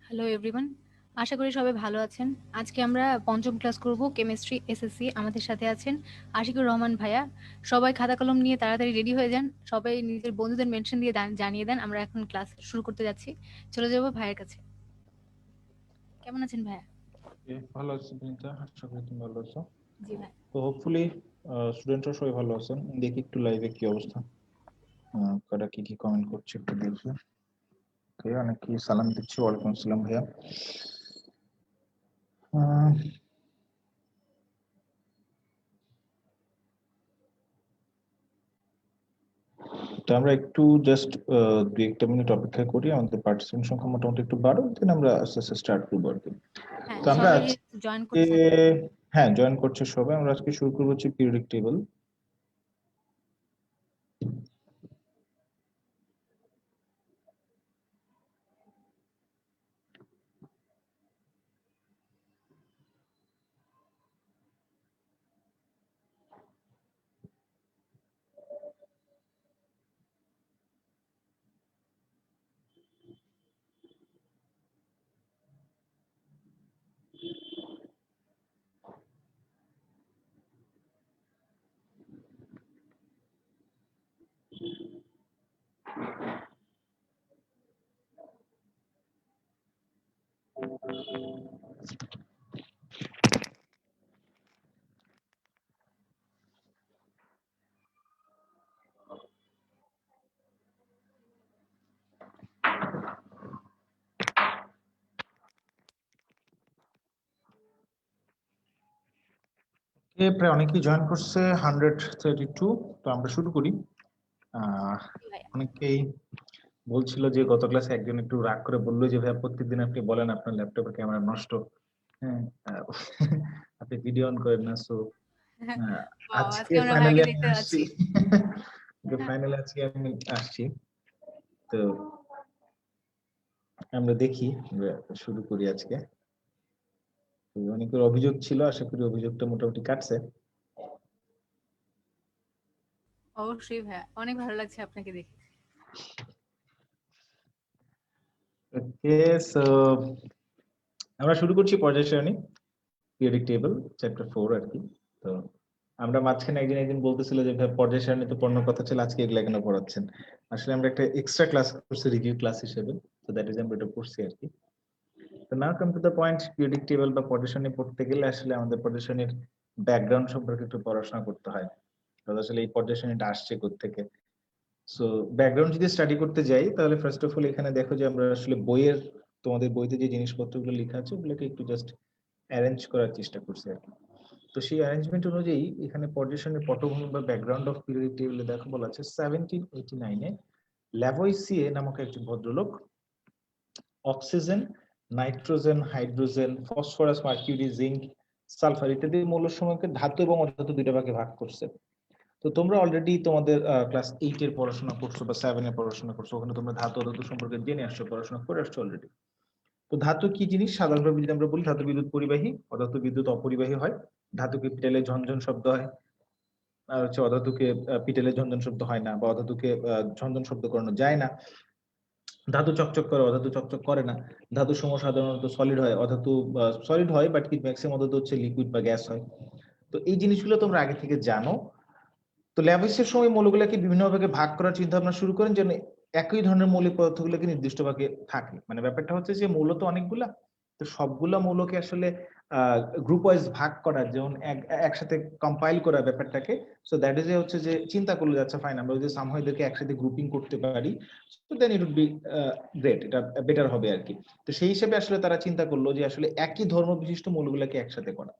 Hello everyone, আশা করি সবাই ভালো আছেন। আজকে আমরা পঞ্চম ক্লাস করব, কেমিস্ট্রি এসএসসি। আমাদের সাথে আছেন আশিকুর রহমান ভাইয়া। সবাই খাতা কলম নিয়ে তাড়াতাড়ি রেডি হয়ে যান, সবাই নিজের বন্ধুদের মেনশন দিয়ে জানিয়ে দেন। আমরা এখন ক্লাস শুরু করতে যাচ্ছি। চলে যাব ভাইয়ের কাছে। কেমন আছেন ভাইয়া? ভালো আছি বিনীতা, আশা করি তুমি ভালো আছো। জি ভাই। তো হোপফুলি স্টুডেন্টরা সবাই ভালো আছেন। দেখি একটু লাইভে কি অবস্থা, কারা কি কি কমেন্ট করছে একটু দেখি। অনেকে সালাম দিচ্ছে, ওয়ালাইকুম আসসালাম ভাইয়া। তো আমরা একটু জাস্ট 2-1 মিনিট অপেক্ষা করি, আমাদের পার্টিসিপেন্ট সংখ্যা মোটামুটি একটু বাড়ুক, দেন আমরা আস্তে আস্তে স্টার্ট করবো আর কি। হ্যাঁ, তো আমরা সবাই আজকে, জয়েন করছেন। হ্যাঁ জয়েন করছে সবাই। আমরা আজকে শুরু করবো হচ্ছে পিরিয়ডিক টেবল। প্রায় অনেকেই জয়েন করছে, 132। তো আমরা শুরু করি। জি ভাইয়া। অনেকেই বলছিল যে গত ক্লাসে একজন একটু রাগ করে বললো যে ভাইয়া প্রত্যেকদিন আপনি বলেন আপনার ল্যাপটপের ক্যামেরা নষ্ট, হ্যাঁ, আপনি ভিডিও অন করেন না। সো ওয়াও, আজকে আজকে আমরা ফাইনালি ভাইয়াকে আমি দেখতে আসছি। পাচ্ছি। ফাইনালি আজকে আমি আসছি। তো আমরা দেখি, আমরা শুরু করি আজকে। তো অনেকের অভিযোগ ছিল, আশা করি অভিযোগটা মোটামুটি কাটছে। অবশ্যই ভাইয়া, অনেক ভালো লাগছে আপনাকে দেখে। ওকে, সো আমরা শুরু করছি পর্যায় সারণী, পিরিয়ডিক টেবল চ্যাপ্টার 4 আর কি। তো আমরা মাঝখানে একদিন একদিন বলতেছিল যে ভাই পর্যায় সারণী তো পড়ানোর কথা ছিল, আজকে এগুলা কেন পড়াচ্ছেন। আসলে আমরা একটা এক্সট্রা ক্লাস করছি, রিভিউ ক্লাস হিসেবে। তো দ্যাট ইজ আমরা এটা পড়ছি আর কি। তো now come to the point, periodic table বা পর্যায় সারণী পড়তে গেলে আসলে আমাদের পর্যায় সারণীর ব্যাকগ্রাউন্ড সম্পর্কে একটু পড়াশোনা করতে হয়। আসলে এই পর্যায় সারণীটা আসছে কোত্থেকে। সো ব্যাকগ্রাউন্ড যদি স্টাডি করতে যাই, তাহলে ফার্স্ট অফ অল এখানে দেখো যে আমরা আসলে বইয়ের, তোমাদের বইতে যে জিনিসপত্রগুলো লেখা আছে ওগুলোকে একটু জাস্ট অ্যারেঞ্জ করার চেষ্টা করছি আর কি। তো সেই অ্যারেঞ্জমেন্ট অনুযায়ী এখানে পর্যায়সারণীর পটভূমি বা ব্যাকগ্রাউন্ড অফ পিরিয়ডিক টেবিলে দেখো বলা আছে 1789-এ ল্যাভয়েসিয়ে নামক একজন ভদ্রলোক oxygen, nitrogen, hydrogen, phosphorus, mercury, zinc, sulphur ইত্যাদি মৌলসমূহকে ধাতু এবং অধাতু দুইটা ভাগে ভাগ করছে। তো তোমরা অলরেডি তোমাদের ক্লাস 8 এর পড়াশোনা করছো বা 7 এর পড়াশোনা করছো, ওখানে তোমরা ধাতু অধাতু সম্পর্কে জেনে আসছো, পড়াশোনা করে আসছো অলরেডি। তো ধাতু কি জিনিস সাধারণভাবে যদি আমরা বলি, ধাতু বিদ্যুৎ পরিবাহী, অধাতু বিদ্যুৎ অপরিবাহী হয়। ধাতুকে পিটালে ঝনঝন শব্দ হয়, আর হচ্ছে অধাতুকে পিটালে ঝনঝন শব্দ হয় না, বা অধাতুকে ঝনঝন শব্দ করানো যায় না। ধাতু চকচক করে, অধাতু চকচক করে না। ধাতু সমূহ সাধারণত সলিড হয়, অধাতু সলিড হয়, বাট কি ম্যাক্সিমাম অধাতু হচ্ছে লিকুইড বা গ্যাস হয়। তো এই জিনিসগুলো তোমরা আগে থেকে জানো। তো ল্যাভিসের সময় মৌলগুলোকে বিভিন্ন ভাগে ভাগ করার চিন্তা ভাবনা শুরু করেন, যেন একই ধরনের মৌলিক পদার্থগুলোকে নির্দিষ্ট ভাগে থাকে। মানে ব্যাপারটা হচ্ছে যে মৌল তো অনেকগুলা, তো সবগুলা মৌলকে আসলে গ্রুপ ওয়াইজ ভাগ করার, যেমন একসাথে কম্পাইল করা ব্যাপারটাকে। সো দ্যাট ইজ হচ্ছে যে চিন্তা করলে যাচ্ছে ফাইন, আমরা যদি সামহাউ এদেরকে একসাথে গ্রুপিং করতে পারি, so then it would be great, এটা বেটার হবে আর কি। তো সেই হিসেবে আসলে তারা চিন্তা করলো যে আসলে একই ধর্ম বিশিষ্ট মৌলগুলোকে একসাথে করা।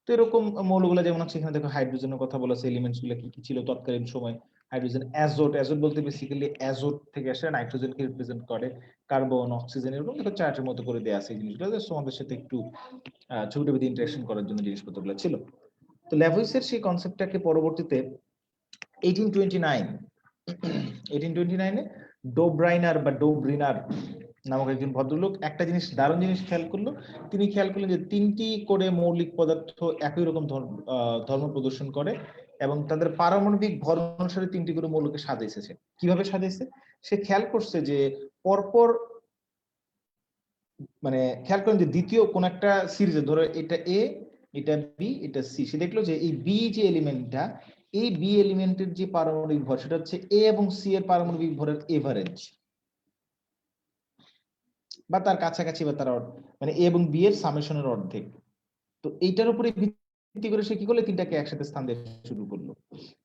তো এরকম মৌলগুলো যেমন হচ্ছে, এখানে দেখো হাইড্রোজেনের কথা বলা আছে, এলিমেন্টস গুলো কি কি ছিল তৎকালীন সময়। হাইড্রোজেন, অ্যাজোট, অ্যাজোট বলতে বেসিক্যালি অ্যাজোট থেকে আসে, নাইট্রোজেনকে রিপ্রেজেন্ট করে, কার্বন, অক্সিজেন, এরকম দেখো চার্টের মতো করে দেয়া আছে এই জিনিসগুলো, জাস্ট তোমাদের সাথে একটু ছবিটা ইন্টারেকশন করার জন্য জিনিসপত্রগুলো ছিল। তো ল্যাভয়েসের সেই কনসেপ্টটাকে পরবর্তীতে 1829 ডোব্রাইনার বা ডোব্রিনার নামক একজন ভদ্রলোক একটা জিনিস, দারুণ জিনিস খেয়াল করলো। তিনি খেয়াল করলেন যে 3টি করে মৌলিক পদার্থ একই রকম ধর্ম প্রদর্শন করে, এবং তাদের পারমাণবিক ভর অনুসারে 3টি করে মৌলকে সাজাইছে। কিভাবে সাজাইছে? সে খেয়াল করছে যে পরপর মানে খেয়াল করেন যে দ্বিতীয় কোন একটা সিরিজে ধরো এটা এ, এটা বি, এটা সি, সে দেখলো যে এই বি যে এলিমেন্টটা, এই বি এলিমেন্টের যে পারমাণবিক ভর সেটা হচ্ছে এ এবং সি এর পারমাণবিক ভরের এভারেজ বা তার কাছাকাছি, বা তার মানে এ এবং বি এর সামেশনের অর্ধেক। তো এইটার উপরে ভিত্তি করে সে কি করলো, তিনটাকে একসাথে স্থান দিয়ে শুরু করলো।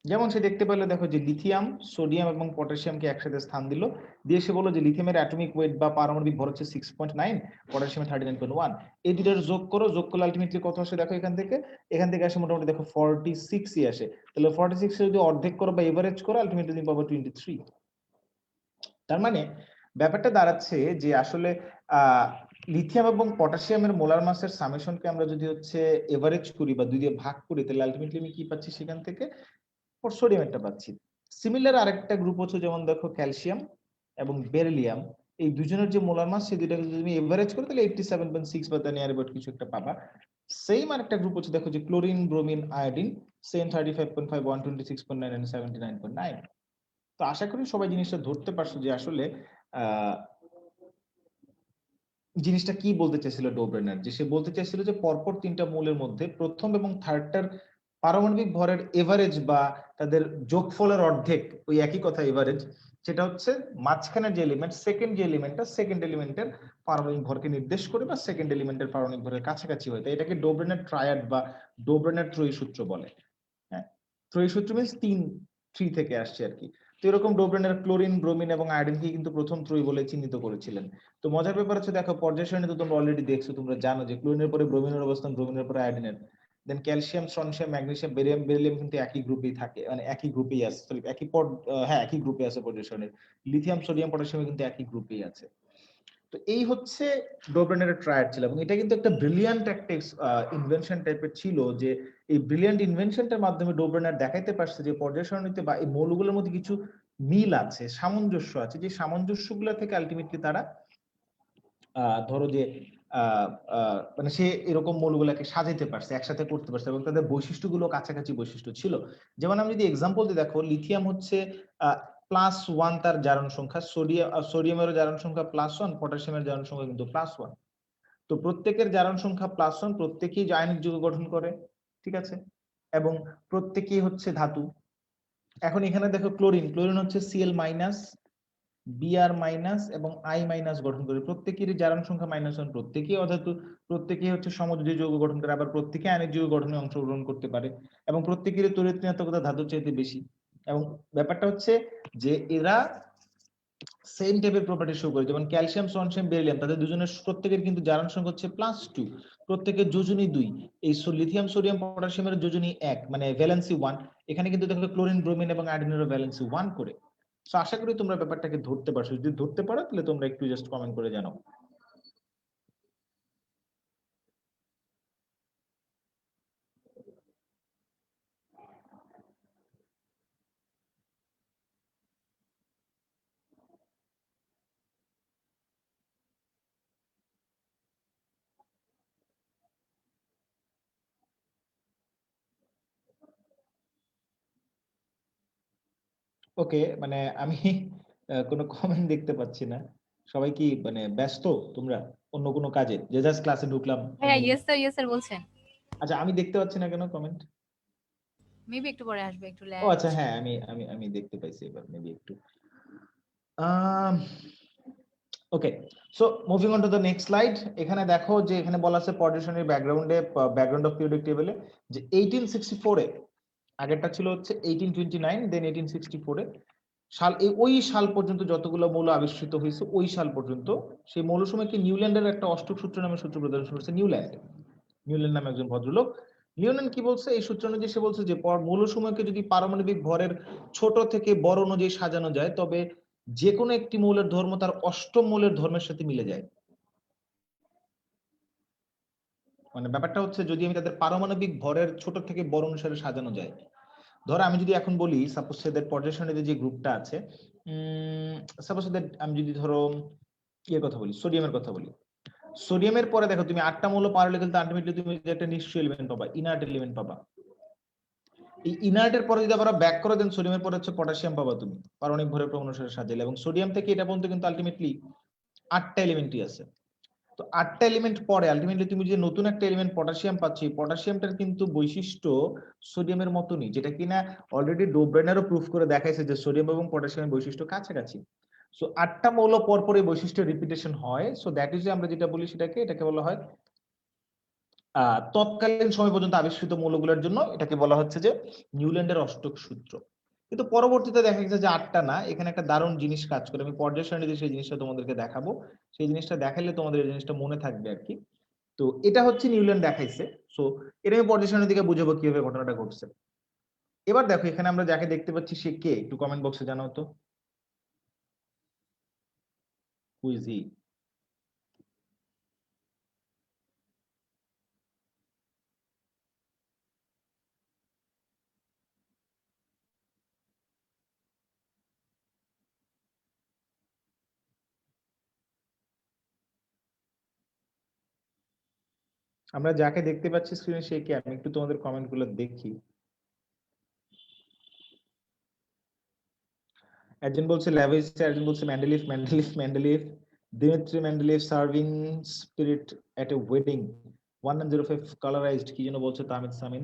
যেমন সে দেখতে পেলো, দেখো যে লিথিয়াম, সোডিয়াম এবং পটাশিয়ামকে একসাথে স্থান দিল, দিয়ে সে বললো যে লিথিয়ামের অ্যাটমিক ওয়েট বা পারমাণবিক ভর হচ্ছে 6.9, পটাশিয়ামের 39.1, এই দুটোর যোগ করো, যোগ করলে আলটিমেটলি কত আসে দেখো, এখান থেকে আসে মোটামুটি দেখো 46ই আসে। তাহলে 46 যদি অর্ধেক করো বা এভারেজ করো, আলটিমেটলি তুমি পাবো 23। তার মানে ব্যাপারটা দাঁড়াচ্ছে যে আসলে লিথিয়াম এবং পটাশিয়ামের মোলার মাসের সামেশনকে আমরা যদি হচ্ছে এভারেজ করি বা দুই দিয়ে ভাগ করি, তাহলে আলটিমেটলি আমি কি পাচ্ছি সেখান থেকে, সোডিয়ামটা পাচ্ছি। সিমিলার আরেকটা গ্রুপ হচ্ছে, যেমন দেখো ক্যালসিয়াম এবং বেরিলিয়াম, এই দুজনের যে মোলার মাস, সেই দুইটাকে যদি তুমি এভারেজ করো তাহলে 87.6 বা তার নিয়ার অ্যাবাউট কিছু একটা পাবা। সেম আরেকটা গ্রুপ হচ্ছে, দেখো যে chlorine, bromine, iodine, same 35.5, 126.9 and 79.9। তো আশা করি সবাই জিনিসটা ধরতে পারছো যে আসলে আহ জিনিসটা কি বলতে চাইছিল ডোব্রেনার, যে সে বলতে চাইছিল যে পরপর তিনটা মৌলের মধ্যে প্রথম এবং থার্ডটার পারমাণবিক ভরের এভারেজ বা তাদের যোগফলের অর্ধেক, ওই একই কথা এভারেজ, সেটা হচ্ছে মাঝখানের যে এলিমেন্ট, সেকেন্ড এলিমেন্টের পারমাণবিক ভরকে নির্দেশ করে বা সেকেন্ড এলিমেন্টের পারমাণবিক ভরের কাছাকাছি হয়। তাই এটাকে ডোব্রেনার ট্রায়াড বা ডোব্রেনার ত্রয়ী সূত্র বলে। হ্যাঁ, ত্রয়ী সূত্র মিন্স থ্রি থেকে আসছে আর কি। তো এরকম ডোব্রেনের ক্লোরিন, ব্রোমিন এবং আয়োডিনকে কিন্তু প্রথম ত্রয়ী বলে চিহ্নিত করেছিলেন। তো মজার ব্যাপার হচ্ছে, দেখো পর্যায় সারণী তো তোমরা অলরেডি দেখছো, তোমরা জানো যে ক্লোরিনের পরে ব্রোমিনের অবস্থান, ব্রোমিনের পরে আয়োডিনের, then calcium, strontium, magnesium, barium, beryllium কিন্তু একই গ্রুপেই থাকে, মানে একই গ্রুপেই আছে, হ্যাঁ একই গ্রুপে আছে পর্যায় সারণীর। লিথিয়াম, সোডিয়াম, পটাশিয়াম কিন্তু একই গ্রুপেই আছে। তো এই হচ্ছে ডোব্রেনের ট্রায়াড ছিল, এবং এটা কিন্তু একটা ব্রিলিয়ান্ট একটা ইনভেনশন টাইপের ছিল, যে এই ব্রিলিয়ান্ট ইনভেনশনটার মাধ্যমে ডোব্রেনার দেখাইতে পারছে যে পর্যায় সারণীতে বা এই মৌলগুলোর মধ্যে কিছু মিল আছে, সামঞ্জস্য আছে, যে সামঞ্জস্যগুলো থেকে আলটিমেটলি তারা ধরো যে মানে সে এরকম মৌলগুলোকে সাজাইতে পারছে, একসাথে করতে পারছে, এবং তাদের বৈশিষ্ট্যগুলো কাছাকাছি বৈশিষ্ট্য ছিল। যেমন আমি যদি এক্সাম্পল দিই, দেখো লিথিয়াম হচ্ছে +1 তার জারণ সংখ্যা, সোডিয়ামের জারণ সংখ্যা +1, পটাশিয়ামের জারণ সংখ্যা কিন্তু +1। তো প্রত্যেকের জারণ সংখ্যা +1, প্রত্যেকেই আয়নিক যৌগ গঠন করে, ঠিক আছে, এবং প্রত্যেকেই হচ্ছে ধাতু। এখন এখানে দেখো ক্লোরিন হচ্ছে Cl-, Br- এবং I- গঠন করে, প্রত্যেকেরই জারণ সংখ্যা -1, প্রত্যেকেই অধাতু, প্রত্যেকেই হচ্ছে সমযোজী যৌগ গঠন করে, আবার প্রত্যেকে আয়নিক যৌগ গঠনে অংশগ্রহণ করতে পারে, এবং প্রত্যেকেরই তড়িৎ ঋণাত্মকতা ধাতুর চাইতে বেশি। এবং ব্যাপারটা হচ্ছে যে এরা সেম টাইপের প্রপার্টি শো করে, যেমন ক্যালসিয়াম, স্ট্রনসিয়াম, বেরিলিয়াম, তাদের দুজনের প্রত্যেকের কিন্তু জারণ সংখ্যা হচ্ছে +2, প্রত্যেকের যোজনী 2। এই লিথিয়াম, সোডিয়াম, পটাশিয়ামের যোজনী 1, মানে ভ্যালেন্সি 1। এখানে কিন্তু দেখো ক্লোরিন, ব্রোমিন এবং আয়োডিনের ভ্যালেন্সি 1 করে। সো আশা করি তোমরা ব্যাপারটাকে ধরতে পারছো, যদি ধরতে পারো তাহলে তোমরা একটু জাস্ট কমেন্ট করে জানাও। ওকে, মানে আমি কোনো কমেন্ট দেখতে পাচ্ছি না। সবাই কি মানে ব্যস্ত তোমরা অন্য কোনো কাজে, যে জাস্ট ক্লাসে ঢুকলাম অন্য হ্যাঁ, কোনো? ইয়েস স্যার বলছেন। আচ্ছা, আমি দেখতে পাচ্ছি না কেন কমেন্ট? মেবি একটু পরে আসবে, একটু ও ল্যাগ আচ্ছা, হচ্ছে। হ্যাঁ, আমি দেখতে পাইছি এবার মেবি একটু। Okay, so moving on to the next slide. এখানে দেখো যে এখানে বলা আছে পর্যায় সারণীর ব্যাকগ্রাউন্ড অফ পিরিয়ডিক টেবলে, যে 1864 এ, আগেরটা ছিল হচ্ছে 1829, দেন 1864 এ সাল, ওই সাল পর্যন্ত যতগুলো মৌল আবিষ্কৃত হয়েছে ওই সাল পর্যন্ত, সেই মৌলসমূহকে নিউল্যান্ডের একটা অষ্টক সূত্র নামে সূত্র প্রদর্শন করেছে নিউল্যান্ড নামে একজন ভদ্রলোক। নিউল্যান্ড কি বলছে এই সূত্র অনুযায়ী? সে বলছে যে মৌলসমূহকে যদি পারমাণবিক ভরের ছোট থেকে বড় অনুযায়ী সাজানো যায়, তবে যে কোনো একটি মৌলের ধর্ম তার অষ্টম মৌলের ধর্মের সাথে মিলে যায়। মানে ব্যাপারটা হচ্ছে, যদি আমি তাদের পারমাণবিক ভরের ছোট থেকে বড় অনুসারে সাজানো যায়, ধরো আমি যদি এখন বলি সাপোজ এদের পর্যায় সারণীতে যে গ্রুপটা আছে, সাপোজ এদের আমি যদি ধরো ইয়ের কথা বলি, সোডিয়ামের কথা বলি, সোডিয়ামের পরে দেখো তুমি 8টা মৌল পার হলে কিন্তু আলটিমেটলি তুমি একটা নিষ্ক্রিয় এলিমেন্ট পাবা, ইনার্ট এলিমেন্ট পাবা। এই ইনার্টের পরে যদি আবার ব্যাক করে দেন, সোডিয়ামের পরে হচ্ছে পটাশিয়াম পাবা তুমি, পারমাণবিক ভরের ক্রম অনুসারে সাজালে, এবং সোডিয়াম থেকে এটা পর্যন্ত কিন্তু আলটিমেটলি 8টা এলিমেন্টই আছে। তো তো 8টা এলিমেন্ট পরে আলটিমেটলি তুমি যে নতুন একটা এলিমেন্ট পটাশিয়াম পাচ্ছি, পটাশিয়ামটার কিন্তু বৈশিষ্ট্য সোডিয়ামের মতনই, যেটা কিনা অলরেডি ডোব্রেনারও প্রুফ করে দেখাইছে যে সোডিয়াম এবং পটাশিয়ামের বৈশিষ্ট্য কাছাকাছি। সো 8টা মৌল পর এই বৈশিষ্ট্য রিপিটেশন হয়। সো দ্যাট ইজ, আমরা যেটা বলি এটাকে বলা হয় তৎকালীন সময় পর্যন্ত আবিষ্কৃত মৌলগুলোর জন্য এটাকে বলা হচ্ছে যে নিউল্যান্ডের অষ্টক সূত্র। কিন্তু পরবর্তীতে দেখা গেছে যে 8টা না, এখানে একটা দারুণ জিনিস কাজ করে। আমি পর্যায় সারণীতে সেই জিনিসটা তোমাদেরকে দেখাবো, সেই জিনিসটা দেখালে তোমাদের এই জিনিসটা মনে থাকবে আর কি। তো এটা হচ্ছে নিউল্যান্ড দেখাইছে। সো এটা আমি পর্যায় সারণী থেকে বুঝাবো কিভাবে ঘটনাটা ঘটছে। এবার দেখো এখানে আমরা যাকে দেখতে পাচ্ছি সে কে, একটু কমেন্ট বক্সে জানাও তো, হু ইজ হি? আমরা যাকে দেখতে পাচ্ছি স্ক্রিনে সে কে, আমি একটু তোমাদের কমেন্ট গুলো দেখি। একজন বলছে ল্যাভিস্টার, একজন বলছে Mendeleev, Dmitry Mendeleev serving spirit এট এ ওয়েডিং 1905 কালারাইজড, কি যেন বলছে তাহমিদ সামিন।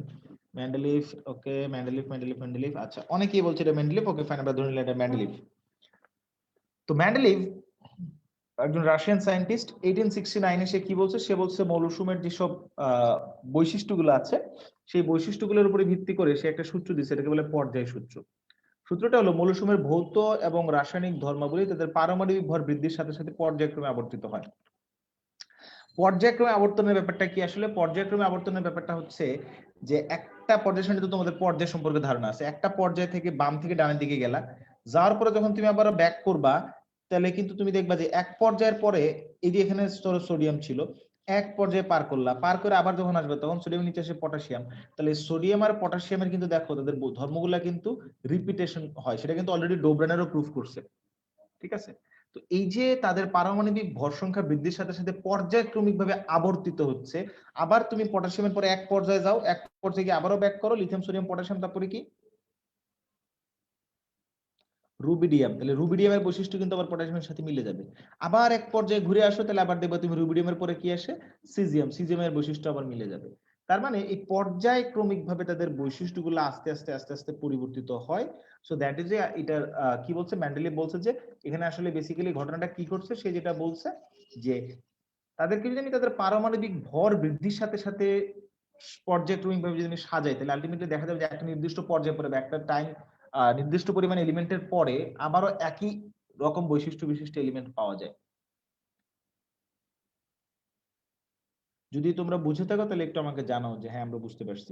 ম্যান্ডেলিফ, ওকে, ম্যান্ডেলিফ, আচ্ছা অনেকেই বলছে এটা ম্যান্ডেলিফ, ওকে ফাইন, আমরা ধরে নিলাম এটা ম্যান্ডেলিফ। তো ম্যান্ডেলিফ একজন রাশিয়ান সায়েন্টিস্ট, 1869 সে কি বলছে, সে বলছে মৌলসমূহের যেসব বৈশিষ্ট্যগুলো আছে সেই বৈশিষ্ট্যগুলোর উপরে ভিত্তি করে সে একটা সূত্র দিচ্ছে, এটাকে বলে পর্যায় সূত্র। সূত্রটা হলো মৌলসমূহের ভৌত এবং রাসায়নিক ধর্মাবলী তাদের পারমাণবিক ভর বৃদ্ধির সাথে সাথে পর্যায়ক্রমে আবর্তিত হয়। পর্যায়ক্রমে আবর্তনের ব্যাপারটা কি? আসলে পর্যায়ক্রমে আবর্তনের ব্যাপারটা হচ্ছে যে একটা পর্যায় সারণীতে তোমাদের পর্যায় সম্পর্কে ধারণা আছে, একটা পর্যায় থেকে বাম থেকে ডানের দিকে গেলা, যাওয়ার পরে যখন তুমি আবার ব্যাক করবা তাহলে কিন্তু তুমি দেখবা যে এক পর্যায়ের পরে এই যে এখানে সোডিয়াম ছিল, এক পর্যায়ে পার করলা, পার করে আবার যখন আসবে তখন সোডিয়াম নিচে আসে পটাশিয়াম, তাহলে সোডিয়াম আর পটাশিয়ামের কিন্তু দেখো তাদের ধর্মগুলা কিন্তু রিপিটেশন হয়, সেটা কিন্তু অলরেডি ডোব্রেনারও প্রুফ করছে, ঠিক আছে? তো এই যে তাদের পারমাণবিক ভর সংখ্যা বৃদ্ধির সাথে সাথে পর্যায়ক্রমিক ভাবে আবর্তিত হচ্ছে, আবার তুমি পটাশিয়ামের পরে এক পর্যায়ে যাও, এক পর্যায়ে গিয়ে আবারও ব্যাক করো, লিথিয়াম সোডিয়াম পটাশিয়াম, তারপরে কি রুবিডিয়াম, তাহলে রুবিডিয়ামের বৈশিষ্ট্য কিন্তু আবার পটাশিয়ামের সাথে মিলে যাবে। আবার এক পর্যায়ে ঘুরে আসো, তাহলে আবার দেখবে তুমি রুবিডিয়ামের পরে কি আসে, সিজিয়ামের বৈশিষ্ট্য আবার মিলে যাবে। তার মানে এই পর্যায়ক্রমিক ভাবে তাদের বৈশিষ্ট্যগুলো আস্তে আস্তে আস্তে আস্তে পরিবর্তিত হয়। সো দ্যাট ইজ এ, এটার কি বলছে ম্যান্ডেলিভ বলছে যে এখানে আসলে বেসিক্যালি ঘটনাটা কি করছে, সে যেটা বলছে যে তাদেরকে যদি আমি তাদের পারমাণবিক ভর বৃদ্ধির সাথে সাথে পর্যায়ক্রমিক ভাবে যদি আমি সাজাই, তাহলে আলটিমেটলি দেখা যাবে যে একটা নির্দিষ্ট পর্যায়ে পরে একটা টাইম নির্দিষ্ট পরিমাণ এলিমেন্টের পরে আবারও একই রকম বৈশিষ্ট্য বিশিষ্ট এলিমেন্ট পাওয়া যায়। যদি তোমরা বুঝে থাকো তাহলে একটু আমাকে জানাও যে হ্যাঁ আমরা বুঝতে পারছি।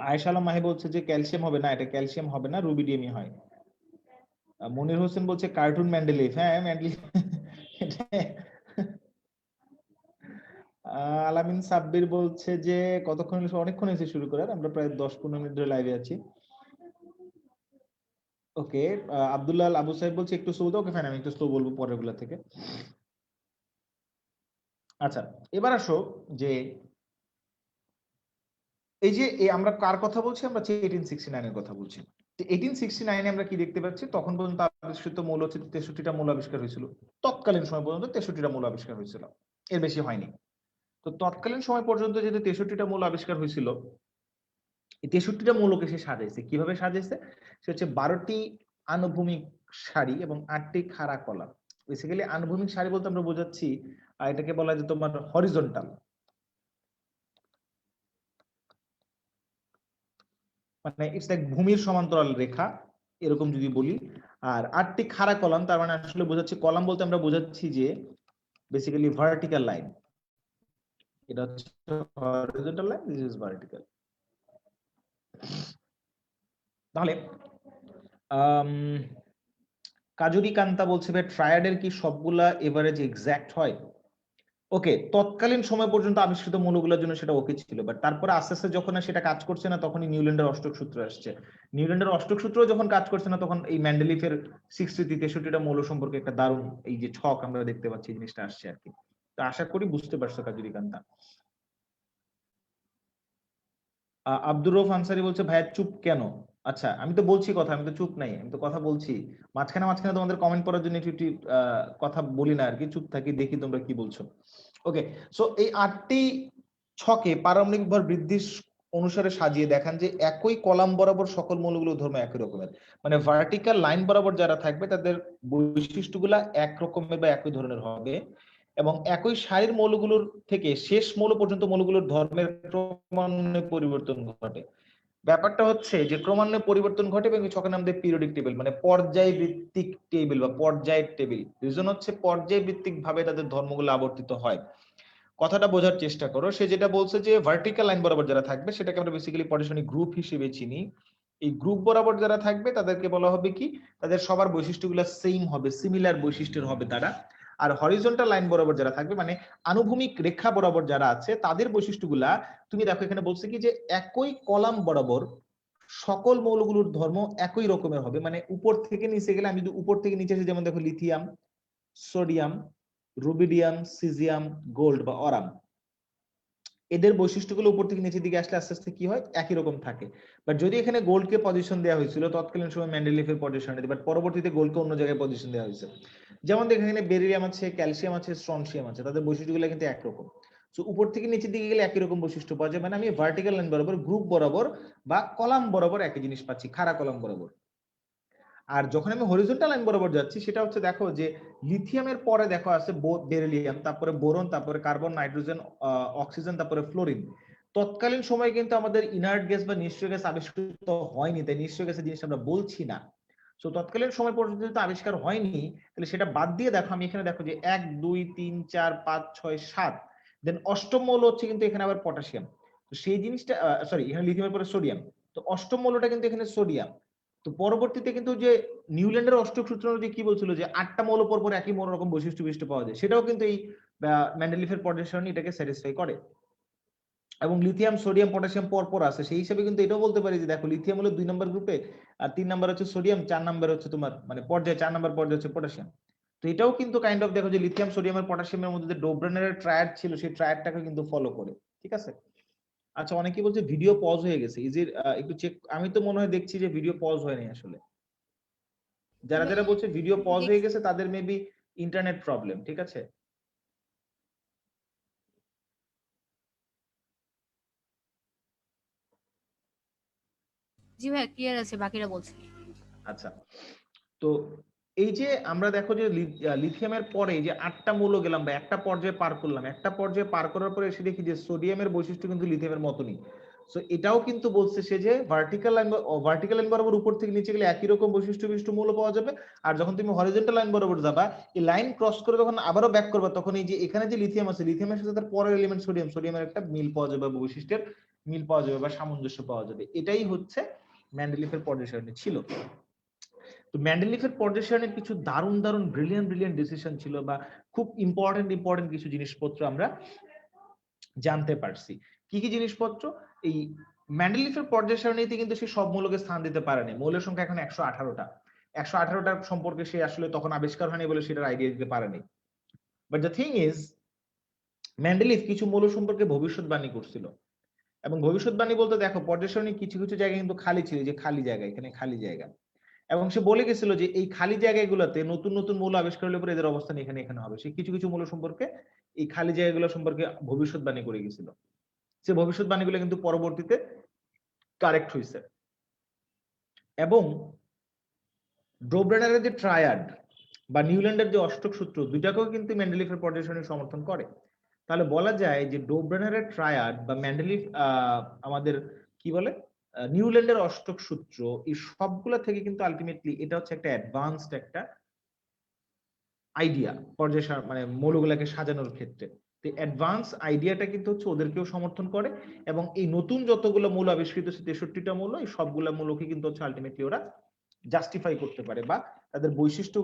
আয়েশা আলম মাহি বলছে যে ক্যালসিয়াম হবে না, এটা ক্যালসিয়াম হবে না, রুবিডিয়ামই হয়। মনির হোসেন বলছে কার্টুন ম্যান্ডেলিফ, হ্যাঁ ম্যান্ডেলিফ। আলামিন সাব্বির বলছে যে কতক্ষণ, অনেকক্ষণ হয়েছে শুরু করার, আমরা প্রায় 10-15 মিনিট ধরে লাইভে আছি। ওকে, আব্দুল্লাহ আবু সাহেব বলছে একটু স্লো দাও, ওকে ফাইন, আমি একটু স্লো বলবো পরের গুলা থেকে। আচ্ছা, এবার আসো যে এই যে আমরা কার কথা বলছি, আমরা 1869 এর কথা বলছি। 1869 আমরা কি দেখতে পাচ্ছি, তখন পর্যন্ত আবিষ্কৃত মৌল হচ্ছে 63টা মৌল আবিষ্কার হয়েছিল, তৎকালীন সময় পর্যন্ত 63টা মৌল আবিষ্কার হয়েছিল, এর বেশি হয়নি। তো তৎকালীন সময় পর্যন্ত যেহেতু 63টা মৌল আবিষ্কার হয়েছিল, এই 63টা মৌলকে সে সাজাইছে, কিভাবে সাজাইছে, সে হচ্ছে 12টি আনুভূমিক সারি এবং 8টি খাড়া কলা। বেসিক্যালি আনুভূমিক সারি বলতে আমরা বোঝাচ্ছি এটাকে বলা যায় তোমার হরিজন্টাল, মানে ইটস লাইক ভূমির সমান্তরাল রেখা এরকম যদি বলি। আর 8টি খাড়া কলাম, তার মানে আসলে বোঝাচ্ছি, কলাম বলতে আমরা বোঝাচ্ছি যে বেসিক্যালি ভার্টিক্যাল লাইন, এটা হচ্ছে horizontal line, this is vertical. তাহলে কাজুরি কান্তা বলছে ভাই ট্রায়াডের কি সবগুলা এভারেজ এক্সাক্ট হয়? ওকে, তৎকালীন সময় পর্যন্ত আবিষ্কৃত মৌলগুলোর জন্য সেটা ওকে ছিল, বাট তারপরে আস্তে আস্তে যখন সেটা কাজ করছে না, তখনই নিউল্যান্ডের অষ্টক সূত্র আসছে। নিউল্যান্ডের অষ্টক সূত্র যখন কাজ করছে না, তখন এই ম্যান্ডেলিফের 63টা মৌল সম্পর্কে একটা দারুণ এই যে ছক আমরা দেখতে পাচ্ছি, এই জিনিসটা আসছে আর কি। তো আশা করি বুঝতে পারছো কাজুরি কান্তা। আব্দুর রৌফ আনসারি বলছে ভাইয়া চুপ কেন? আচ্ছা, আমি তো বলছি কথা, আমি তো চুপ নাই, আমি তো কথা বলছি। মাঝখানে মাঝখানে তোমাদের কমেন্ট পড়ার জন্য একটু কথা বলি না আর কি, চুপ থাকি, দেখি তোমরা কি বলছো। ওকে, সো এই 8টি ছকে পারমাণবিক ভর বৃদ্ধির অনুসারে সাজিয়ে দেখান যে একই কলাম বরাবর সকল মৌলগুলো ধর্ম একই রকমের, মানে ভার্টিক্যাল লাইন বরাবর যারা থাকবে তাদের বৈশিষ্ট্যগুলা এক রকমের বা একই ধরনের হবে, এবং একই সারির মৌলগুলোর থেকে শেষ মৌল পর্যন্ত মৌলগুলোর ধর্মের ক্রমান্বয়ে পরিবর্তন ঘটে। ব্যাপারটা হচ্ছে যে ক্রমান্বয়ে পরিবর্তন ঘটে, এবং এই ছকের নাম দিয়ে পিরিয়ডিক টেবিল, মানে পর্যায় ভিত্তিক টেবিল বা পর্যায়ের টেবিল। রিজন হচ্ছে পর্যায় ভিত্তিক ভাবে তাদের ধর্মগুলো আবর্তিত হয়। কথাটা বোঝার চেষ্টা করো। সে যেটা বলছে যে ভার্টিক্যাল লাইন বরাবর যারা থাকবে সেটাকে আমরা বেসিক্যালি পজিশনিং গ্রুপ হিসেবে চিনি। এই গ্রুপ বরাবর যারা থাকবে তাদেরকে বলা হবে কি, তাদের সবার বৈশিষ্ট্যগুলো সেম হবে, সিমিলার বৈশিষ্ট্যের হবে তারা। আর হরিজন্টাল লাইন বরাবর যারা থাকবে, মানে আনুভূমিক রেখা বরাবর যারা আছে, তাদের বৈশিষ্ট্যগুলা তুমি দেখো এখানে বলছে কি যে একই কলাম বরাবর সকল মৌলগুলোর ধর্ম একই রকমের হবে, মানে উপর থেকে নিচে গেলে, আমি যদি উপর থেকে নিচে আসি, যেমন দেখো lithium, sodium, rubidium, caesium, gold বা অরাম, এদের বৈশিষ্ট্যগুলো উপর থেকে নিচের দিকে আসলে আস্তে আস্তে কি হয়, একই রকম থাকে। বাট যদি এখানে গোল্ডকে পজিশন দেওয়া হয়েছিল তৎকালীন সময় মেন্ডেলিফের পজিশন, বাট পরবর্তীতে গোল্ডকে অন্য জায়গায় পজিশন দেওয়া হয়েছে। যেমন দেখো এখানে বেরিলিয়াম আছে, ক্যালসিয়াম আছে, স্ট্রনশিয়াম আছে, তাদের বৈশিষ্ট্যগুলো কিন্তু একরকম। সো উপর থেকে নিচের দিকে গেলে একই রকম বৈশিষ্ট্য পাওয়া যায়, মানে আমি ভার্টিক্যাল লাইন বরাবর, গ্রুপ বরাবর বা কলাম বরাবর একই জিনিস পাচ্ছি, খাড়া কলাম বরাবর। আর যখন আমি হরিজন্টাল লাইন বরাবর যাচ্ছি, সেটা হচ্ছে দেখো যে লিথিয়ামের পরে দেখো আছে বেরিলিয়াম, তারপরে বোরন, তারপরে কার্বন, নাইট্রোজেন, অক্সিজেন, তারপরে ফ্লোরিন। তৎকালীন সময় কিন্তু আমাদের ইনার্ট গ্যাস বা নিষ্ক্রিয় গ্যাস আবিষ্কৃত হয়নি, তাই নিষ্ক্রিয় গ্যাসের জিনিস আমরা বলছি না। তো তৎকালীন সময় পর্যন্ত যদি আবিষ্কার হয়নি, তাহলে সেটা বাদ দিয়ে দেখো, আমি এখানে দেখো যে 1 2 3 4 5 6 7, দেন অষ্টম মৌল হচ্ছে কিন্তু এখানে আবার পটাশিয়াম। তো সেই জিনিসটা, সরি, এখানে লিথিয়ামের পরে সোডিয়াম, তো অষ্টম মৌলটা কিন্তু এখানে সোডিয়াম। তো পরবর্তীতে কিন্তু যে নিউল্যান্ডের অষ্টক সূত্র অনুযায়ী কি বলছিল যে 8টা মৌল পর পর একই মৌল রকম বৈশিষ্ট্য বিশিষ্ট পাওয়া যায়, সেটাও কিন্তু এই মেন্ডেলিফের পর্যায় সারণী এটাকে স্যাটিসফাই করে। এবং লিথিয়াম, সোডিয়াম, পটাশিয়াম পর পর আছে, সেই হিসাবে কিন্তু এটাও বলতে পারি যে দেখো লিথিয়াম হলো 2 নম্বর গ্রুপে, আর 3 নম্বর হচ্ছে সোডিয়াম, 4 নম্বর হচ্ছে তোমার মানে পর্যায়ে 4 নম্বর পর্যায়ে হচ্ছে পটাশিয়াম। তো এটাও কিন্তু কাইন্ড অফ দেখো যে লিথিয়াম, সোডিয়াম আর পটাশিয়ামের মধ্যে যে ডোব্রেনের ট্রায়াড ছিল, সেই ট্রায়াডটাকে কিন্তু ফলো করে। ঠিক আছে। আচ্ছা, অনেকেই বলছে ভিডিও পজ হয়ে গেছে, ইজ ইট, একটু চেক, আমি তো মনে হয় দেখছি যে ভিডিও পজ হয়নি আসলে। যারা যারা বলছে ভিডিও পজ হয়ে গেছে তাদের মেবি ইন্টারনেট প্রবলেম। ঠিক আছে। জি ভাই, ক্লিয়ার আছে, বাকিরা বলছে। আচ্ছা, তো এই যে আমরা দেখো যে লিথিয়ামের পরে যে 8টা মৌল গেলাম বা একটা পর্যায়ে পার করলাম, একটা পর্যায়ে পার করার পরে এসে দেখি যে সোডিয়ামের বৈশিষ্ট্য কিন্তু লিথিয়ামের মতনই। সো এটাও কিন্তু বলছে সে যে ভার্টিক্যাল লাইন বরাবর উপর থেকে নিচে গেলে একই রকম বৈশিষ্ট্য বিশিষ্ট মৌল পাওয়া যাবে। আর যখন তুমি হরিজন্টাল লাইন বরাবর যাবা, এই লাইন ক্রস করে যখন আবারও ব্যাক করবা, তখন এই যে এখানে যে লিথিয়াম আছে, লিথিয়ামের সাথে তার পরের এলিমেন্ট সোডিয়াম, সোডিয়ামের একটা মিল পাওয়া যাবে, বৈশিষ্ট্যের মিল পাওয়া যাবে বা সামঞ্জস্য পাওয়া যাবে। এটাই হচ্ছে মেন্ডেলিফের পর্যায় সারণী ছিল। তো মেন্ডেলিফের পর্যায় সারণীর কিছু দারুণ দারুণ ব্রিলিয়ান্ট ডিসিশন ছিল, বা খুব ইম্পর্টেন্ট কিছু জিনিসপত্র আমরা জানতে পারছি। কি কি জিনিসপত্র? এই মেন্ডেলিফের পর্যায় সারণীতে কিন্তু সে সব মৌলকে স্থান দিতে পারেনি, মৌলের সংখ্যা এখন 118টা। 118টার সম্পর্কে সে আসলে তখন আবিষ্কার হয়নি বলে সেটার আইডিয়া দিতে পারেনি। But the thing is, Mendeleev কিছু মৌল সম্পর্কে ভবিষ্যৎবাণী করছিল। এবং ভবিষ্যৎবাণী বলতে দেখো পর্যায় সারণী কিছু কিছু জায়গা কিন্তু খালি ছিল, যে খালি জায়গা, এখানে খালি জায়গা। এবং সে বলে গেছিল যে এই খালি জায়গাগুলোতে নতুন নতুন মৌল আবিষ্কার হলে পরে এদের অবস্থান এখানে এখানে হবে। সে কিছু কিছু মৌল সম্পর্কে, এই খালি জায়গাগুলো সম্পর্কে ভবিষ্যৎবাণী করে গেছিল। সে ভবিষ্যৎবাণীগুলো কিন্তু পরবর্তীতে কারেক্ট হয়েছে। এবং ডোব্রেনারের যে ট্রায়াড বা নিউল্যান্ডের যে অষ্টক সূত্র, দুইটাকেও কিন্তু মেন্ডেলিফের পর্যায় সারণী সমর্থন করে। তাহলে বলা যায় যে ডোব্রেনারের ট্রায়াড বা মেন্ডেলিফ আমাদের কি বলে নিউল্যান্ডের অষ্টক সূত্র, এই সবগুলা থেকে কিন্তু আলটিমেটলি এটা হচ্ছে একটা অ্যাডভান্সড একটা আইডিয়া পর্যায় মানে মৌলগুলাকে সাজানোর ক্ষেত্রে। তো অ্যাডভান্স আইডিয়াটা কিন্তু হচ্ছে ওদেরকেও সমর্থন করে, এবং এই নতুন যতগুলো মৌল আবিষ্কৃত হচ্ছে 63টা মৌল, এই সবগুলা মৌলকে কিন্তু হচ্ছে আলটিমেটলি ওরা জাস্টিফাই করতে পারে, বা তাদের বৈশিষ্ট্য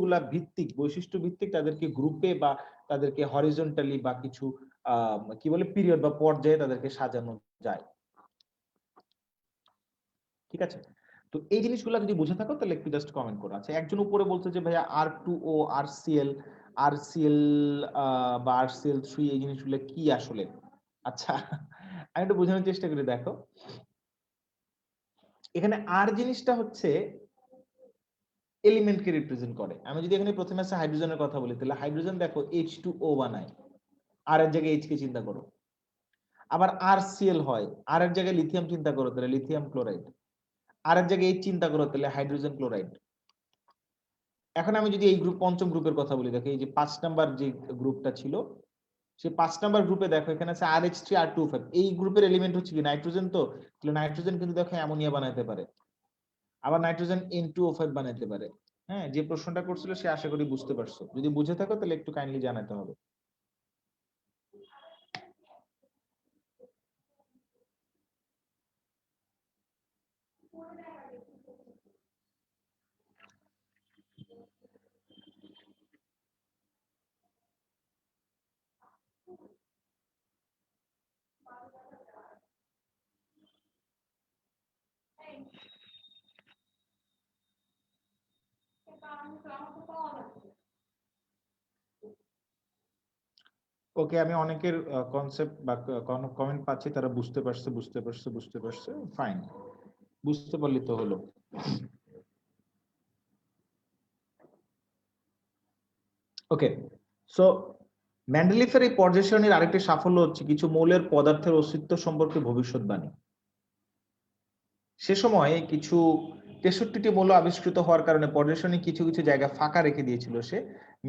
ভিত্তিক তাদেরকে গ্রুপে বা তাদেরকে হরিজন্টালি বা কিছু কি বলে পিরিয়ড বা পর্যায়ে তাদেরকে সাজানো যায়। ঠিক আছে। তো এই জিনিসগুলো যদি বুঝে থাকো তাহলে একটু জাস্ট কমেন্ট করো। আচ্ছা, একজন উপরে বলছে যে ভাইয়া R2O, RCl বা RCl3, এই জিনিসগুলো কি আসলে? আচ্ছা, আমি একটু বোঝানোর চেষ্টা করি। দেখো, এখানে আর জিনিসটা হচ্ছে এলিমেন্টকে রিপ্রেজেন্ট করে। আমি যদি এখানে প্রথমে আছে হাইড্রোজেনের কথা বলি, তাহলে হাইড্রোজেন দেখো H2O বানায়, আর এর জায়গায় H কে চিন্তা করো। আবার RCl হয়, আর এর জায়গায় লিথিয়াম চিন্তা করো, তাহলে লিথিয়াম ক্লোরাইড। আর এর জায়গায় H চিন্তা করো, তাহলে হাইড্রোজেন ক্লোরাইড। এখন আমি যদি এই গ্রুপ পঞ্চম গ্রুপের কথা বলি, দেখো এই যে 5 নাম্বার যে গ্রুপটা ছিল, সেই 5 নাম্বার গ্রুপে দেখো এখানে আছে RH3R25। এই গ্রুপের এলিমেন্ট হচ্ছে কি নাইট্রোজেন, তো তাহলে নাইট্রোজেন কিন্তু দেখো অ্যামোনিয়া বানাতে পারে, আবার নাইট্রোজেন N2O5 বানাতে পারে। হ্যাঁ, যে প্রশ্নটা করছিল সে আশা করি বুঝতে পারছো, যদি বুঝে থাকো তাহলে একটু কাইন্ডলি জানাতে হবে। ওকে, আমি অনেকের কনসেপ্ট বা কমেন্ট পাচ্ছি, তারা বুঝতে পারছে বুঝতে পারছে বুঝতে পারছে, ফাইন, বুঝতে পারলি তো হলো। ওকে, সো মেন্ডেলিফের এই পর্যায় সারণীর আরেকটি সাফল্য হচ্ছে কিছু মৌলের পদার্থের অস্তিত্ব সম্পর্কে ভবিষ্যৎবাণী। সে সময় কিছু 63টি মৌল আবিষ্কৃত হওয়ার কারণে পর্যায় সারণী কিছু কিছু জায়গা ফাঁকা রেখে দিয়েছিল সে।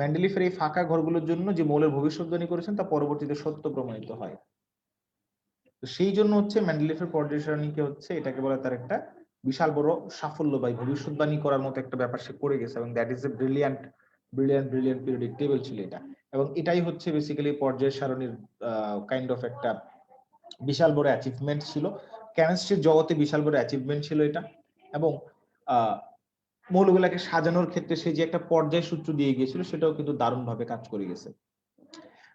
মেন্ডেলিফের এই ফাঁকা ঘরগুলোর জন্য যে মৌলের ভবিষ্যৎবাণী করেছেন তা পরবর্তীতে সত্য প্রমাণিত হয়। তো সেই জন্য হচ্ছে মেন্ডেলিফের পর্যায় সারণীকে হচ্ছে এটাকে বলে তার একটা বিশাল বড় সাফল্য বা ভবিষ্যৎবাণী করার মতো একটা ব্যাপার সে করে গেছে, এবং that is a brilliant brilliant brilliant periodic table ছিল এটা। এবং এটাই হচ্ছে বেসিক্যালি পর্যায় সারণীর কাইন্ড অফ একটা বিশাল বড় অ্যাচিভমেন্ট ছিল, কেমিস্ট্রির জগতে বিশাল বড় অ্যাচিভমেন্ট ছিল এটা। এবং মৌলগুলাকে সাজানোর ক্ষেত্রে সে যে একটা পর্যায় সূত্র দিয়ে গিয়েছিল সেটাও কিন্তু দারুণভাবে কাজ করে গেছে।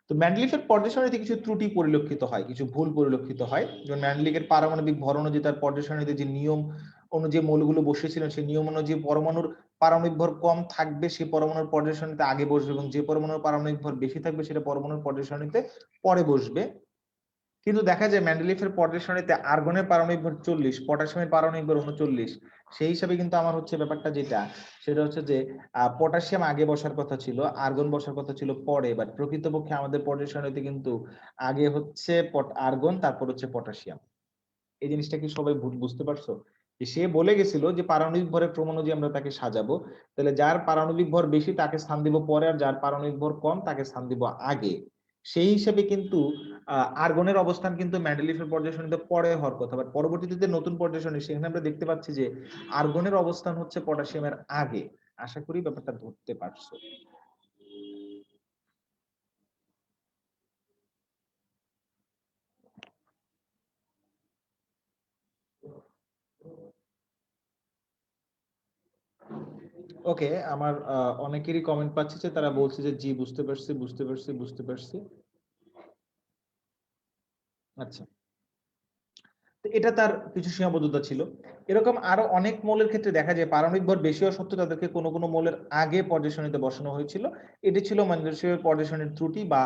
তো ম্যান্ডেলিফের পর্যায় সারণীতে কিছু ত্রুটি পরিলক্ষিত হয়, কিছু ভুল পরিলক্ষিত হয়। যেমন ম্যান্ডেলিফের পারমাণবিক ভর অনুযায়ী তার পর্যায় সারণীতে যে নিয়ম অনুযায়ী মৌলগুলো বসেছিলেন, সেই নিয়ম অনুযায়ী পরমাণুর পারমাণবিক ভর কম থাকবে সেই পরমাণুর পর্যায় সারণীতে আগে বসবে, এবং যে পরমাণুর পারমাণবিক ভর বেশি থাকবে সেটা পরমাণুর পর্যায় সারণীতে পরে বসবে। কিন্তু দেখা যায় মেন্ডেলিফের পর্যায় সারণীতে আর্গনের পারমাণবিক ভর 40, পটাশিয়ামের পারমাণবিক ভর 39। সেই হিসাবে কিন্তু আমার হচ্ছে ব্যাপারটা যেটা, সেটা হচ্ছে যে পটাশিয়াম আগে বসার কথা ছিল, আর্গন বসার কথা ছিল পরে, বাট প্রকৃতপক্ষে আমাদের পর্যায় সারণীতে কিন্তু আগে হচ্ছে আর্গন, তারপর হচ্ছে পটাশিয়াম। এই জিনিসটা কি সবাই বুঝতে পারছো? সে বলে গেছিল যে পারমাণবিক ভরের ক্রম অনুযায়ী আমরা তাকে সাজাবো, তাহলে যার পারমাণবিক ভর বেশি তাকে স্থান দিব পরে, আর যার পারমাণবিক ভর কম তাকে স্থান দিব আগে। সেই হিসেবে কিন্তু আর্গনের অবস্থান কিন্তু মেন্ডেলিফের পর্যায় সারণীতে পরে হওয়ার কথা, বাট পরবর্তীতে নতুন পর্যায় সারণী সেখানে আমরা দেখতে পাচ্ছি যে আর্গনের অবস্থান হচ্ছে পটাশিয়ামের আগে। আশা করি ব্যাপারটা ধরতে পারছো। ওকে, আমার অনেকেরই কমেন্ট পাচ্ছি যে তারা বলছে যে জি বুঝতে পারছি বুঝতে পারছি বুঝতে পারছি। আচ্ছা, এটা তার কিছু সীমাবদ্ধতা ছিল। এরকম আরো অনেক মৌলের ক্ষেত্রে দেখা যায় পারমাণবিক ভর বেশি হওয়া সত্ত্বেও তাদেরকে কোনো কোনো মৌলের আগে পর্যায় সারণীতে বসানো হয়েছিল। এটি ছিল মেন্ডেলিফের পর্যায় সারণীর ত্রুটি বা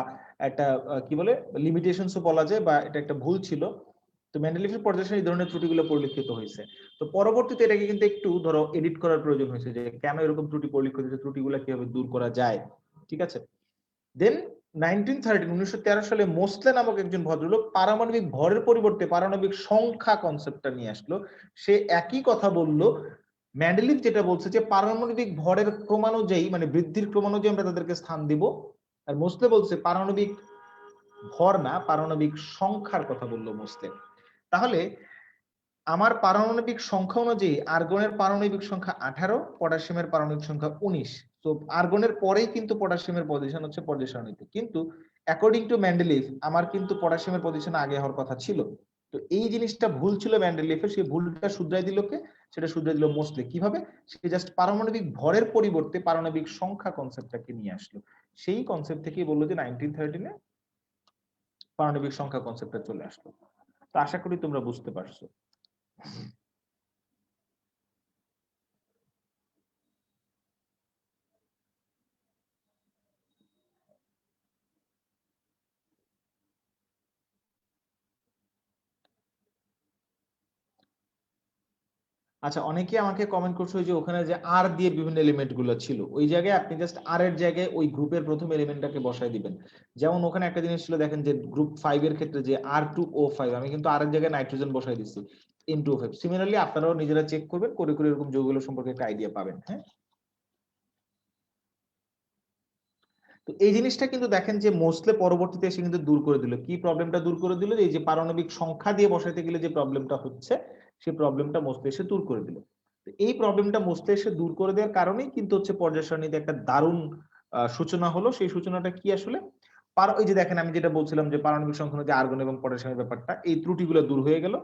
একটা কি বলে লিমিটেশনসও বলা যায়, বা এটা একটা ভুল ছিল। তো মেন্ডেলিফের পর্যায় সারণী এই ধরনের ত্রুটিগুলো পরিলক্ষিত হয়েছে। তো পরবর্তীতে এটাকে কিন্তু একটু ধরো এডিট করার প্রয়োজন হয়েছে, যে কেন এরকম ত্রুটি পরিলক্ষিত হয়েছে, ত্রুটিগুলো কিভাবে দূর করা যায়। ঠিক আছে, দেন 1913 সালে মোসলে নামক একজন ভদ্রলোক পারমাণবিক ভরের পরিবর্তে পারমাণবিক সংখ্যা কনসেপ্টটা নিয়ে আসলো। সে একই কথা বলল, মেন্ডেলিফ যেটা বলছে যে পারমাণবিক ভরের ক্রমানুযায়ী মানে বৃদ্ধির ক্রমানুযায়ী আমরা তাদেরকে স্থান দিব, আর মোসলে বলছে পারমাণবিক ভর না, পারমাণবিক সংখ্যার কথা বললো মোসলে। তাহলে আমার পারমাণবিক সংখ্যা অনুযায়ী আর্গনের পারমাণবিক সংখ্যা 18, পটাশিয়ামের পারমাণবিক সংখ্যা 19। তো আর্গনের পরেই কিন্তু পটাশিয়ামের পজিশন হচ্ছে পর্যায় সারণীতে, কিন্তু অ্যাকর্ডিং টু মেন্ডেলিফ আমার কিন্তু পটাশিয়ামের পজিশন আগে হওয়ার কথা ছিল। তো এই জিনিসটা ভুল ছিল মেন্ডেলিফের, সেই ভুলটা শুধরাই দিল কে? সেটা শুধরাই দিল মোসলে। কিভাবে? সে জাস্ট পারমাণবিক ভরের পরিবর্তে পারমাণবিক সংখ্যা কনসেপ্টটাকে নিয়ে আসলো। সেই কনসেপ্ট থেকেই বললো যে 1913 পারমাণবিক সংখ্যা কনসেপ্টটা চলে আসলো। তো আশা করি তোমরা বুঝতে পারছো। আচ্ছা, অনেকে আমাকে কমেন্ট করছো যে ওখানে যে আর দিয়ে বিভিন্ন এলিমেন্ট গুলো ছিল, ওই জায়গায় আপনি জাস্ট আর এর জায়গায় ওই গ্রুপের প্রথম এলিমেন্টটাকে বসায় দিবেন। যেমন ওখানে একটা জিনিস ছিল, দেখেন যে গ্রুপ 5 এর ক্ষেত্রে যে R2O5, আমি কিন্তু আর এর জায়গায় নাইট্রোজেন বসাই দিচ্ছি N2O5। সিমিলারলি আপনারাও নিজেরা চেক করবেন, করে করে এরকম যৌগগুলো সম্পর্কে একটা আইডিয়া পাবেন। হ্যাঁ, তো এই জিনিসটা কিন্তু দেখেন যে মোস্টলি পরবর্তীতে এসে কিন্তু দূর করে দিল। কি প্রবলেমটা দূর করে দিল? এই যে পারমাণবিক সংখ্যা দিয়ে বসাইতে গেলে যে প্রবলেমটা হচ্ছে, সেই প্রবলেমটা মোস্টলি এসে দূর করে দিল। এই প্রবলেমটা মোস্টলি এসে দূর করে দেওয়ার কারণেই কিন্তু হচ্ছে পর্যায় সারণীতে একটা দারুণ সূচনা হলো। সেই সূচনাটা কি আসলে? ওই যে দেখেন আমি যেটা বলছিলাম যে পারমাণবিক সংখ্যা অনুযায়ী আর্গন এবং পটাশিয়ামের ব্যাপারটা, এই ত্রুটিগুলো দূর হয়ে গেল।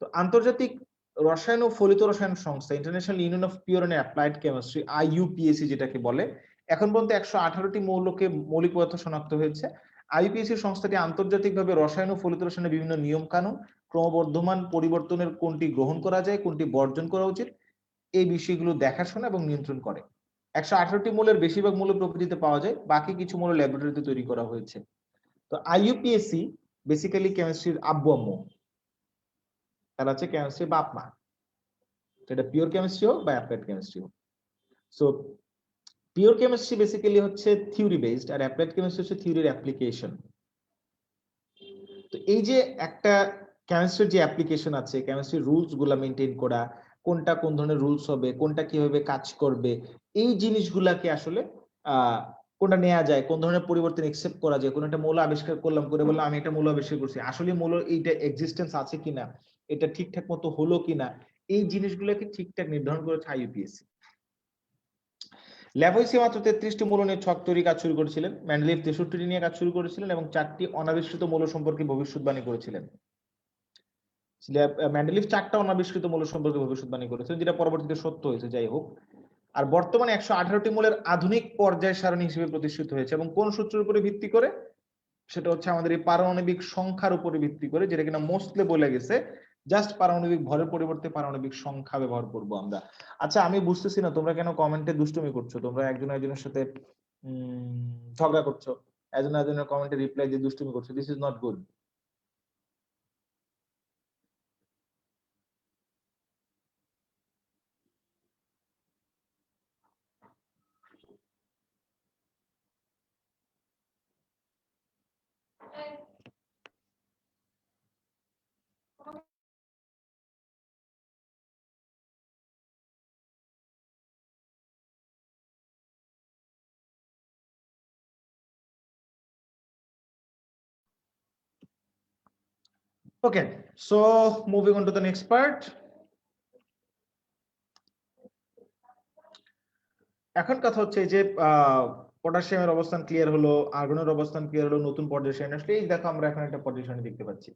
তো আন্তর্জাতিক রসায়ন ও ফলিত রসায়ন সংস্থা, international union of pure and applied chemistry, IUPAC যেটাকে বলে, এখন পর্যন্ত 118টি মৌলকে মৌলিক পদার্থ শনাক্ত হয়েছে। IUPAC সংস্থাটি আন্তর্জাতিকভাবে রসায়ন ও ফলিত রসায়নের বিভিন্ন নিয়ম কানুন, ক্রমবর্ধমান পরিবর্তনের কোনটি গ্রহণ করা যায়, কোনটি বর্জন করা উচিত, এই বিষয়গুলো দেখাশোনা এবং নিয়ন্ত্রণ করে। 118টি মৌলের বেশিরভাগ মৌল প্রকৃতিতে পাওয়া যায়, বাকি কিছু মৌল ল্যাবরেটরিতে তৈরি করা হয়েছে। তো IUPAC বেসিক্যালি কেমিস্ট্রির আব্বু আম্মু, তারা হচ্ছে কেমিস্ট্রি বাপ মা, সেটা পিওর কেমিস্ট্রি হোক বা অ্যাপ্লাইড কেমিস্ট্রি হোক। সো পিওর কেমিস্ট্রি বেসিক্যালি হচ্ছে থিওরি বেসড, আর অ্যাপ্লাইড কেমিস্ট্রি হচ্ছে থিওরির অ্যাপ্লিকেশন। তো এই যে একটা কেমিস্ট্রির যে অ্যাপ্লিকেশন আছে, কেমিস্ট্রির রুলস গুলা মেনটেন করা, কোনটা কোন ধরনের রুলস হবে, কোনটা কিভাবে কাজ করবে, এই জিনিসগুলাকে আসলে কোনটা নেওয়া যায়, কোন ধরনের পরিবর্তন একসেপ্ট করা যায়, কোন একটা মৌল আবিষ্কার করলাম, করে বললাম আমি একটা মৌল আবিষ্কার করছি, আসলে মৌল এইটা এক্সিস্টেন্স আছে কিনা, এটা ঠিকঠাক মতো হলো কিনা, এই জিনিসগুলোকে ঠিকঠাক নির্ধারণ করেছে IUPAC। ল্যাভোইসি মাত্র 33টি মৌল নিয়ে ছক তৈরি কাজ শুরু করেছিলেন। মেন্ডেলিভ 63টি নিয়ে কাজ শুরু করেছিলেন এবং 4টি অনাবিষ্কৃত মৌল সম্পর্কে ভবিষ্যৎবাণী করেছিলেন। মেন্ডেলিভ 4টা অনাবিষ্কৃত মৌল সম্পর্কে ভবিষ্যৎবাণী করেছিলেন, যেটা পরবর্তীতে সত্য হয়েছে। যাই হোক, আর বর্তমানে 118টি মৌলের আধুনিক পর্যায় সারণী হিসেবে প্রতিষ্ঠিত হয়েছে। এবং কোন সূত্রের উপরে ভিত্তি করে? সেটা হচ্ছে আমাদের এই পারমাণবিক সংখ্যার উপরে ভিত্তি করে, যেটা কিনা মোস্টলি বলে গেছে জাস্ট পারমাণবিক ভরের পরিবর্তে পারমাণবিক সংখ্যা ব্যবহার করব আমরা। আচ্ছা, আমি বুঝতেছি না তোমরা কেন কমেন্টে দুষ্টুমি করছো, তোমরা একজন একজনের সাথে ঝগড়া করছো, একজন একজনের কমেন্টে রিপ্লাই দিয়ে দুষ্টুমি করছো। This is not good. Okay, so moving on to the next part. এখন কথা হচ্ছে যে পটাশিয়ামের অবস্থান ক্লিয়ার হলো, আর্গনের অবস্থান ক্লিয়ার হলো, নতুন পর্যায় সারণী আসলে এই দেখো আমরা এখন একটা পর্যায় সারণী দেখতে পাচ্ছি।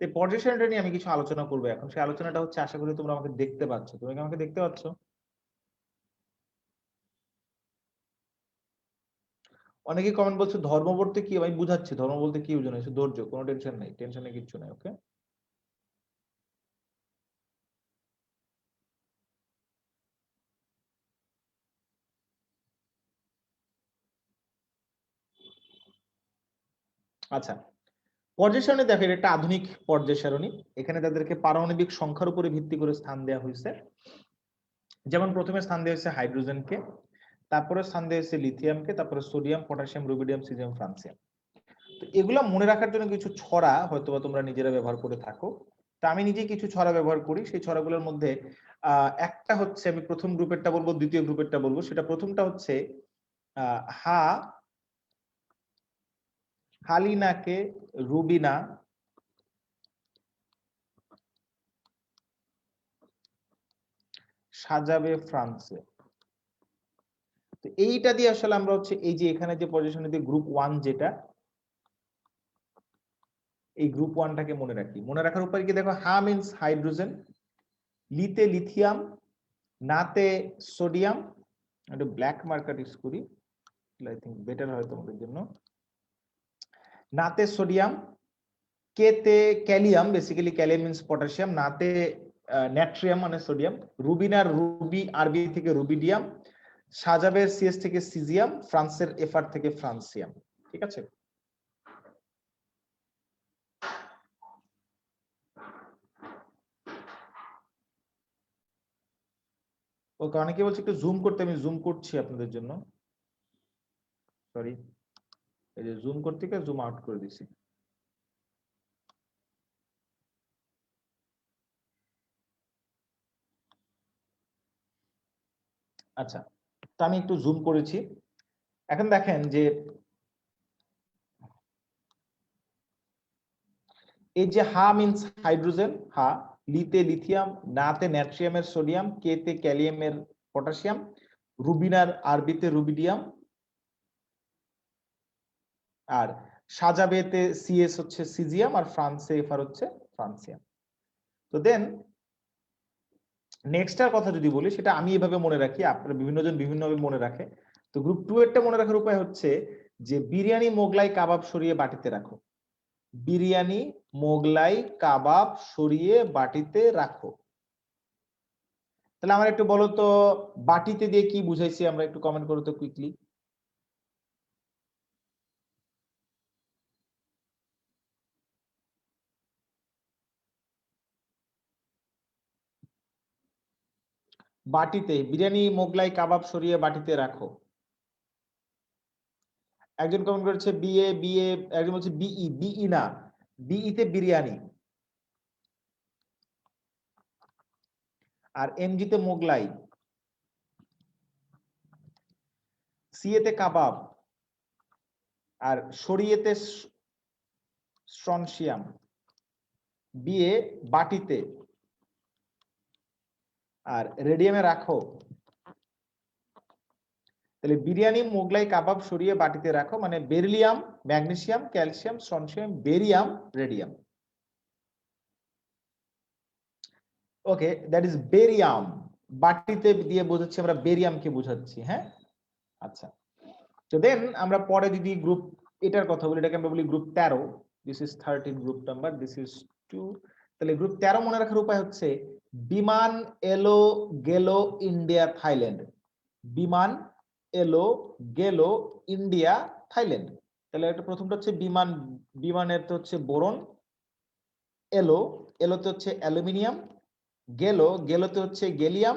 এই পর্যায় সারণীটা নিয়ে আমি কিছু আলোচনা করবো এখন। সেই আলোচনাটা হচ্ছে, আশা করি তোমরা আমাকে দেখতে পাচ্ছ। তুমি কি আমাকে দেখতে পাচ্ছ? অনেকে কমেন্ট বলছে ধর্ম বলতে কি, আমি বুঝাচ্ছি ধর্ম বলতে কি বুঝানো, ধৈর্য, কোনো টেনশন নাই, টেনশনে কিচ্ছু নাই। ওকে, আচ্ছা। পর্যায় সারণী দেখো, এটা একটা আধুনিক পর্যায় সারণী। এখানে তাদেরকে পারমাণবিক সংখ্যার উপরে ভিত্তি করে স্থান দেওয়া হয়েছে। যেমন প্রথমে স্থান দেওয়া হয়েছে হাইড্রোজেনকে, তারপরে স্থান দেওয়া হয়েছে লিথিয়ামকে, তারপরে sodium, potassium, rubidium, caesium, francium. তো এগুলা মনে রাখার জন্য কিছু ছড়া হয়তোবা তোমরা নিজেরা ব্যবহার করে থাকো। তা আমি নিজে কিছু ছড়া ব্যবহার করি। সেই ছড়াগুলোর মধ্যে একটা হচ্ছে, আমি প্রথম গ্রুপেরটা বলবো, দ্বিতীয় গ্রুপেরটা বলবো। সেটা প্রথমটা হচ্ছে হা হালিনাকে রুবিনা সাজাবে ফ্রান্সে। তো এইটা দিয়ে আসলে আমরা হচ্ছে এই যে এখানে যে পজিশন দিয়ে গ্রুপ 1 যেটা, এই গ্রুপ 1টাকে মনে রাখি। মনে রাখার উপায় কি দেখো, হা মিন্স হাইড্রোজেন, লিতে লিথিয়াম, নাতে সোডিয়াম। একটু ব্ল্যাক মার্কার ইউজ করি, আই থিংক বেটার হয় তোমাদের জন্য। নাতে সোডিয়াম, কেতে ক্যালিয়াম, বেসিক্যালি ক্যালিয়াম মিন্স পটাশিয়াম, নাতে নাট্রিয়াম মানে সোডিয়াম, রুবিনার রুবি আরবি থেকে রুবিডিয়াম, সাজাবের সিএস থেকে সিজিয়াম, ফ্রান্সের এফআর থেকে ফ্রান্সিয়াম। ঠিক আছে, ওকে, অনেকে বলছে একটু জুম করতে, আমি জুম করছি আপনাদের জন্য। সরি, এই যে জুম করতে গিয়ে জুম আউট করে দিছি। আচ্ছা, তো আমি একটু জুম করেছি। এখন দেখেন যে এই যে হা মিন্স হাইড্রোজেন, হা, লিতে লিথিয়াম, নাতে নাট্রিয়ামের সোডিয়াম, কেতে ক্যালিয়ামের পটাশিয়াম, রুবিনার আরবিতে রুবিডিয়াম, আর সাজাবেতে সিএস হচ্ছে সিজিয়াম, আর ফ্রান্সে এফআর হচ্ছে ফ্রান্সিয়াম। তো দেন নেক্সটটার কথা যদি বলি, সেটা আমি এভাবে মনে রাখি, আপনারা বিভিন্ন জন বিভিন্নভাবে মনে রাখে। তো গ্রুপ 2 এরটা মনে রাখার উপায় হচ্ছে যে বিরিয়ানি মোগলাই কাবাব সরিয়ে বাটিতে রাখো। বিরিয়ানি মোগলাই কাবাব সরিয়ে বাটিতে রাখো। তাহলে আমার একটু বলো তো বাটিতে দিয়ে কি বুঝাইছি আমরা, একটু কমেন্ট করো তো কুইকলি। বাটিতে বিরিয়ানি মোগলাই কাবাব সরিয়ে বাটিতে রাখো। একজন কমেন্ট করেছে বিএ বিএ, একজন বলছে বিই, বিই না, বিইতে বিরিয়ানি, আর এমজিতে মোগলাই, সিএতে কাবাব, আর সরিয়েতে স্ট্রনশিয়াম, বিএ বাটিতে, আর রেডিয়ামে রাখো। তাহলে বিরিয়ানি মোগলাই কাবাব সরিয়ে বাটিতে রাখো মানে beryllium, magnesium, calcium, strontium, barium, radium. Okay, that is barium. বাটিতে দিয়ে বোঝাচ্ছি আমরা, বেরিয়ামকে বোঝাচ্ছি। হ্যাঁ, আচ্ছা। তো দেন আমরা পরে যদি গ্রুপ এটার কথা বলি, এটাকে আমরা বলি group 13। This is 13 group number, this is 2। তাহলে গ্রুপ 13 মনে রাখার উপায় হচ্ছে বিমান এলো গেল ইন্ডিয়া থাইল্যান্ড। বিমান এলো গেল ইন্ডিয়া থাইল্যান্ড। তাহলে এটা প্রথমটা হচ্ছে বিমান, বিমানের তো হচ্ছে বোরন, এলো, এলোতে হচ্ছে অ্যালুমিনিয়াম, গেল, গেলোতে হচ্ছে গেলিয়াম,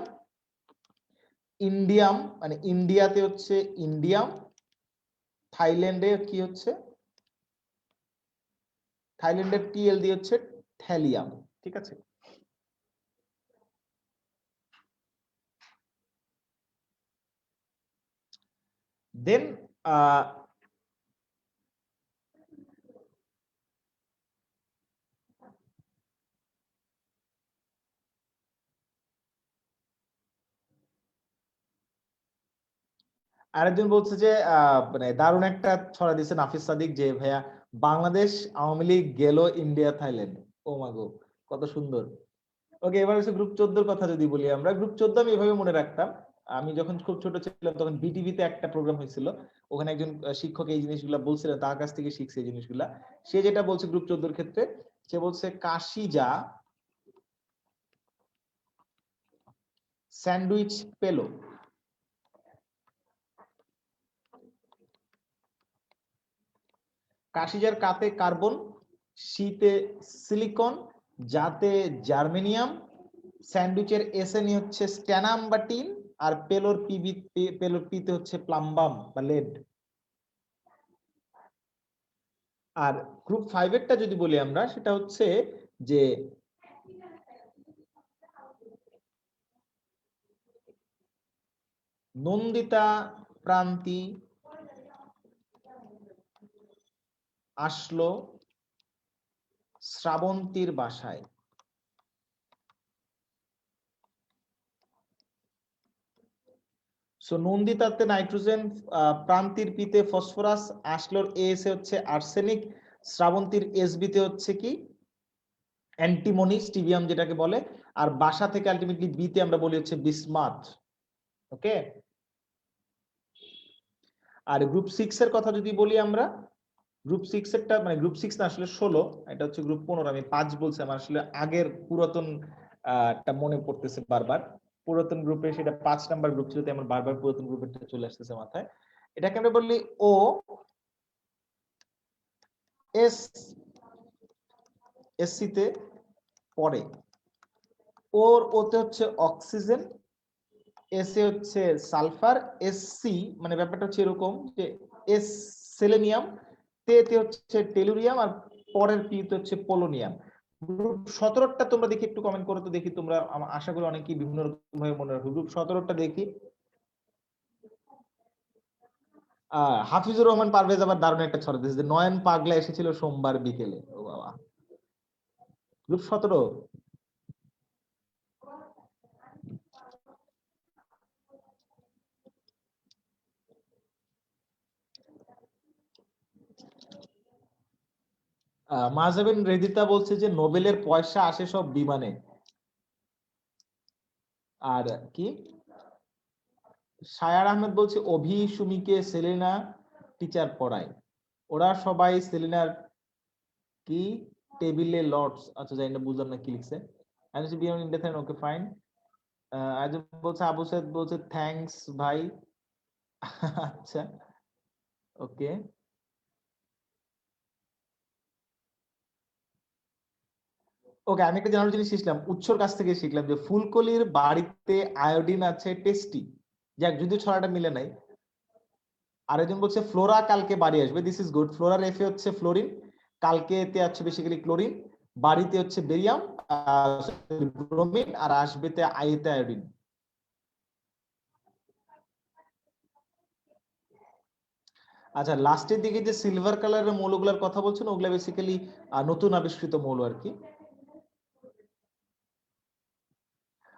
ইন্ডিয়াম মানে ইন্ডিয়াতে হচ্ছে ইন্ডিয়াম, থাইল্যান্ডে কি হচ্ছে, থাইল্যান্ডের টিএল দিয়ে হচ্ছে থ্যালিয়াম। ঠিক আছে, দেন আরেকজন বলছে যে মানে দারুণ একটা ছড়া দিচ্ছে নাফিস সাদিক, যে ভাইয়া বাংলাদেশ আওয়ামী লীগ গেল ইন্ডিয়া থাইল্যান্ড। ও মাগো, কত সুন্দর। ওকে, এবার হচ্ছে গ্রুপ 14 কথা যদি বলি, আমরা গ্রুপ 14 আমি এভাবে মনে রাখতাম। আমি যখন খুব ছোট ছিলাম তখন বিটিভিতে একটা প্রোগ্রাম হয়েছিল, ওখানে একজন শিক্ষক এই জিনিসগুলা বলছিলেন, তার কাছ থেকে শিখছে এই জিনিসগুলা। সে যেটা বলছে গ্রুপ 14 ক্ষেত্রে, সে বলছে কাশি যা স্যান্ডউইচ পেলো। কাশিজার কাতে কার্বন, শীতে সিলিকন, যাতে জার্মেনিয়াম, স্যান্ডউইচের এসএনই হচ্ছে স্ট্যানাম বা টিন, আর পেলোর পিবি, পেলোর পিতে হচ্ছে প্লাম্বাম বা লেড। আর গ্রুপ 5 এরটা যদি বলি আমরা, সেটা হচ্ছে যে নন্দিতা প্রান্তি আসলো শ্রাবন্তীর বাসায়। সো নন্দিতাতে নাইট্রোজেন, প্রান্তির পিতে ফসফরাস, আসলোর এস হচ্ছে আর্সেনিক, শ্রাবন্তীর এসবিতে হচ্ছে কি অ্যান্টিমনি, স্টিভিয়াম যেটাকে বলে, আর বাসা থেকে আলটিমেটলি বিতে আমরা বলি হচ্ছে বিসমাথ। ওকে, আর গ্রুপ 6 এর কথা যদি বলি আমরা, গ্রুপ 6 এরটা মানে গ্রুপ 6 না আসলে 16, এটা হচ্ছে গ্রুপ 15। আমি 5 বলছি, আমার আসলে আগের পুরাতন টা মনে পড়তেছে বারবার। পুরাতন গ্রুপে সেটা 5 নাম্বার গ্রুপ ছিল, তাই আমার বারবার পুরাতন গ্রুপেরটা চলে আসতেছে মাথায়। এটাকে আমরা বলি ও এস, এসসি তে পড়ে। ওর ওতে হচ্ছে অক্সিজেন, এসে হচ্ছে সালফার, এসসি মানে ব্যাপারটা হচ্ছে এরকম যে এস সেলেনিয়াম, তে হচ্ছে টেলুরিয়াম, আর পরের পি তে হচ্ছে পোলোনিয়াম। গ্রুপ 17টা তোমরা দেখি একটু কমেন্ট করো তো দেখি, তোমরা আশা করি অনেকেই বিভিন্ন রকম ভাবে মনে রাখো। গ্রুপ 17টা দেখি। হাফিজুর রহমান পারভেজ আবার দারুণ একটা ছড়া দিয়েছে যে নয়ন পাগলা এসেছিল সোমবার বিকেলে। ও বাবা, গ্রুপ 17। মাহজাবিন রেদিতা বলছে যে নোবেলের পয়সা আসে সব বিমানে। আর কি শায়ার আহমেদ বলছে অভি সুমিকে সেলিনা টিচার পড়ায়, ওরা সবাই সেলিনার কি টেবিলে লর্ডস, আচ্ছা জানি না, বুঝলাম না কি লিখছে। Okay fine. আজব বলছে, আবু সাইদ বলছে থ্যাঙ্কস ভাই। আচ্ছা ওকে। ওকে, আমি একটা জানার জিনিস শিখলাম, উৎসর কাছ থেকে শিখলাম যে ফুলকলির বাড়িতে আয়োডিন আছে টেস্টি। যাক, যদি ছড়াটা মিলে নাই। আরেকজন বলছে ফ্লোরা কালকে বাড়ি আসবে, দিস ইজ গুড। ফ্লোরার এফে হচ্ছে ফ্লোরিন, কালকে এতে আছে বেসিক্যালি ক্লোরিন, বাড়িতে হচ্ছে বেরিয়াম ব্রোমিন, আর আসবেতে আইতে আয়োডিন। আচ্ছা, লাস্টের দিকে যে সিলভার কালারের মৌলগুলোর কথা বলছেন ওগুলা বেসিক্যালি নতুন আবিষ্কৃত মৌল আর কি।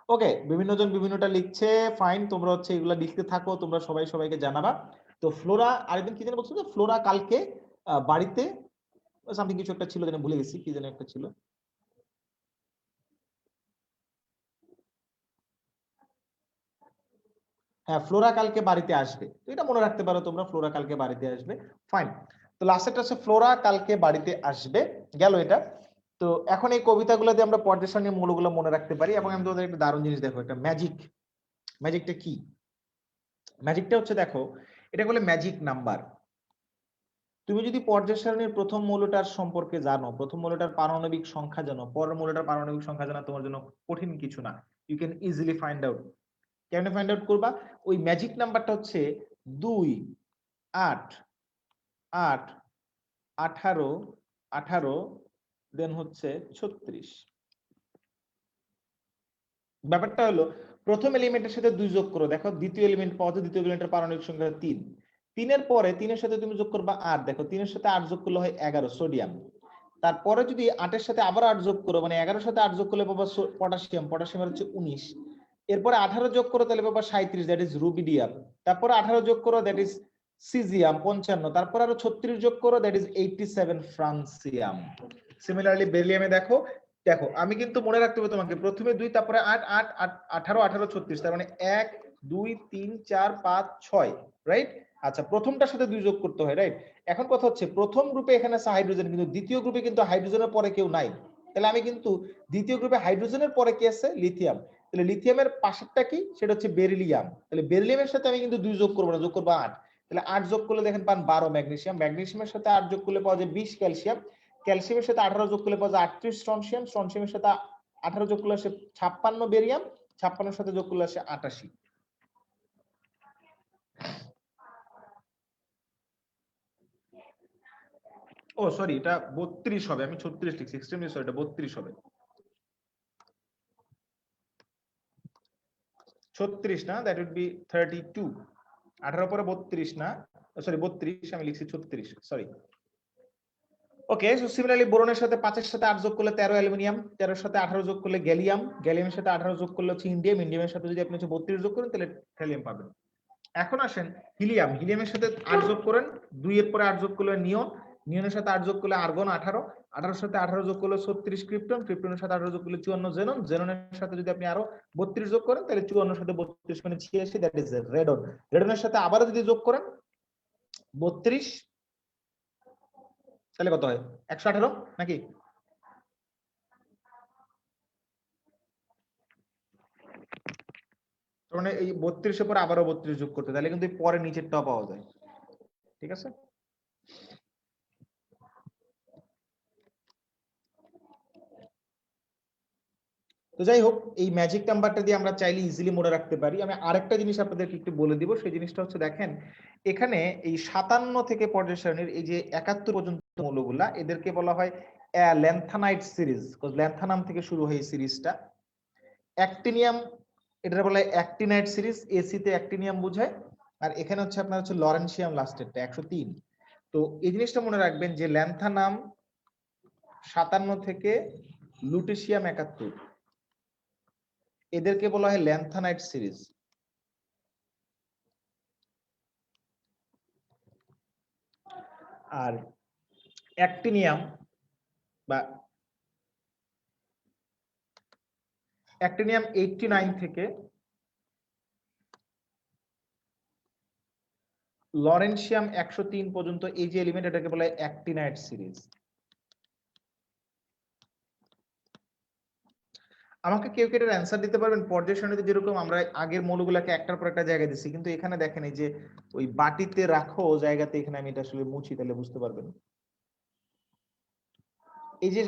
ওকে, বিভিন্ন জন বিভিন্নটা লিখছে, ফাইন, তোমরা হচ্ছে এগুলা লিখতে থাকো, তোমরা সবাই সবাইকে জানাবা। তো ফ্লোরা, আরেকদিন কি যেন বলছো যে ফ্লোরা কালকে বাড়িতে সামথিং কিছু একটা ছিল, যেন ভুলে গেছি কি যেন একটা ছিল। হ্যাঁ, ফ্লোরা কালকে বাড়িতে আসবে, তো এটা মনে রাখতে পারো তোমরা, ফ্লোরা কালকে বাড়িতে আসবে। ফাইন। তো লাস্টেরটা হচ্ছে ফ্লোরা কালকে বাড়িতে আসবে, গেল এটা। তো এখন এই কবিতাগুলো দিয়ে আমরা পর্যায় সারণীর মূলগুলো মনে রাখতে পারি। এবং আমি তোমাদের একটা দারুণ জিনিস দেখো, একটা ম্যাজিক। ম্যাজিকটা কি? ম্যাজিকটা হচ্ছে দেখো, এটা বলে ম্যাজিক নাম্বার। তুমি যদি পর্যায় সারণীর প্রথম মৌলটার সম্পর্কে জানো, প্রথম মৌলটার পারমাণবিক সংখ্যা জানো, পরের মৌলটার পারমাণবিক সংখ্যা জানা তোমার জন্য কঠিন কিছু না। You can easily find out. কেমনে ফাইন্ড আউট করবা? ওই ম্যাজিক নাম্বারটা হচ্ছে 2, 8, 8, 18, 18, দেন হচ্ছে 36। ব্যাপারটা হলো, প্রথম এলিমেন্টের সাথে 2 যোগ করো, দেখো দ্বিতীয় এলিমেন্ট পাওয়া যায়, দ্বিতীয় এলিমেন্টের পারমাণবিক সংখ্যা 3। 3 পরে 3 সাথে তুমি যোগ করবা 8, দেখো 3 সাথে 8 যোগ করলে হয় 11 সোডিয়াম। তারপরে যদি 8 সাথে আবার 8 যোগ করো, মানে 11 সাথে 8 যোগ করলে পাবা পটাশিয়াম, পটাশিয়ামের হচ্ছে 19। এরপরে 18 যোগ করো, তাহলে পাবা 37, দ্যাট ইজ রুবিডিয়াম। তারপরে 18 যোগ করো, দ্যাট ইজ সিজিয়াম 55। তারপর আরো 36 যোগ করো, দ্যাট ইজ 87 ফ্রান্সিয়াম। সিমিলারলি বেরিলিয়ামে দেখো, দেখো আমি কিন্তু মনে রাখতে হবে তোমাকে, প্রথমে 2, তারপরে 8, 8, 18, 18, 36, তার মানে 1, 2, 3, 4, 5, 6, রাইট? আচ্ছা, প্রথমটার সাথে 2 যোগ করতে হয়, রাইট? এখন কথা হচ্ছে, প্রথম গ্রুপে এখানে আছে হাইড্রোজেন, কিন্তু দ্বিতীয় গ্রুপে কিন্তু হাইড্রোজেনের পরে কেউ নাই। তাহলে আমি কিন্তু দ্বিতীয় গ্রুপে হাইড্রোজেনের পরে কি আছে? লিথিয়াম। তাহলে লিথিয়ামের পাশেরটা কি? সেটা হচ্ছে বেরিলিয়াম। তাহলে বেরিলিয়ামের সাথে আমি কিন্তু 2 যোগ করবো না, যোগ করবো 8। তাহলে 8 যোগ করলে দেখেন পান 12 ম্যাগনেসিয়াম, ম্যাগনেসিয়ামের সাথে 8 যোগ করলে পাওয়া যায় 20 ক্যালসিয়াম, ক্যালসিয়ামের সাথে 18 যোগ করলে পাওয়া যায় 38 স্ট্রনশিয়াম, স্ট্রনশিয়ামের সাথে 18 যোগ করলে আসে 56 বেরিয়াম, 56 সাথে যোগ করলে আসে 88। ও সরি, এটা 32 হবে, আমি 36 লিখছি, এক্সট্রিমলি সরি, এটা 32 হবে। 36 না, দ্যাট উড বি 32। 18 পরে 32 না, সরি 32, আমি লিখছি 36, সরি। ওকে, সো সিমিলারলি বোরনের সাথে 5 এর সাথে 8 যোগ করলে 13 অ্যালুমিনিয়াম, 13 এর সাথে 18 যোগ করলে গ্যালিয়াম, গ্যালিয়ামের সাথে 18 যোগ করলে হচ্ছে ইন্ডিয়াম, ইন্ডিয়ামের সাথে যদি আপনি 32 যোগ করেন তাহলে থ্যালিয়াম পাবেন। এখন আসেন হিলিয়াম, হিলিয়ামের সাথে 8 যোগ করেন, 2 এর পরে 8 যোগ করলে নিয়ন, নিয়নের সাথে 8 যোগ করলে আর্গন 18, 18 সাথে 18 যোগ করলে 36 ক্রিপ্টন, ক্রিপ্টনের সাথে 18 যোগ করলে 54 জেনন, জেননের সাথে যদি আপনি আরো 32 যোগ করেন তাহলে 54 সাথে 32 মানে 86, দ্যাট ইজ রেডন। রেডনের সাথে আবারো যদি যোগ করেন 32, তাহলে কত হয়? 118 নাকি? মানে এই 32 এর পরে আবারও 32 যোগ করতে, তাহলে কিন্তু পরে নিচেরটাও পাওয়া যায়। ঠিক আছে? তো যাই হোক, এই ম্যাজিক নাম্বারটা দিয়ে আমরা চাইলে ইজিলি মনে রাখতে পারি। আমি আরেকটা জিনিস আপনাদেরকে একটু বলে দিব, সেই জিনিসটা হচ্ছে দেখেন এখানে এই 57 থেকে পর্যায় সারণীর এই যে 71 পর্যন্ত মৌলগুলা, এদেরকে বলা হয় ল্যান্থানাইট সিরিজ, ল্যান্থানাম থেকে শুরু হয় এই সিরিজটা। অ্যাক্টিনিয়াম, এটা বলা হয় অ্যাক্টিনাইট সিরিজ, এসি তে অ্যাক্টিনিয়াম বোঝায়, আর এখানে হচ্ছে আপনার হচ্ছে লরেন্সিয়াম লাস্টেরটা 103। তো এই জিনিসটা মনে রাখবেন যে ল্যান্থানাম 57 থেকে লুটেশিয়াম 71, এদেরকে বলা হয় ল্যান্থানাইট সিরিজ। আর অ্যাক্টিনিয়াম বা অ্যাক্টিনিয়াম 89 থেকে লরেন্সিয়াম 103 পর্যন্ত এই যে এলিমেন্ট, এটাকে বলা হয় অ্যাক্টিনাইট সিরিজ। আমাকে কেউ কেউ এটার অ্যান্সার দিতে পারবেন? পর্যায় সারণীতে যেরকম আমরা আগের মৌলগুলোকে একটার পর একটা জায়গায় দিচ্ছি, কিন্তু এখানে দেখেন এই যে ওই বাটিতে রাখো জায়গাতে, এখানে আমি এটা আসলে মুছি, তাহলে বুঝতে পারবেন। এই যে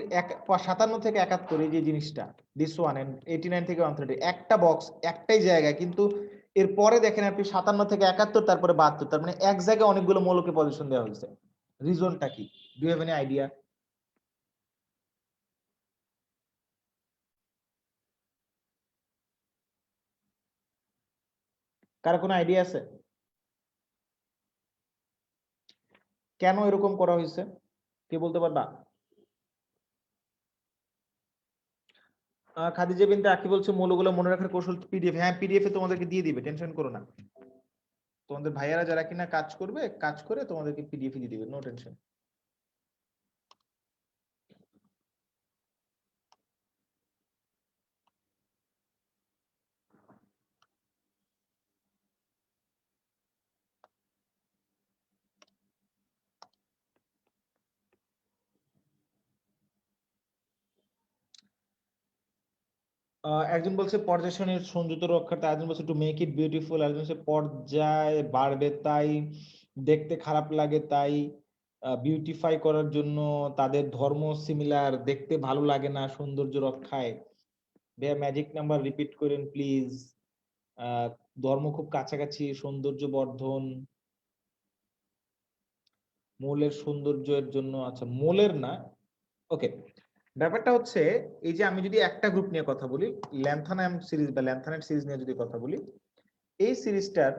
57 থেকে 71 এই যে জিনিসটা, দিস ওয়ান এন্ড 89 থেকে 130, একটা বক্স একটাই জায়গায়, কিন্তু এরপরে দেখেন আপনি 57 থেকে 71 তারপরে 72, তার মানে এক জায়গায় অনেকগুলো মৌলকে পজিশন দেওয়া হয়েছে। রিজনটা কি? Do you have any idea? কার কোনো আইডিয়া আছে কেন এরকম করা হয়েছে? কে বলতে পারবা? খাদিজা বিনতে আকি বলছে মৌলগুলো মনে রাখার কৌশল পিডিএফ। হ্যাঁ, পিডিএফ এ তোমাদেরকে দিয়ে দিবে, টেনশন করো না। তোমাদের ভাইয়ারা যারা কিনা কাজ করবে, কাজ করে তোমাদেরকে পিডিএফ দিয়ে দিবে, নো টেনশন। একজন বলছে পর্যায় সারণীর সৌন্দর্য রক্ষার্থে, একজন বলছে টু মেক ইট বিউটিফুল, একজন বলছে পর্যায় বাড়বে তাই, দেখতে খারাপ লাগে তাই, বিউটিফাই করার জন্য, তাদের ধর্ম সিমিলার, দেখতে ভালো লাগে না, সৌন্দর্য রক্ষায়। ভাইয়া ম্যাজিক নাম্বার রিপিট করেন প্লিজ। ধর্ম খুব কাছাকাছি, সৌন্দর্য বর্ধন, মৌলের সৌন্দর্যের জন্য। আচ্ছা, মৌলের না, ওকে। ব্যাপারটা হচ্ছে এই যে আমি যদি একটা গ্রুপ নিয়ে কথা বলি, ল্যান্থানাম সিরিজ বা ল্যান্থানাইট সিরিজ নিয়ে যদি কথা বলি, এই সিরিজটার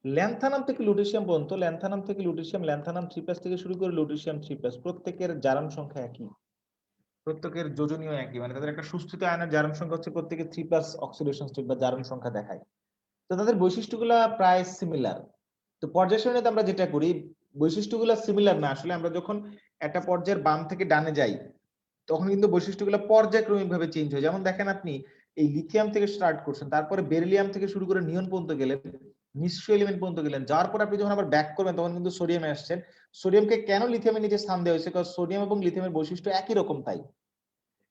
ল্যান্থানাম থেকে লুটেশিয়াম পর্যন্ত, ল্যান্থানাম থেকে লুটেশিয়াম, ল্যান্থানাম 3+ থেকে শুরু করে লুটেশিয়াম 3+, প্রত্যেকের জারণ সংখ্যা একই, প্রত্যেকের যোজনীয় একই, মানে তাদের একটা সুস্থিত আয়নের জারণ সংখ্যা হচ্ছে প্রত্যেকে 3+ অক্সিডেশন স্টেট বা জারণ সংখ্যা দেখায়। তো তাদের বৈশিষ্ট্যগুলা প্রায় সিমিলার। তো পর্যায় সারণীতে আমরা যেটা করি, বৈশিষ্ট্যগুলো সিমিলার না, আসলে আমরা যখন একটা পর্যায়ের বাম থেকে ডানে যাই তখন কিন্তু বৈশিষ্ট্যগুলো পর্যায়ক্রমিক ভাবে চেঞ্জ হয়। যেমন দেখেন আপনি এই লিথিয়াম থেকে স্টার্ট করছেন, তারপরে বেরিলিয়াম থেকে শুরু করে নিয়ন পর্যন্ত গেলেন, নিষ্ক্রিয় এলিমেন্ট পর্যন্ত গেলেন, যাওয়ার পর আপনি যখন আবার ব্যাক করবেন তখন কিন্তু সোডিয়ামে আসছেন। সোডিয়ামকে কেন লিথিয়ামের নিচে স্থান দেওয়া হয়েছে? কারণ সোডিয়াম এবং লিথিয়ামের বৈশিষ্ট্য একই রকম তাই।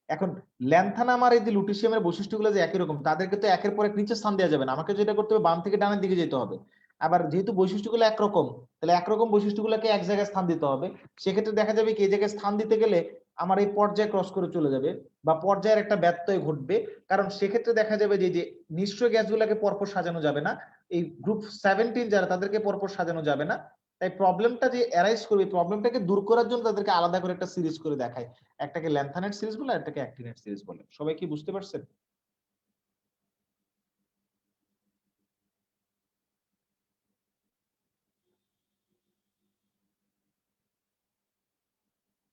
এখন ল্যান্থানাম আর এই যে লুটেশিয়ামের বৈশিষ্ট্যগুলো যে একই রকম, তাদেরকে তো একের পর এক নিচে স্থান দেওয়া যাবে না, আমাকে যেটা করতে হবে বাম থেকে ডানের দিকে যেতে হবে। আবার যেহেতু বৈশিষ্ট্যগুলো একরকম, তাহলে একরকম বৈশিষ্ট্যগুলোকে এক জায়গায় স্থান দিতে হবে। সেক্ষেত্রে দেখা যাবে কি এই জায়গায় স্থান দিতে গেলে আমার এই পর্যায় ক্রস করে চলে যাবে বা পর্যায়ের একটা ব্যত্যয় ঘটবে। কারণ সেক্ষেত্রে দেখা যাবে যে যে নিষ্ক্রিয় গ্যাসগুলোকে পরপর সাজানো যাবে না, এই গ্রুপ 17 যারা তাদেরকে পরপর সাজানো যাবে না। তাই প্রবলেমটা যে অ্যারাইজ করবে, প্রবলেমটাকে দূর করার জন্য তাদেরকে আলাদা করে একটা সিরিজ করে দেখায়। একটাকে ল্যান্থানাইট সিরিজ বলে, একটাকে অ্যাক্টিনাইট সিরিজ বলে। সবাই কি বুঝতে পারছেন?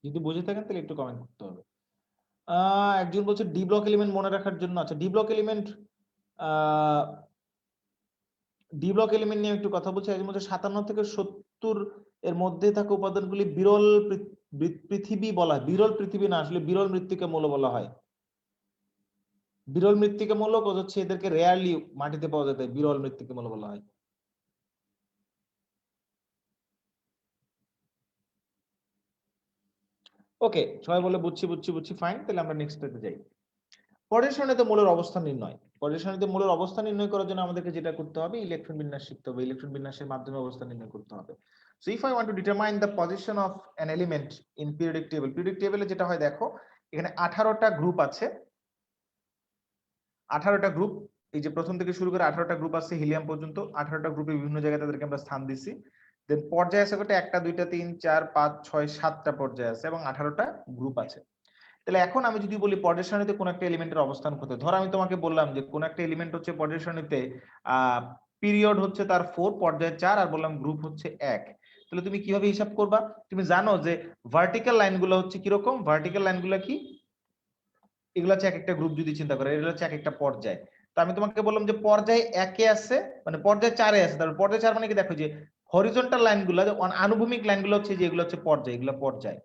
যদি বুঝে থাকেন তাহলে একটু কমেন্ট করতে হবে। একজন বলছে ডি ব্লক এলিমেন্ট মনে রাখার জন্য। আচ্ছা, D block element, D block element নিয়ে একটু কথা বলছি। একজন বলছে 57 থেকে 70 এর মধ্যে থাকা উপাদানগুলি বিরল পৃথিবী বলা হয়। বিরল পৃথিবী না, আসলে বিরল মৃত্তিকা মৌল বলা হয়। বিরল মৃত্তিকা মৌল হচ্ছে এদেরকে রেয়ারলি মাটিতে পাওয়া যায়, তাই বিরল মৃত্তিকা মৌল বলা হয়। ওকে, সবাই বলে বুঝছি বুঝছি বুঝছি, ফাইন। তাহলে আমরা নেক্সটটাতে যাই। পর্যায় সারণীতে মৌলের অবস্থান নির্ণয়। পর্যায় সারণীতে মৌলের অবস্থান নির্ণয় করার জন্য আমাদেরকে যেটা করতে হবে, ইলেকট্রন বিন্যাস শিখতে হবে। ইলেকট্রন বিন্যাসের মাধ্যমে অবস্থান নির্ণয় করতে হবে। So if I want to determine the position of an element in periodic table, periodic table যেটা হয় দেখো, এখানে 18টা গ্রুপ আছে, 18টা গ্রুপ, এই যে প্রথম থেকে শুরু করে 18টা গ্রুপ আছে হিলিয়াম পর্যন্ত, 18টা গ্রুপে বিভিন্ন জায়গায় তাদেরকে আমরা স্থান দিচ্ছি। দেন পর্যায় আছে কয়টা, 1 2 3 4 5 6 7টা পর্যায় আছে এবং 18টা গ্রুপ আছে। তাহলে এখন আমি যদি বলি পর্যায় সারণীতে কোন একটা এলিমেন্টের অবস্থান কোথায়, ধর আমি তোমাকে বললাম যে কোন একটা এলিমেন্ট হচ্ছে পর্যায় সারণীতে পিরিয়ড হচ্ছে তার 4, পর্যায় 4, আর বললাম গ্রুপ হচ্ছে 1। তাহলে তুমি কিভাবে হিসাব করবা? তুমি জানো যে ভার্টিক্যাল লাইনগুলো হচ্ছে কিরকম, ভার্টিক্যাল লাইনগুলো কি, এগুলো হচ্ছে এক একটা গ্রুপ যদি চিন্তা করো, এগুলো হচ্ছে এক একটা পর্যায়। তো আমি তোমাকে বললাম যে পর্যায় 1-এ আছে, মানে পর্যায় 4-এ আছে, তারপর পর্যায় 4 মানে কি, দেখো যে হরিজন্টাল লাইনগুলো, আনুভূমিক লাইনগুলো হচ্ছে যে এগুলো হচ্ছে পর্যায়, এগুলো পর্যায়।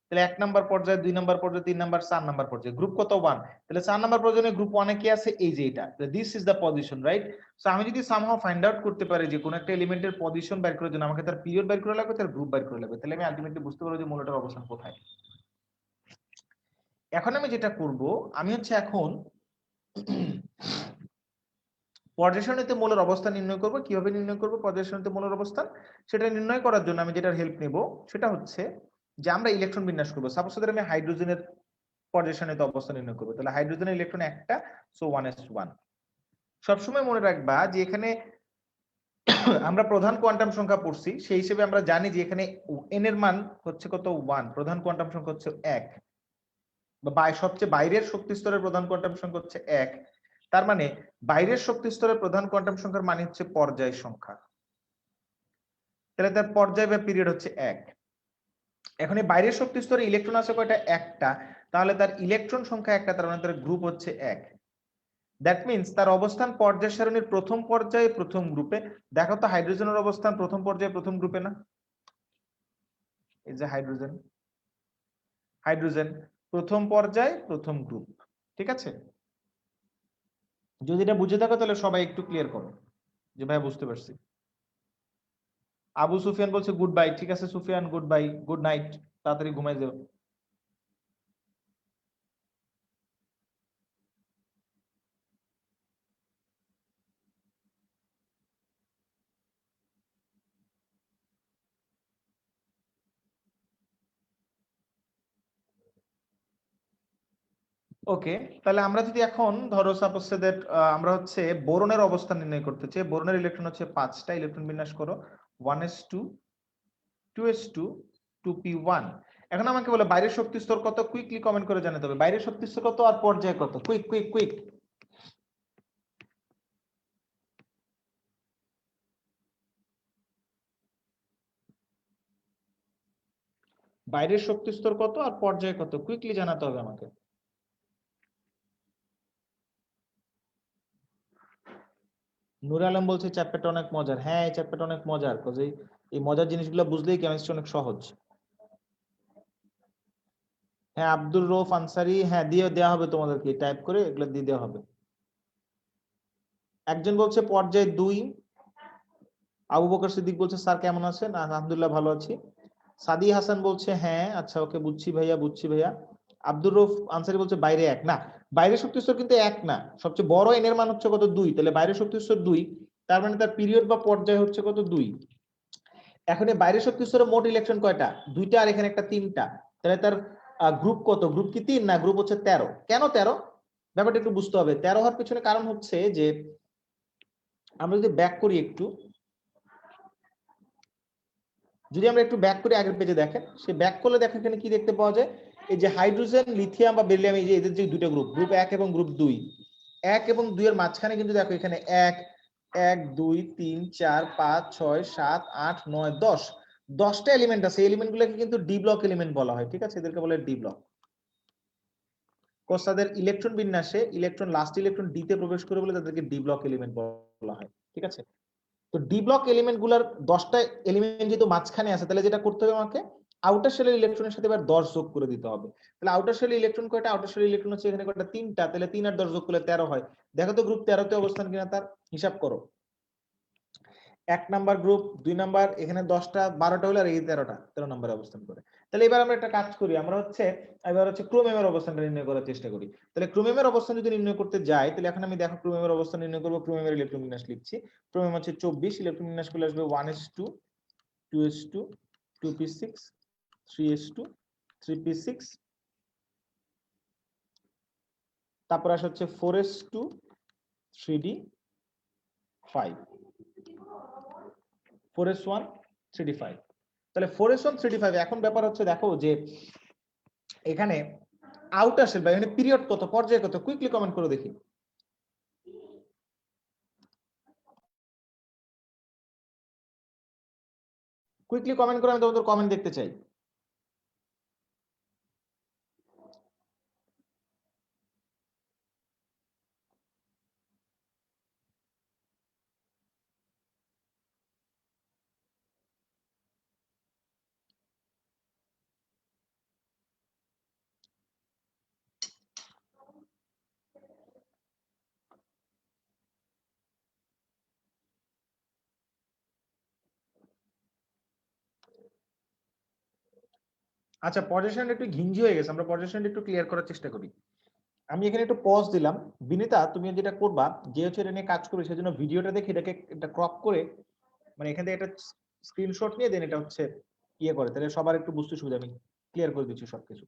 তাহলে 1 নাম্বার পর্যায়, 2 নাম্বার পর্যায়, 3 নাম্বার, 4 নাম্বার পর্যায়, গ্রুপ কত, 1। তাহলে 4 নাম্বার পর্যায়ে গ্রুপ 1-এ কি আছে, এই যে এটা, this is the position, right. So আমি যদি সামহাউ ফাইন্ড আউট করতে পারি যে কোন একটা এলিমেন্টের পজিশন বের করার জন্য আমাকে তার পিরিয়ড বের করা লাগবে, তার গ্রুপ বের করা লাগবে, তাহলে আমি আলটিমেটলি বুঝতে পারবো যে মূলটার অবস্থান কোথায়। এখন আমি যেটা করব, আমি হচ্ছে এখন পর্যায় সারণীতে মূলের অবস্থান নির্ণয় করব। কিভাবে নির্ণয় করব পর্যায় সারণীতে মূলের অবস্থান, সেটা নির্ণয় করার জন্য আমি যেটার হেল্প নেব সেটা হচ্ছে যে আমরা ইলেকট্রন বিন্যাস করব। সাপোজ ধর আমি হাইড্রোজেনের পর্যায় সারণীতে অবস্থান নির্ণয় করব, তাহলে হাইড্রোজেনের ইলেকট্রন একটা, সো 1s1। সবসময় মনে রাখবা যে এখানে আমরা প্রধান কোয়ান্টাম সংখ্যা পড়ছি, সেই হিসেবে আমরা জানি যে এখানে n এর মান হচ্ছে কত, 1, প্রধান কোয়ান্টাম সংখ্যা হচ্ছে 1, বা সবচেয়ে বাইরের শক্তি স্তরের প্রধান কোয়ান্টাম সংখ্যা হচ্ছে 1। তার মানে বাইরের শক্তি স্তরের প্রধান কোয়ান্টাম সংখ্যার মান হচ্ছে পর্যায় সংখ্যা, তাহলে তার পর্যায় বা পিরিয়ড হচ্ছে 1। এখন এই বাইরের শক্তি স্তরে ইলেকট্রন আছে কয়টা, একটা, তাহলে তার ইলেকট্রন সংখ্যা একটা, তার মানে তার গ্রুপ হচ্ছে 1। দ্যাট মিন্স তার অবস্থান পর্যায় সারণীর প্রথম পর্যায়ে প্রথম গ্রুপে। দেখো তো হাইড্রোজেনের অবস্থান প্রথম পর্যায়ে প্রথম গ্রুপে না, এই যে হাইড্রোজেন, হাইড্রোজেন প্রথম পর্যায়ে প্রথম গ্রুপ, ঠিক আছে। যদি এটা বুঝে থাকো তাহলে সবাই একটু ক্লিয়ার করো যে ভাই বুঝতে পারছি। আবু সুফিয়ান বলছে গুড বাই, ঠিক আছে Sufiyan, good bye, good night, তাড়াতাড়ি ঘুমাই যাও। ওকে, তাহলে আমরা যদি এখন ধরো সাপোজ দ্যাট আমরা হচ্ছে বোরনের অবস্থান নির্ণয় করতে চাই। বোরনের ইলেকট্রন হচ্ছে 5টা, ইলেকট্রন বিন্যাস করো 1s2 2s2 2p1। এখন আমাকে বলে বাইরের শক্তি স্তর কত, কুইকলি কমেন্ট করে জানাতে হবে বাইরের শক্তি স্তর কত আর পর্যায় কত, কুইক কুইক কুইক। বাইরের শক্তি স্তর কত আর পর্যায় কত, কুইকলি জানাতে হবে আমাকে। নূর আলম বলছে চ্যাপ্টারটা অনেক মজার। হ্যাঁ এই চ্যাপ্টারটা অনেক মজার, কজ এই মজার জিনিসগুলো বুঝলেই কেমিস্ট্রি অনেক সহজ। হ্যাঁ আব্দুর রৌফ আনসারি, হ্যাঁ দিয়ে দেওয়া হবে তোমাদেরকে, টাইপ করে এগুলো দিয়ে দেওয়া হবে। একজন বলছে পর্যায় 2, আবু বকর সিদ্দিক বলছে স্যার কেমন আছেন, আলহামদুলিল্লাহ ভালো আছি। সাদি হাসান বলছে হ্যাঁ আচ্ছা ওকে বুঝছি ভাইয়া, বুঝছি ভাইয়া। আব্দুর রৌফ আনসারি বলছে বাইরে 1 না, বাইরের শক্তি স্তর কিন্তু 1 না, সবচেয়ে বড় এন এর মান হচ্ছে কত, 2, তাহলে বাইরের শক্তি স্তর 2, তার মানে তার পিরিয়ড বা পর্যায় হচ্ছে কত, 2। এখন এই বাইরের শক্তি স্তরে মোট ইলেকট্রন কয়টা, 2টা, আর এখানে একটা 3টা, তাহলে তার গ্রুপ কত, গ্রুপ কি 3 না, গ্রুপ হচ্ছে 13। কেন 13, ব্যাপারটা একটু বুঝতে হবে। 13 হওয়ার পিছনে কারণ হচ্ছে যে আমরা যদি ব্যাক করি একটু, যদি আমরা একটু ব্যাক করি আগের পেজে দেখেন, সে ব্যাক করলে দেখেন এখানে কি দেখতে পাওয়া যায়, এই যে হাইড্রোজেন লিথিয়াম বা বেরিলিয়াম, এই যে এদের যে দুটো গ্রুপ, গ্রুপ 1 এবং গ্রুপ 2, 1 এবং 2 এর মাঝখানে কিন্তু দেখো এখানে 1 1 2 3 4 5 6 7 8 9 10, 10টা এলিমেন্ট আছে। এই এলিমেন্টগুলোকে কিন্তু ডি ব্লক এলিমেন্ট বলা হয়, ঠিক আছে, এদেরকে বলে ডি ব্লক। কোষ তাদের ইলেকট্রন বিন্যাসে ইলেকট্রন লাস্ট ইলেকট্রন ডি তে প্রবেশ করে বলে তাদেরকে ডি ব্লক এলিমেন্ট বলা হয়, ঠিক আছে। তো ডি ব্লক এলিমেন্ট গুলার 10টা এলিমেন্ট যেহেতু মাঝখানে আছে, তাহলে যেটা করতে হবে আমাকে আউটার শেলের ইলেকট্রনের সাথে এবার 10 যোগ করে দিতে হবে। তাহলে আউটার শেলের ইলেকট্রন কয়টা, আউটার শেলের ইলেকট্রন হচ্ছে এখানে কয়টা, 3টা, তাহলে 3 আর 10 যোগ করলে 13 হয়। দেখো তো গ্রুপ 13 তে অবস্থান কিনা তার, হিসাব করো। 1 নাম্বার গ্রুপ, 2 নাম্বার, এখানে 10টা 12টা হলো, আর এই 13টা 13 নম্বরে অবস্থান করে। তাহলে এবার আমরা একটা কাজ করি, আমরা হচ্ছে এবার হচ্ছে ক্রোমিয়ামের অবস্থানটা নির্ণয় করার চেষ্টা করি। তাহলে ক্রোমিয়ামের অবস্থান যদি নির্ণয় করতে যাই, তাহলে এখন আমি দেখো ক্রোমিয়ামের অবস্থান নির্ণয় করব। ক্রোমিয়ামের ইলেকট্রন বিন্যাস লিখছি। ক্রোমিয়াম হচ্ছে 24, ইলেকট্রন বিন্যাস করলে আসবে 1s2 2s2 2p6 3s2 3p6 তারপর আসে হচ্ছে 4s2 3d5, 4s1 3d5। তাহলে 4s1 3d5 এখন ব্যাপার হচ্ছে দেখো যে এখানে আউটার শেল বা এখানে পিরিয়ড কত, পর্যায় কত, কুইকলি কমেন্ট করে দেখি। কুইকলি কমেন্ট করে আমি তোমাদের কমেন্ট দেখতে চাই। আচ্ছা, পজিশন একটু ঘিঞ্জি হয়ে গেছে, আমরা পজিশন একটু ক্লিয়ার করার চেষ্টা করি। আমি এখানে একটু পজ দিলাম। বিনিতা, তুমি যেটা করবা, যে হচ্ছে এটা নিয়ে কাজ করবে সেজন্য ভিডিওটা দেখে এটাকে একটা ক্রপ করে, মানে এখান থেকে একটা স্ক্রিনশট নিয়ে দেন এটা হচ্ছে ইয়ে করে, তাহলে সবার একটু বুঝতে সুবিধা। আমি ক্লিয়ার করে দিচ্ছি সবকিছু।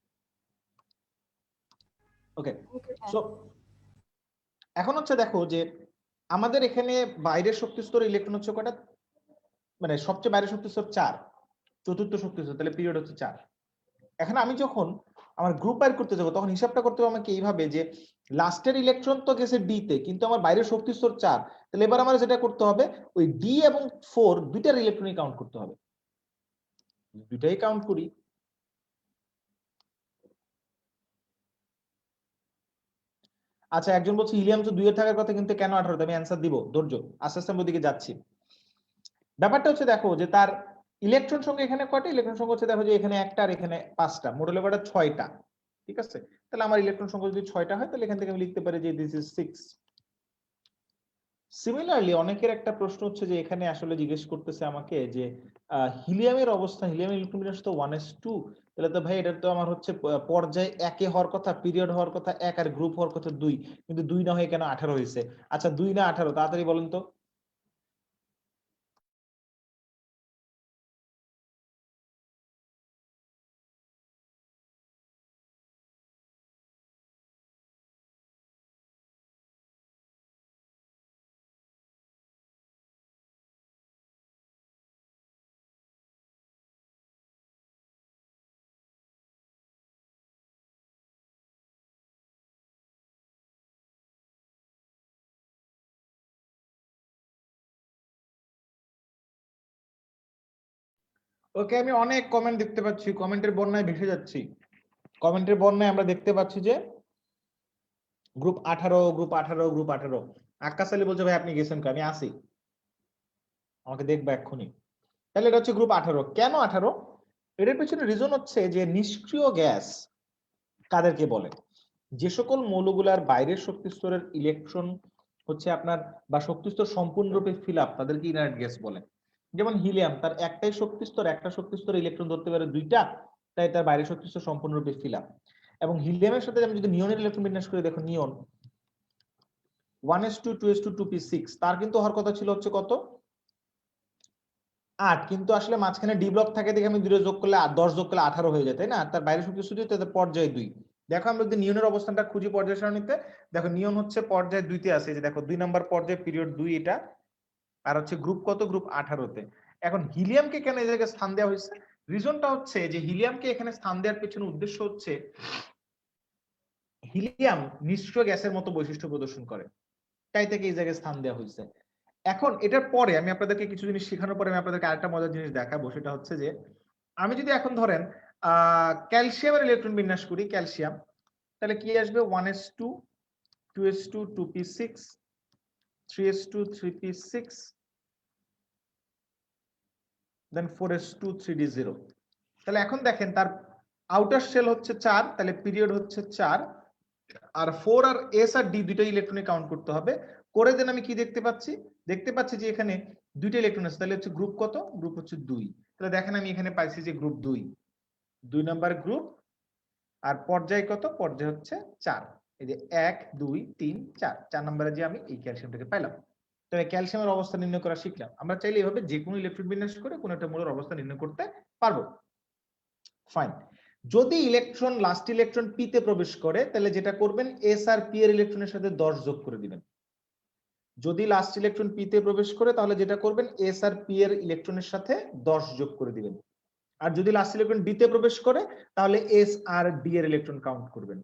ওকে, সো এখন হচ্ছে দেখো যে আমাদের এখানে বাইরের শক্তি স্তর ইলেকট্রন হচ্ছে কয়টা, মানে সবচেয়ে বাইরের শক্তি স্তর 4, চতুর্থ শক্তি স্তর, তাহলে পিরিয়ড হচ্ছে 4। এখন আমি যখন আমার গ্রুপ বাইর করতে যাবো তখন হিসাবটা করতে হবে আমাকে এইভাবে যে লাস্টের ইলেকট্রন তো গেছে ডি তে, কিন্তু আমার বাইরের শক্তি স্তর 4, তাহলে এবার আমার যেটা করতে হবে ওই ডি এবং 4 দুইটার ইলেকট্রনই কাউন্ট করতে হবে। দুইটাই কাউন্ট করি। আচ্ছা, একজন বলছে হিলিয়াম তো 2 এর থাকার কথা, কিন্তু কেন 18? আমি অ্যান্সার দিব, ধৈর্য, আস্তে আস্তে আমরা দিকে যাচ্ছি। ব্যাপারটা হচ্ছে দেখো যে তার ইলেকট্রন সংখ্যা এখানে কয়টা, ইলেকট্রন সংখ্যা হচ্ছে দেখো যে এখানে একটা আর এখানে 5টা, মোট হলো কয়টা, 6টা। ঠিক আছে, তাহলে আমার ইলেকট্রন সংখ্যা যদি 6টা হয় তাহলে এখান থেকে আমি লিখতে পারি যে দিস ইজ 6। সিমিলারলি অনেকের একটা প্রশ্ন হচ্ছে যে এখানে আসলে জিজ্ঞেস করতেছে আমাকে যে হিলিয়ামের অবস্থা, হিলিয়ামের ইলেকট্রন বিন্যাস তো 1s2, তাহলে তো ভাই এটা তো আমার হচ্ছে পর্যায় 1 এ হওয়ার কথা, পিরিয়ড হওয়ার কথা 1 আর গ্রুপ হওয়ার কথা 2, কিন্তু 2 না হয়ে কেন 18 হয়েছে? আচ্ছা, 2 না 18, তাড়াতাড়ি বলেন তো। ওকে, আমি অনেক কমেন্ট দেখতে পাচ্ছি, কমেন্টের বন্যায় ভেসে যাচ্ছি। কমেন্টের বন্যায় আমরা দেখতে পাচ্ছি যে group 18, group 18, group 18। Akkas Ali বলছে ভাই আপনি গেছেন, আমি আসি, আমাকে দেখবা এক্ষুনি। তাহলে এটা হচ্ছে গ্রুপ 18। কেন 18? এটার পেছনে রিজন হচ্ছে যে নিষ্ক্রিয় গ্যাস কাদেরকে বলে, যে সকল মৌলগুলার বাইরের শক্তি স্তরের ইলেকট্রন হচ্ছে আপনার বা শক্তি স্তর সম্পূর্ণরূপে ফিল আপ, তাদেরকে ইনার্ট গ্যাস বলে। যেমন হিলিয়াম, তার একটাই শক্তি স্তর, একটা শক্তি স্তরে ইলেকট্রন ধরতে পারে 2টা, তাই তার বাইরের শক্তি স্তর সম্পূর্ণরূপে ফিল আপ। এবং হিলিয়ামের সাথে আমি যদি নিয়নের ইলেকট্রন বিন্যাস করে দেখো, নিয়ন 1s2 2s2 2p6, তার কিন্তু হওয়ার কথা ছিল হচ্ছে কত, 8, কিন্তু আসলে মাঝখানে ডি ব্লক থাকে দেখে আমি 2 যোগ করলে 10 যোগ করলে 18 হয়ে যায়, তাই না? তার বাইরের শক্তি স্তর তাদের পর্যায় 2। দেখো আমরা যদি নিয়নের অবস্থানটা খুঁজি পর্যায় সারণীতে, দেখো নিয়ন হচ্ছে পর্যায় 2 তে আছে, যে দেখো 2 নাম্বার পর্যায় পিরিয়ড 2 এটা, আর হচ্ছে গ্রুপ কত, গ্রুপ 18 তে। এখন হিলিয়ামকে কেন এই জায়গায় স্থান দেওয়া হয়েছে? রিজনটা হচ্ছে যে হিলিয়ামকে এখানে স্থান দেওয়ার পেছনে উদ্দেশ্য হচ্ছে হিলিয়াম নিষ্ক্রিয় গ্যাসের মতো বৈশিষ্ট্য প্রদর্শন করে, তাই থেকে এই জায়গায় স্থান দেওয়া হয়েছে। এখন এটার পরে আমি আপনাদেরকে কিছু জিনিস শেখানোর পরে আমি আপনাদেরকে আরেকটা মজার জিনিস দেখাবো, সেটা হচ্ছে যে আমি যদি এখন ধরেন ক্যালসিয়ামের ইলেকট্রন বিন্যাস করি, ক্যালসিয়াম, তাহলে কি আসবে, 1s2 2s2 2p6 3s2 3p6 দেন 4s2 3d0। তাহলে এখন দেখেন তার আউটার শেল হচ্ছে 4, তাহলে পিরিয়ড হচ্ছে 4, আর 4 আর এস আর ডি দুইটা ইলেকট্রনে কাউন্ট করতে হবে। করে দেন আমি কি দেখতে পাচ্ছি, দেখতে পাচ্ছি যে এখানে 2টা ইলেকট্রন আছে, তাহলে হচ্ছে গ্রুপ কত, গ্রুপ হচ্ছে 2। তাহলে দেখেন আমি এখানে পাইছি যে গ্রুপ 2 নাম্বার গ্রুপ, আর পর্যায় কত, পর্যায় হচ্ছে 4। এই যে 1 2 3 4, 4 নম্বরে যে আমি এই ক্যালসিয়ামটাকে পাইলাম। তাহলে ক্যালসিয়ামের অবস্থা নির্ণয় করা শিখলাম। আমরা চাইলে এইভাবে যে কোনো ইলেকট্রন বিন্যাস করে কোনো একটা মৌলের অবস্থা নির্ণয় করতে পারবো। ফাইন। যদি ইলেকট্রন লাস্ট ইলেকট্রন পি তে প্রবেশ করে তাহলে যেটা করবেন এস আর পি এর ইলেকট্রনের সাথে 10 যোগ করে দিবেন। যদি লাস্ট ইলেকট্রন পি তে প্রবেশ করে তাহলে যেটা করবেন এস আর পি এর ইলেকট্রনের সাথে 10 যোগ করে দিবেন। আর যদি লাস্ট ইলেকট্রন ডি তে প্রবেশ করে তাহলে এস আর ডি এর ইলেকট্রন কাউন্ট করবেন।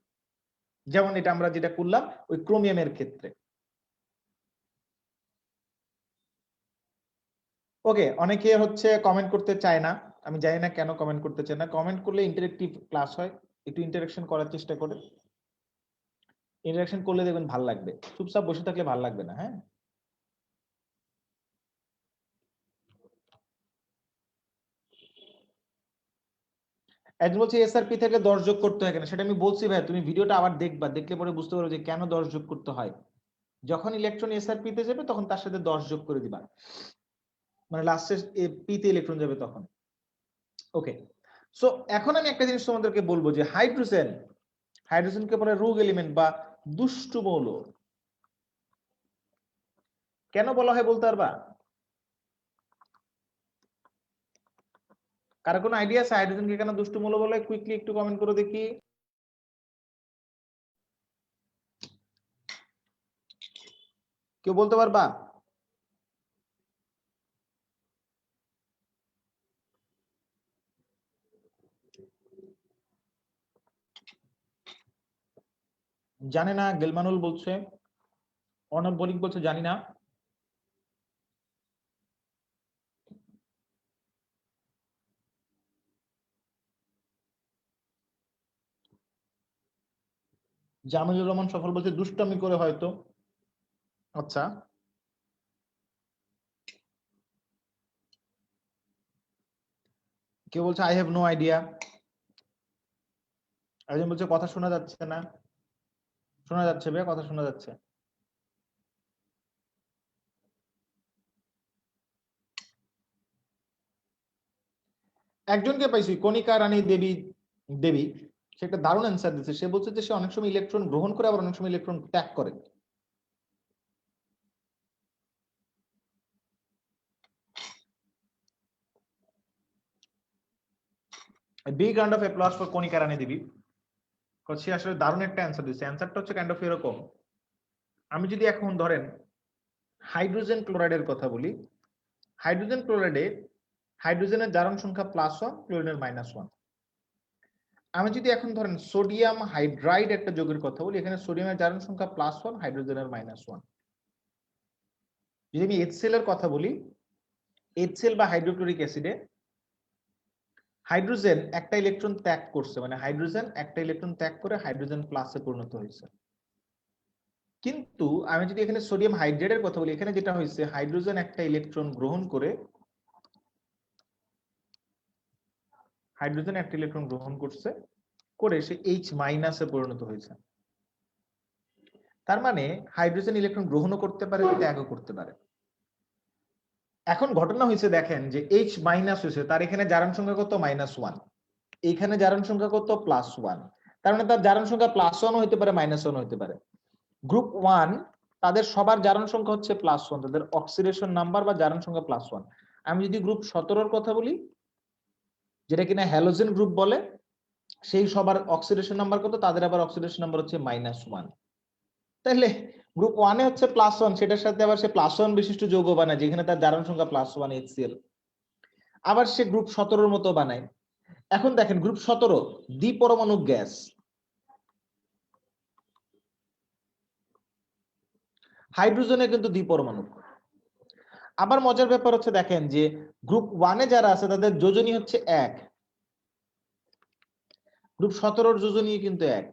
যেমন এটা আমরা যেটা করলাম ওই ক্রোমিয়ামের ক্ষেত্রে। ওকে, অনেকে হচ্ছে কমেন্ট করতে চায় না, আমি জানি না কেন কমেন্ট করতে চায় না। কমেন্ট করলে ইন্টারেক্টিভ ক্লাস হয়, একটু ইন্টারেকশন করার চেষ্টা করে। ইন্টারেকশন করলে দেখবেন ভালো লাগবে, চুপচাপ বসে থাকলে ভালো লাগবে না। হ্যাঁ, একজন বলছে এসআরপি থেকে 10 যোগ করতে হয় কেন, সেটা আমি বলছি ভাই, তুমি ভিডিওটা আবার দেখবা, দেখলে পরে বুঝতে পারবে যে কেন 10 যোগ করতে হয়। যখন ইলেকট্রন এসআরপি তে যাবে তখন তার সাথে 10 যোগ করে দিবা, মানে লাস্টে পি তে ইলেকট্রন যাবে তখন। ওকে, সো এখন আমি একটা জিনিস তোমাদেরকে বলবো যে হাইড্রোজেন, হাইড্রোজেনকে বলে রোগ এলিমেন্ট বা দুষ্টু মৌল। কেন বলা হয় বলতে পারবা? কারো কোনো আইডিয়া আছে হাইড্রোজেনকে কেন দুষ্টু মৌল বলে? কুইকলি একটু কমেন্ট করে দেখি। কেউ বলতে পারবা? জানে না, গেলমানুল বলছে, অর্ণব বণিক বলছে জানি না। জামিলুর রহমান সফল বলছে দুষ্টামি করে হয়তো। আচ্ছা, কেউ বলছে আই হ্যাভ নো আইডিয়া। একজন বলছে কথা শোনা যাচ্ছে না। শোনা যাচ্ছে ভাই, কথা শোনা যাচ্ছে। একজনকে পাইছি কণিকা রানী দেবী, দেবী সে একটা দারুণ অ্যান্সার দিচ্ছে। সে বলছে যে সে অনেক সময় ইলেকট্রন গ্রহণ করে আবার অনেক সময় ইলেকট্রন ত্যাগ করে। Big round of applause for Kanika Rani Devi. সে আসলে দারুণ একটা অ্যান্সার দিচ্ছে। অ্যান্সারটা হচ্ছে কাইন্ড অফ এরকম, আমি যদি এখন ধরেন হাইড্রোজেন ক্লোরাইডের কথা বলি, হাইড্রোজেন ক্লোরাইডে হাইড্রোজেনের জারণ সংখ্যা +1, ক্লোরিনের -1। আমি যদি এখন ধরেন সোডিয়াম হাইড্রাইড একটা যৌগের কথা বলি, এখানে সোডিয়ামের জারণ সংখ্যা +1, হাইড্রোজেনের -1। যদি আমি HCl এর কথা বলি, HCl বা হাইড্রোক্লোরিক অ্যাসিডে হাইড্রোজেন একটা ইলেকট্রন ত্যাগ করছে, মানে হাইড্রোজেন একটা ইলেকট্রন ত্যাগ করে হাইড্রোজেন প্লাসে পরিণত হয়েছে। কিন্তু আমি যদি এখানে সোডিয়াম হাইড্রেটের কথা বলি, এখানে যেটা হয়েছে হাইড্রোজেন একটা ইলেকট্রন গ্রহণ করে, হাইড্রোজেন একটা ইলেকট্রন গ্রহণ করছে করে সে H- এ পরিণত হয়েছে। তার মানে হাইড্রোজেন ইলেকট্রন গ্রহণও করতে পারে, ত্যাগও করতে পারে। এখন ঘটনা হয়েছে দেখেন যে H- হয়েছে, তার এখানে জারণ সংখ্যা কত? -1। এখানে জারণ সংখ্যা কত? +1। তার মানে তার জারণ সংখ্যা +1 হতে পারে, -1 হতে পারে। গ্রুপ 1 তাদের সবার জারণ সংখ্যা হচ্ছে +1, তাদের অক্সিডেশন নাম্বার বা জারণ সংখ্যা +1। আমি যদি গ্রুপ 17 কথা বলি, যেটা কিনা হ্যালোজেন গ্রুপ বলে, সেই সবার অক্সিডেশন নাম্বার কত? তাদের আবার অক্সিডেশন নাম্বার হচ্ছে -1। তাহলে গ্রুপ 1 এ হচ্ছে +1, সেটার সাথে আবার সে +1 বিশিষ্ট যৌগ বানায় যেখানে তার জারণ সংখ্যা +1 HCl। আবার সে গ্রুপ 17 মতো বানায়। এখন দেখেন গ্রুপ 17 দ্বিপরমাণু গ্যাস, হাইড্রোজেনে কিন্তু দ্বিপরমাণু। আবার মজার ব্যাপার হচ্ছে দেখেন যে গ্রুপ 1 এ যারা আছে তাদের যোজনী হচ্ছে 1, গ্রুপ 17 যোজনী কিন্তু 1,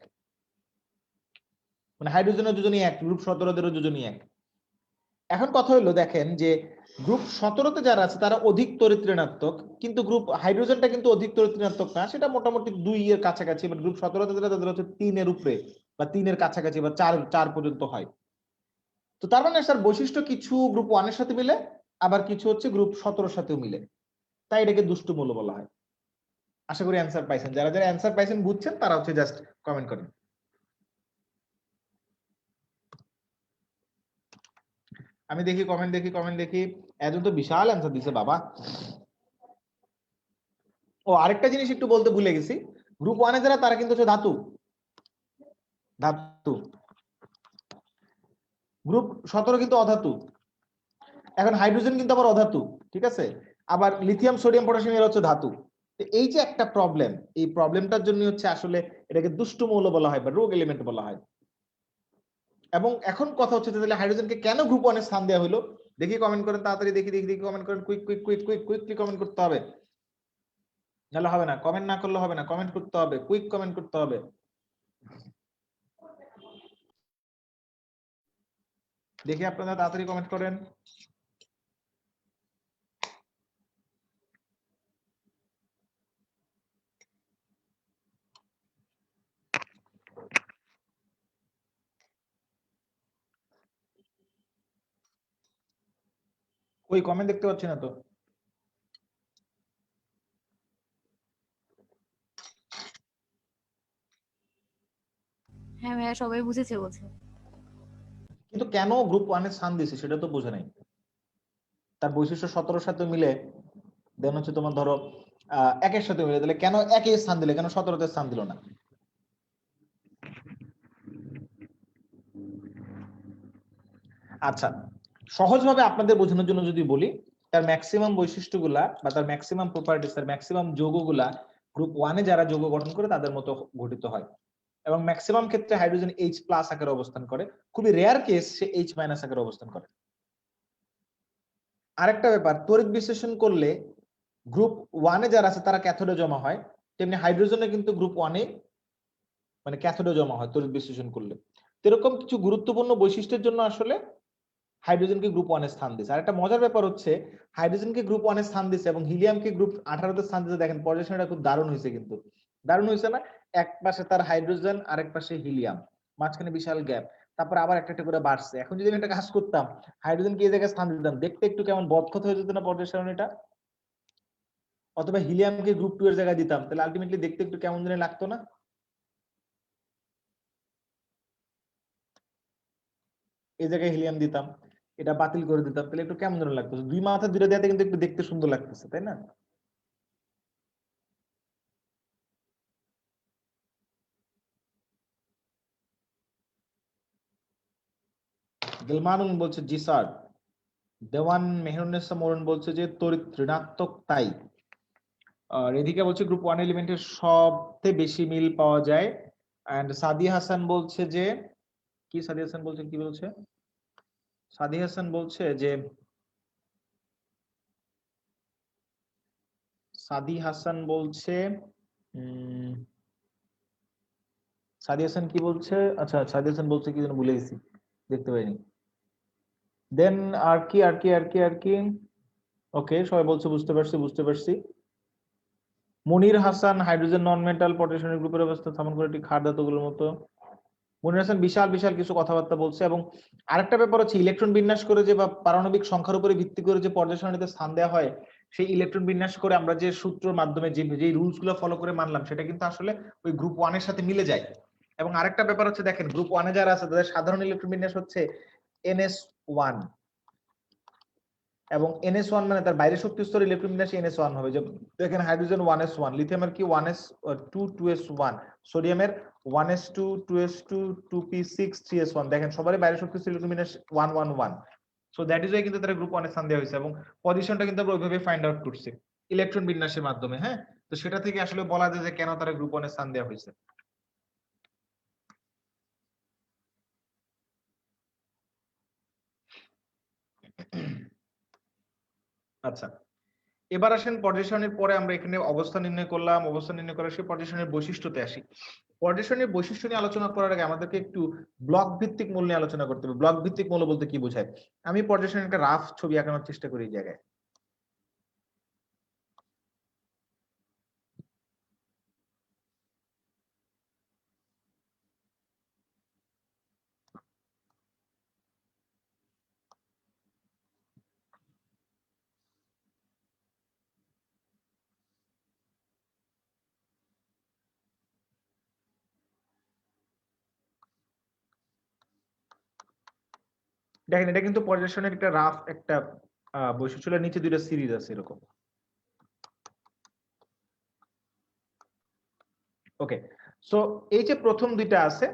মানে হাইড্রোজেনের যোজনী 1, গ্রুপ 17 দের যোজনী 1। এখন কথা হলো দেখেন যে গ্রুপ 17 তে যারা আছে তারা অধিক তড়িৎ ঋণাত্মক, কিন্তু গ্রুপ হাইড্রোজেনটা কিন্তু অধিক তড়িৎ ঋণাত্মক না, সেটা মোটামুটি 2 এর কাছাকাছি। বাট গ্রুপ 17 তে যারা তাদের হচ্ছে 3 এর উপরে বা 3 এর কাছাকাছি বা 4 পর্যন্ত হয়। তো তার মানে স্যার বৈশিষ্ট্য কিছু গ্রুপ 1 এর সাথে মিলে, আবার কিছু হচ্ছে গ্রুপ 17 এর সাথেও মিলে, তাই এটাকে দুষ্টু মৌল বলা হয়। আশা করি অ্যান্সার পাইছেন, যারা যারা অ্যান্সার পাইছেন বুঝছেন তারা হচ্ছে জাস্ট কমেন্ট করেন। আমি দেখি কমেন্ট দেখি। এত তো বিশাল অ্যান্সার দিছে বাবা। ও আরেকটা জিনিস একটু বলতে ভুলে গেছি, গ্রুপ 1 এ যারা তারা কিন্তু হচ্ছে ধাতু। গ্রুপ 17 কিন্তু অধাতু। এখন হাইড্রোজেন কিন্তু আবার অধাতু, ঠিক আছে? আবার লিথিয়াম, সোডিয়াম, পটাশিয়াম এরা হচ্ছে ধাতু। এই যে একটা প্রবলেম, এই প্রবলেমটার জন্য হচ্ছে আসলে এটাকে দুষ্টু মৌল বলা হয় বা রোগ এলিমেন্ট বলা হয়। এবং এখন কথা হচ্ছে তাহলে হাইড্রোজেনকে কেন গ্রুপ 1 এ স্থান দেওয়া হলো? দেখি কমেন্ট করেন তাড়াতাড়ি, দেখি কমেন্ট করেন, কুইকলি কমেন্ট করতে হবে, নাহলে হবে না। কমেন্ট না করলে হবে না, কমেন্ট করতে হবে, কুইক কমেন্ট করতে হবে। দেখি আপনারা তাড়াতাড়ি কমেন্ট করেন। ওই কমেন্ট দেখতে পাচ্ছি না তো। হ্যাঁ ভাইয়া, সবাই বুঝেছে বলছে। কিন্তু কেন গ্রুপ 1 এ স্থান দিয়েছে সেটা তো বোঝে নাই। তার বৈশিষ্ট্য 17 সাথে মিলে দেন হচ্ছে তোমার ধরো একের সাথে মিলে, তাহলে কেন একে স্থান দিলে, কেন 17তে স্থান দিল না? আচ্ছা, সহজভাবে আপনাদের বোঝানোর জন্য যদি বলি, তার ম্যাক্সিমাম বৈশিষ্ট্যগুলা বা তার ম্যাক্সিমাম প্রপার্টিস, তার ম্যাক্সিমাম যৌগগুলা গ্রুপ 1 এ যারা যৌগ গঠন করে তাদের মতো গঠিত হয়। এবং ম্যাক্সিমাম ক্ষেত্রে হাইড্রোজেন H+ আকারে অবস্থান করে, খুবই রেয়ার কেস সে H- আকারে অবস্থান করে। আরেকটা ব্যাপার, তড়িৎ বিশ্লেষণ করলে গ্রুপ 1 এ যারা আছে তারা ক্যাথোডে জমা হয়, তেমনি হাইড্রোজেনে কিন্তু গ্রুপ 1 এ মানে ক্যাথোডে জমা হয় তড়িৎ বিশ্লেষণ করলে। এরকম কিছু গুরুত্বপূর্ণ বৈশিষ্ট্যের জন্য আসলে হাইড্রোজেনকে গ্রুপ 1 এ স্থান দিয়েছে। আর একটা মজার ব্যাপার হচ্ছে, হাইড্রোজেনকে গ্রুপ 1 এ স্থান দিয়েছে এবং হিলিয়ামকে গ্রুপ 18 তে স্থান দিয়েছে। দেখেন পজিশনটা খুব দারুণ হয়েছে, কিন্তু দারুণ হয়েছে না? এক পাশে তার হাইড্রোজেন, আরেক পাশে হিলিয়াম, মাঝখানে বিশাল গ্যাপ, তারপর আবার একটা একটা করে বাড়ছে। এখন যদি আমি একটা কাজ করতাম, হাইড্রোজেনকে এই জায়গায় স্থান দিতাম, দেখতে একটু কেমন বদখত হয়ে যেত না পর্যায় সারণীটা? অথবা হিলিয়ামকে গ্রুপ 2 এর জায়গায় দিতাম, তাহলে আলটিমেটলি দেখতে একটু কেমন জানি লাগতো না? এই জায়গায় হিলিয়াম দিতাম, এটা বাতিল করে দিতাম, তাহলে একটু কেমন যেন লাগতো। দুই মাথা দুইটা দেওয়াতে কিন্তু একটু দেখতে সুন্দর লাগতেছে, তাই না? গিলমানুন বলছে জি স্যার। দেওয়ান মেহরুন্নেসা মোরন বলছে যে তড়িৎ ঋণাত্মক তাই। রেধিকা বলছে গ্রুপ 1 এলিমেন্টের সবচেয়ে বেশি মিল পাওয়া যায়। এন্ড সাদি হাসান বলছে যে কি, সাদি হাসান বলছে কি বলছে? সাদি হাসান বলছে যে সাদি হাসান বলছে সাদি হাসান কি বলছে? আচ্ছা, সাদি হাসান বলছে কি যেন ভুলে গেছি, দেখতে পাইনি। দেন আর কি ওকে, সবাই বলছে বুঝতে পারছি। Monir Hasan hydrogen non metal potassium গ্রুপের অবস্থা স্থাপন করে একটি ক্ষার ধাতুগুলোর মতো। মনির হাসান বিশাল বিশাল কিছু কথাবার্তা বলছে। এবং আরেকটা ব্যাপার হচ্ছে, ইলেকট্রন বিন্যাস করে যে বা পারমাণবিক সংখ্যার উপরে ভিত্তি করে যে পর্যায় সারণীতে স্থান দেওয়া হয়, সেই ইলেকট্রন বিন্যাস করে আমরা যে সূত্রের মাধ্যমে যে রুলস গুলো ফলো করে মানলাম, সেটা কিন্তু আসলে ওই গ্রুপ 1 এর সাথে মিলে যায়। এবং আরেকটা ব্যাপার হচ্ছে, দেখেন গ্রুপ 1 এ যারা আছে তাদের সাধারণ ইলেকট্রন বিন্যাস হচ্ছে NS1, এবং NS1 মানে তার বাইরের শক্তি স্তর ইলেকট্রন বিন্যাসে NS1 হবে। যে দেখেন হাইড্রোজেন 1s1, লিথিয়ামের কি 1s2 2s1, সোডিয়ামের 1s2 2s2 2p6 3s1। দেখেন সবারই বাইরের শক্তি স্তর ইলেকট্রন বিন্যাস 111। সো দ্যাট ইজ ওয়াই কিন্তু তারা গ্রুপ 1 এ স্থান দেওয়া হয়েছে। এবং পজিশনটা কিন্তু আমরা ওইভাবে ফাইন্ড আউট করছি ইলেকট্রন বিন্যাসের মাধ্যমে। হ্যাঁ, তো সেটা থেকে আসলে বলা যায় যে কেন তারা গ্রুপ 1 এ স্থান দেওয়া হয়েছে। আচ্ছা, এবার আসেন পর্যায় সারণীর পরে আমরা এখানে অবস্থান নির্ণয় করলাম। অবস্থান নির্ণয় করার সেই পর্যায় সারণীর বৈশিষ্ট্যতে আসি। পর্যায় সারণীর বৈশিষ্ট্য নিয়ে আলোচনা করার আগে আমাদেরকে একটু ব্লক ভিত্তিক মূল নিয়ে আলোচনা করতে হবে। ব্লক ভিত্তিক মূল বলতে কি বোঝায়? আমি পর্যায় সারণীর একটা রাফ ছবি আঁকানোর চেষ্টা করি এই জায়গায়। দেখেন এটা কিন্তু পর্যায় সারণীর একটা রাফ একটা বৈশিষ্ট্য, নিচে দুইটা সিরিজ আছে এরকম। ওকে, সো এই যে প্রথম দুইটা আছে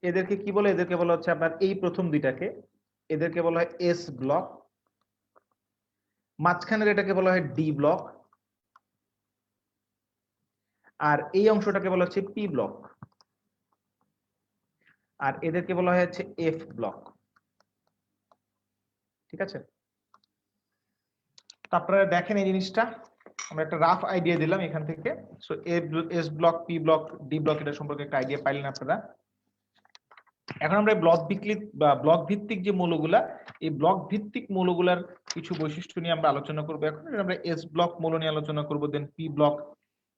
এদেরকে কি বলে? এদেরকে বলা হচ্ছে আপনার এই প্রথম দুইটাকে এদেরকে বলা হয় এস ব্লক, মাঝখানের এটাকে বলা হয় ডি ব্লক, আর এই অংশটাকে বলা হচ্ছে পি ব্লক, আর এদেরকে বলা হচ্ছে এফ ব্লক। ঠিক আছে, তারপরে দেখেন এই জিনিসটা আমরা একটা রাফ আইডিয়া দিলাম এখান থেকে। So S block, P block, D block এটা সম্পর্কে একটা আইডিয়া পাইলেন আপনারা। এখন আমরা ব্লক ভিত্তিক বা ব্লক ভিত্তিক যে মৌলগুলা, এই ব্লক ভিত্তিক মৌলগুলার কিছু বৈশিষ্ট্য নিয়ে আমরা আলোচনা করব। এখন আমরা এস ব্লক মৌল নিয়ে আলোচনা করব, দেন পি ব্লক,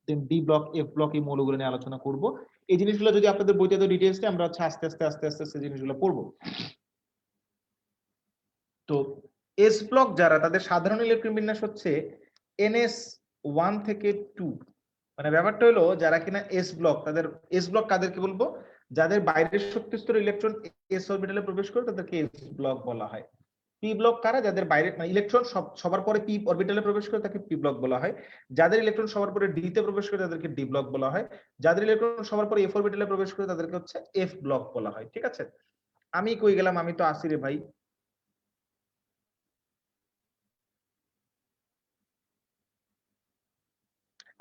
দেন ডি ব্লক, এফ ব্লক, এই মৌলগুলো নিয়ে আলোচনা করব। এই জিনিসগুলো যদি আপনাদের বইতে তো ডিটেইলস নেই, আমরা আস্তে আস্তে আস্তে আস্তে আস্তে জিনিসগুলো পড়বো। তো এস ব্লক যারা, তাদের সাধারণ ইলেকট্রন বিন্যাস হচ্ছে NS1 থেকে 2। মানে ব্যাপারটা হলো যারা কিনা এস ব্লক, তাদের এস ব্লক কাদেরকে বলবো? যাদের বাইরের শক্তি স্তরে ইলেকট্রন এস অরবিটালে প্রবেশ করে তাদেরকে এস ব্লক বলা হয়। পি ব্লক কারা? যাদের বাইরে মানে ইলেকট্রন সবার পরে পি অরবিটালে প্রবেশ করে তাকে পি ব্লক বলা হয়। যাদের ইলেকট্রন সবার পরে ডি তে প্রবেশ করে তাদেরকে ডি ব্লক বলা হয়। যাদের ইলেকট্রন সবার পরে এফ অরবিটালে প্রবেশ করে তাদেরকে হচ্ছে এফ ব্লক বলা হয়। ঠিক আছে, আমি কই গেলাম? আমি তো আসি রে ভাই।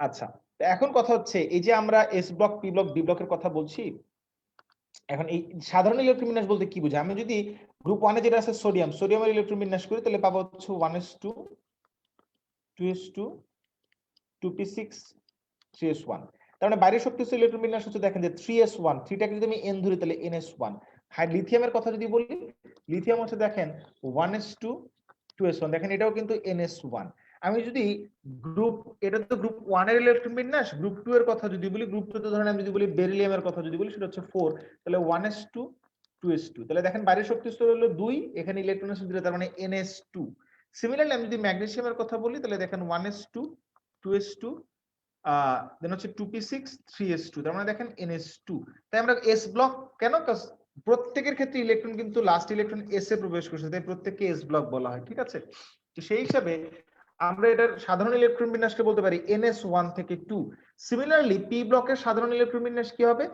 আচ্ছা, এখন কথা হচ্ছে এই যে আমরা S block, P block, D ব্লকের কথা বলছি, এখন এই সাধারণ ইলেকট্রন বিন্যাস বলতে কি বোঝায়? আমি যদি গ্রুপ 1 এ যেটা আছে সোডিয়াম, সোডিয়ামের ইলেকট্রন বিন্যাস করি তাহলে পাবো হচ্ছে 1s2 2s2 2p6 3s1। তার মানে বাইরের শক্তি স্তরে ইলেকট্রন বিন্যাস হচ্ছে, দেখেন যে 3s1, 3টাকে যদি আমি n ধরি তাহলে ns1। হাই লিথিয়ামের কথা যদি বলি, লিথিয়াম হচ্ছে দেখেন 1s2 2s1, দেখেন এটাও কিন্তু ns1। আমি যদি গ্রুপ, এটা তো গ্রুপ 1 এর ইলেকট্রন বিন্যাস, গ্রুপ 2 এর কথা যদি বলি, গ্রুপ 2 তে ধরেন আমি যদি বলি বেরিলিয়ামের কথা যদি বলি, সেটা হচ্ছে 4, তাহলে 1s2 2s2। তাহলে দেখেন বাইরের শক্তি স্তর হলো 2, এখানে ইলেকট্রনের সংখ্যা তার মানে ns2। সিমিলারলি আমি যদি ম্যাগনেসিয়ামের কথা বলি তাহলে দেখেন 1s2 2s2 দেন হচ্ছে 2p6 3s2, তার মানে দেখেন ns2। তাই আমরা এস ব্লক কেন? প্রত্যেকের ক্ষেত্রে ইলেকট্রন কিন্তু লাস্ট ইলেকট্রন এস এ প্রবেশ করছে, তাই প্রত্যেককে এস ব্লক বলা হয়। ঠিক আছে, তো সেই হিসাবে আমরা এটার সাধারণ ইলেকট্রন বিন্যাসকে বলতে পারি ns1 থেকে 2। সিমিলারলি পি ব্লকের সাধারণ ইলেকট্রন বিন্যাস কি হবে?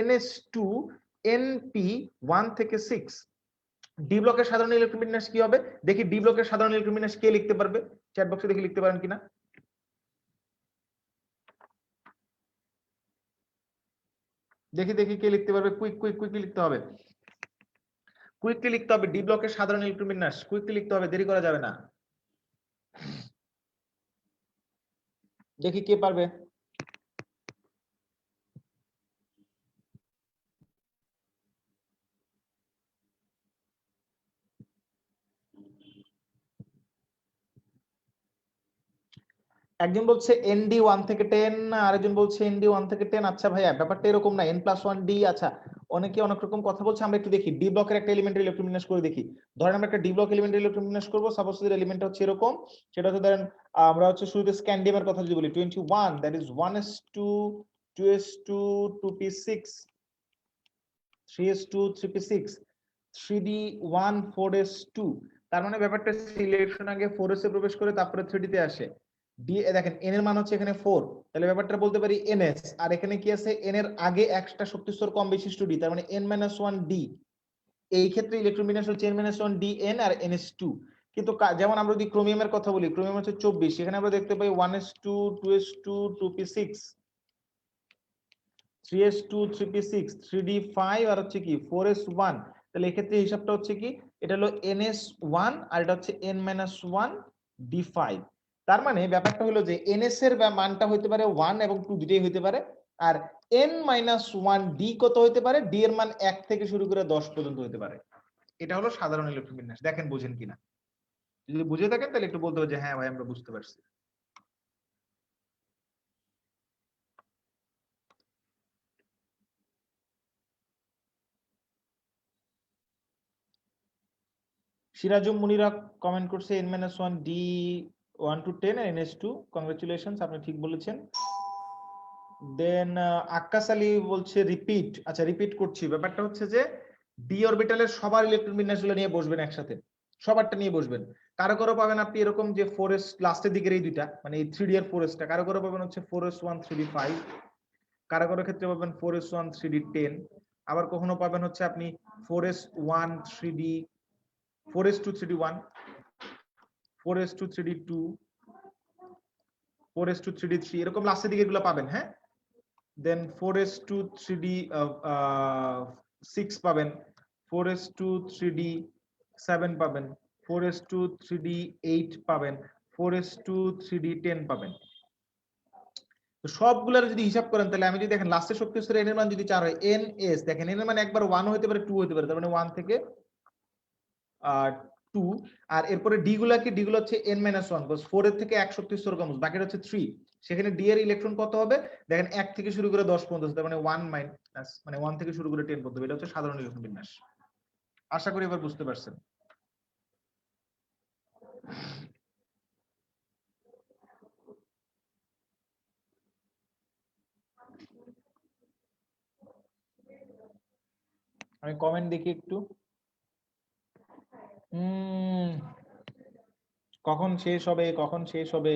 ns2 np1 থেকে 6। ডি ব্লকের সাধারণ ইলেকট্রন বিন্যাস কি হবে? দেখি ডি ব্লকের সাধারণ ইলেকট্রন বিন্যাস কে লিখতে পারবে? চ্যাট বক্সে দেখি লিখতে পারেন কিনা। দেখি দেখি কে লিখতে পারবে? কুইকলি লিখতে হবে, কুইকলি লিখতে হবে। ডি ব্লকের সাধারণ ইলেকট্রন বিন্যাস কুইকলি লিখতে হবে, দেরি করা যাবে না। দেখি কে পারবে। একজন বলছে এনডি 1 থেকে 10, আরেকজন বলছে এনডি 1 থেকে 10। আচ্ছা ভাইয়া, ব্যাপারটা এরকম না, n+1 ডি। আচ্ছা, অনেকে অনেক রকম কথা বলছে, আমরা একটু দেখি ডি ব্লকের একটা এলিমেন্টারি ইলেকট্রন বিন্যাস করে দেখি। ধরেন আমরা একটা ডি ব্লক এলিমেন্টারি ইলেকট্রন বিন্যাস করব। সাপোজ যদি এলিমেন্টটা হচ্ছে এরকম, সেটা হচ্ছে ধরেন আমরা হচ্ছে শুরুতে স্ক্যান্ডিয়ামের কথা যদি বলি 21, that is 1s2 2s2 2p6 3s2 3p6 3d1 4s2। তার মানে ব্যাপারটা ইলেকট্রন আগে 4s এ প্রবেশ করে তারপরে 3d তে আসে। ডি দেখেন n এর মান হচ্ছে এখানে 4, তাহলে ব্যাপারটা বলতে পারি ns। আর এখানে কি আছে? n এর আগে একটা শক্তি স্তর কম বিশিষ্ট d, তার মানে n-1 d। এই ক্ষেত্রে ইলেকট্রন বিন্যাস হচ্ছে n-1 dn আর ns2। কিন্তু যেমন আমরা যদি ক্রোমিয়ামের কথা বলি, ক্রোমিয়াম হচ্ছে 24, সেখানে আমরা দেখতে পাই 1s2 2s2 2p6 3s2 3p6 3d5 আর হচ্ছে কি 4s1। তাহলে এক্ষেত্রে হিসাবটা হচ্ছে কি, এটা হলো ns1 আর এটা হচ্ছে n-1 d5। তার মানে ব্যাপারটা হলো যে ns এর মানটা হতে পারে 1 এবং 2 দুটোই হতে পারে, আর n-1 d কত হতে পারে? d এর মান 1 থেকে শুরু করে 10 পর্যন্ত হতে পারে। এটা হলো সাধারণ ইলেকট্রন বিন্যাস। দেখেন বুঝেন কিনা, যদি বুঝে থাকেন তাহলে একটু বলতে হবে যে হ্যাঁ ভাই আমরা বুঝতে পারছি। সিরাজুম মুনিরা কমেন্ট করছে n-1 d 1 to 10 R ns2। Congratulations, আপনি ঠিক বলেছেন। দেন আক্কাস আলী বলছে রিপিট। আচ্ছা, রিপিট করছি। ব্যাপারটা হচ্ছে যে ডি অরবিটালের সবার ইলেকট্রন বিন্যাসগুলো নিয়ে বসবেন একসাথে, সবারটা নিয়ে বসবেন। কারো কারো পাবেন আপনি এরকম যে 4s লাস্টের দিকের এই দুইটা, মানে এই 3d এর 4s টা, কারো কারো পাবেন হচ্ছে 4s1 3d5, কারো ক্ষেত্রে পাবেন 4s1 3d 10, আবার কখনো পাবেন হচ্ছে আপনি 4s1 3d 4s2 3d 1, 4s2 3d 2, 4s2 3d 3, এরকম লাস্টের দিকে এগুলো পাবেন। হ্যাঁ, দেন 4s2 3d 6 পাবেন, 4s2 3d 7 পাবেন, 4s2 3d 8 পাবেন, 4s2 3d 10 পাবেন। তো সবগুলোর যদি হিসাব করেন তাহলে আমি যদি দেখেন লাস্টের শক্তি স্তরে n এর মান যদি 4 হয়, n s দেখেন n এর মান একবার 1 হতে পারে 2 হতে পারে, তার মানে 1 থেকে 2, আর এরপরে ডি গুলো হচ্ছে n-1, বিকজ 4 এর থেকে 1 শক্তি স্তর কম, বাকিটা হচ্ছে 3। সেখানে ডি এর ইলেকট্রন কত হবে দেখেন 1 থেকে শুরু করে 10 পর্যন্ত, তার মানে 1 মাইনাস মানে 1 থেকে শুরু করে 10 পর্যন্ত, এটা হচ্ছে সাধারণ ইলেকট্রন বিন্যাস। আশা করি এবার বুঝতে পারছেন। আমি কমেন্ট দেখি একটু। কখন শেষ হবে, কখন শেষ হবে?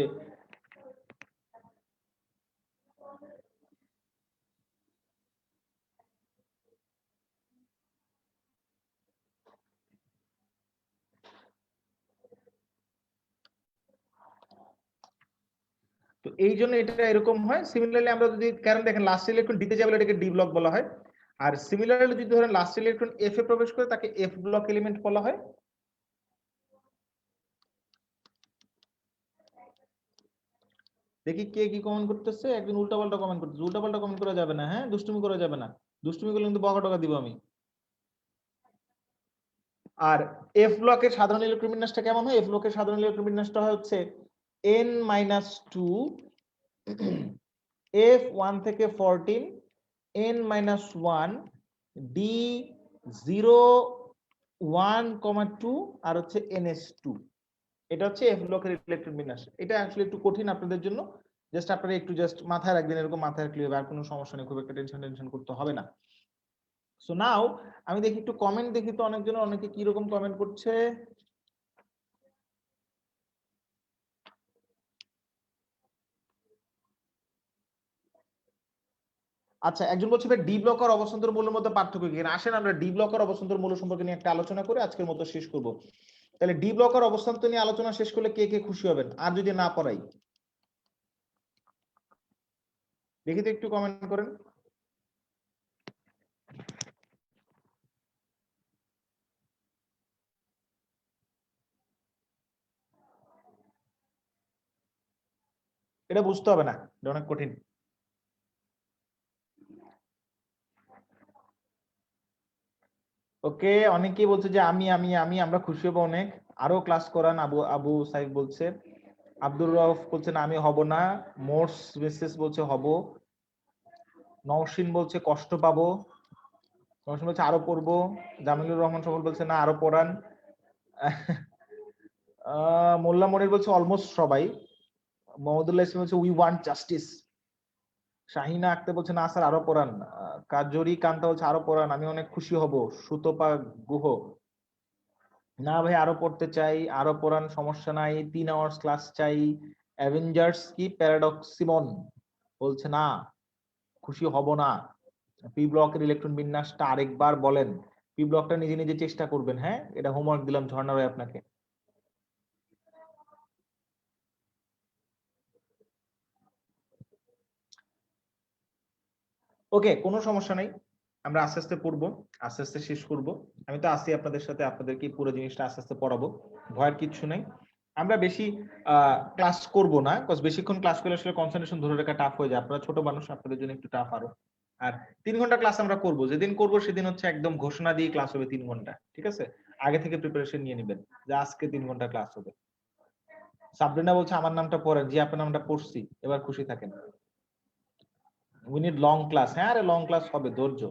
তো এই জন্য এটা এরকম হয়। সিমিলারলি আমরা যদি, কারণ দেখেন লাস্ট ইলেকট্রন দিতে যাবে এটাকে ডি ব্লক বলা হয়, আর সিমিলারলি যদি ধরেন লাস্ট ইলেকট্রন এফ এ প্রবেশ করে তাকে এফ ব্লক এলিমেন্ট বলা হয়। দেখি কে কি কমেন্ট করতেছে। একদিন উল্টাপাল্টা কমেন্ট করতেছে, উল্টাপাল্টা কমেন্ট করা যাবে না। হ্যাঁ, দুষ্টুমি করা যাবে না, দুষ্টুমি করলে কিন্তু বকা টকা দিব আমি। আর এফ ব্লকের সাধারণ ইলেকট্রন বিন্যাসটা কেমন হয়? এফ ব্লকের সাধারণ ইলেকট্রন বিন্যাসটা হচ্ছে n-2 f 1 থেকে 14 n-1 d 0 1,2 আর হচ্ছে ns2। এটা হচ্ছে এফ ব্লকের ইলেকট্রন বিন্যাস। এটা আসলে একটু কঠিন আপনাদের জন্য, জাস্ট আপনারা একটু জাস্ট মাথায় রাখবেন, এরকম মাথায় রাখলে আর কোনো সমস্যা নেই, খুব একটা টেনশন করতে হবে না। সো নাও আমি দেখি একটু কমেন্ট দেখি তো, অনেকজন অনেকে কি রকম কমেন্ট করছে। আচ্ছা, একজন বলছে ভাই ডি ব্লক আর অবস্থান্তর মূলের মধ্যে পার্থক্য কি? আসেন আমরা ডি ব্লক আর অবস্থান্তর মূল সম্পর্কে নিয়ে একটা আলোচনা করে আজকের মতো শেষ করব। তাহলে ডি ব্লক আর অবস্থান্তর নিয়ে আলোচনা শেষ করলে কে কে খুশি হবেন? আর যদি না পড়াই দেখি তো একটু কমেন্ট করেন। এটা বুঝতে হবে না, এটা অনেক কঠিন। ওকে, অনেকেই বলছে যে আমি আমরা খুশি হব অনেক, আরো ক্লাস করান। আবু আবু সাইফ বলছে, আব্দুর রউফ বলছেন আমি হব না, মোর্স মেসেজ বলছে হব, নওশিন বলছে কষ্ট পাবো, নওশিন বলছে আরো পড়বো, জামিলুর রহমান সফল বলছে না আরো পড়ান, মোল্লা মনির বলছে অলমোস্ট সবাই, মোহাম্মদুল্লাহ ইসলাম বলছে we want justice, Shahina Akhtar বলছে না স্যার আরো পড়ান, কাজরি কান্তা বলছে আরো পড়ান আমি অনেক খুশি হব, সুতপা গুহ না ভাই আরো পড়তে চাই, আরো পড়ান সমস্যা নাই, 3 আওয়ার্স ক্লাস চাই। অ্যাভেঞ্জার্স কি প্যারাডক্সিমন বলছে না খুশি হব না। পি ব্লকের ইলেকট্রন বিন্যাসটা আরেকবার বলেন। পি ব্লকটা নিজে নিজে চেষ্টা করবেন। হ্যাঁ, এটা হোমওয়ার্ক দিলাম ঝর্ণা ভাই আপনাকে। ওকে, কোনো সমস্যা নাই, আমরা আস্তে আস্তে পড়বো, আস্তে আস্তে শেষ করব। আমি তো আছি আপনাদের সাথে, আপনাদেরকে পুরো জিনিসটা আস্তে আস্তে পড়াবো, ভয়ের কিচ্ছু নাই। আমরা বেশি ক্লাস করব না, বিকজ বেশিক্ষণ ক্লাস করলে আসলে কনসেন্ট্রেশন ধরে রাখা টাফ হয়ে যায়। আপনারা ছোট মানুষ, আপনাদের জন্য একটু টাফ আরো। আর 3 ঘন্টা ক্লাস আমরা করব, যেদিন করব সেদিন হচ্ছে একদম ঘোষণা দিয়ে ক্লাস হবে 3 ঘন্টা, ঠিক আছে? আগে থেকে প্রিপারেশন নিয়ে নেবেন যে আজকে 3 ঘন্টা ক্লাস হবে। সাবরিনা বলছে আমার নামটা পড়েন, জি আপনার নামটা পড়ছি, এবার খুশি থাকেন। We need long class. হ্যাঁ, আরে লং ক্লাস হবে, ধৈর্য।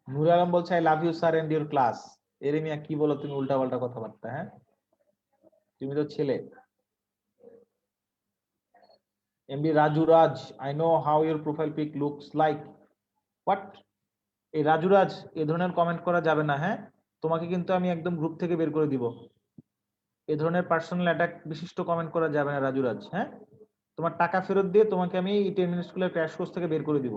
নূর আলম বলছে I love you sir and your class. এরে মিয়া কি বলো তুমি, উল্টা পাল্টা কথাবার্তা। হ্যাঁ, তুমি তো ছেলে। MB Raju Raj, I know how your profile pic looks like. What? এই রাজুরাজ এ ধরনের কমেন্ট করা যাবে না, হ্যাঁ? তোমাকে কিন্তু আমি একদম গ্রুপ থেকে বের করে দিব। এ ধরনের পার্সোনাল অ্যাটাক বিশিষ্ট কমেন্ট করা যাবে না রাজুরাজ, হ্যাঁ? তোমার টাকা ফেরত দিয়ে তোমাকে আমি এই 10 মিনিট স্কুলের ক্র্যাশ কোর্স থেকে বের করে দিব।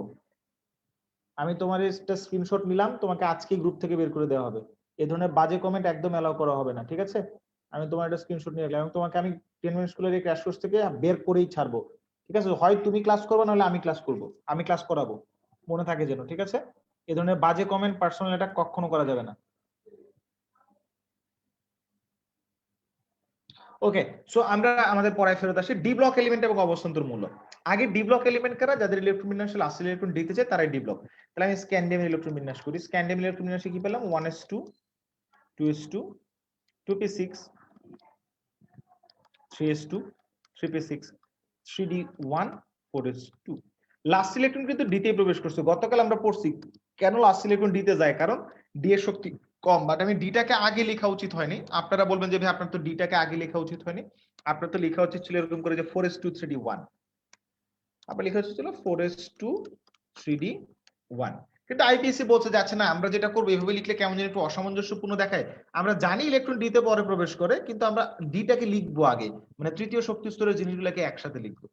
আমি তোমার একটা স্ক্রিনশট নিলাম, তোমাকে আজকে গ্রুপ থেকে বের করে দেওয়া হবে। এ ধরনের বাজে কমেন্ট একদম অ্যালাউ করা হবে না, ঠিক আছে? আমি তোমার একটা স্ক্রিনশট নিয়ে রাখলাম এবং তোমাকে আমি 10 মিনিট স্কুলের এই ক্র্যাশ কোর্স থেকে বের করেই ছাড়বো, ঠিক আছে? হয় তুমি ক্লাস করবে, নাহলে আমি ক্লাস করব, আমি ক্লাস করাবো, মনে থাকে যেন, ঠিক আছে? এ ধরনের বাজে কমেন্ট, পার্সোনাল অ্যাটাক কখনো করা যাবে না। ওকে, সো আমরা আমাদের পড়ায় ফেরত আসি। ডি ব্লক এলিমেন্ট এবং অবস্থান্তর মূল্য। আগে ডি ব্লক এলিমেন্ট কারা? যাদের ইলেকট্রন বিন্যাস আসলে ইলেকট্রন দিতে চায় তারাই ডি ব্লক। তাহলে আমি স্ক্যান্ডিয়াম ইলেকট্রন বিন্যাস করি। স্ক্যান্ডিয়াম ইলেকট্রন বিন্যাসে কি পেলাম? 1s2 2s2 2p6 3s2 3p6 3d1 4s2। Last electron কিন্তু ডিতে প্রবেশ করছে। গতকাল আমরা পড়ছি কেন লাস্ট ইলেকট্রন ডিতে যায়, কারণ ডি এর শক্তি কম। বাট আমি ডিটাকে আগে লেখা উচিত হয়নি। আপনারা বলবেন যে ভাই আপনার তো ডিটাকে আগে লেখা উচিত হয়নি। আপনার তো লেখা উচিত ছিল এরকম করে যে 4s2 3d1। আপনার লেখা উচিত ছিল 4s2 3d1। কিন্তু আইপিএসসি বলছে যাচ্ছে না, আমরা যেটা করবো এভাবে লিখলে কেমন যেন একটু অসামঞ্জস্যপূর্ণ দেখায়। আমরা জানি ইলেকট্রন ডিতে পরে প্রবেশ করে, কিন্তু আমরা ডিটাকে লিখবো আগে, মানে তৃতীয় শক্তি স্তরের জিনিসগুলোকে একসাথে লিখবো,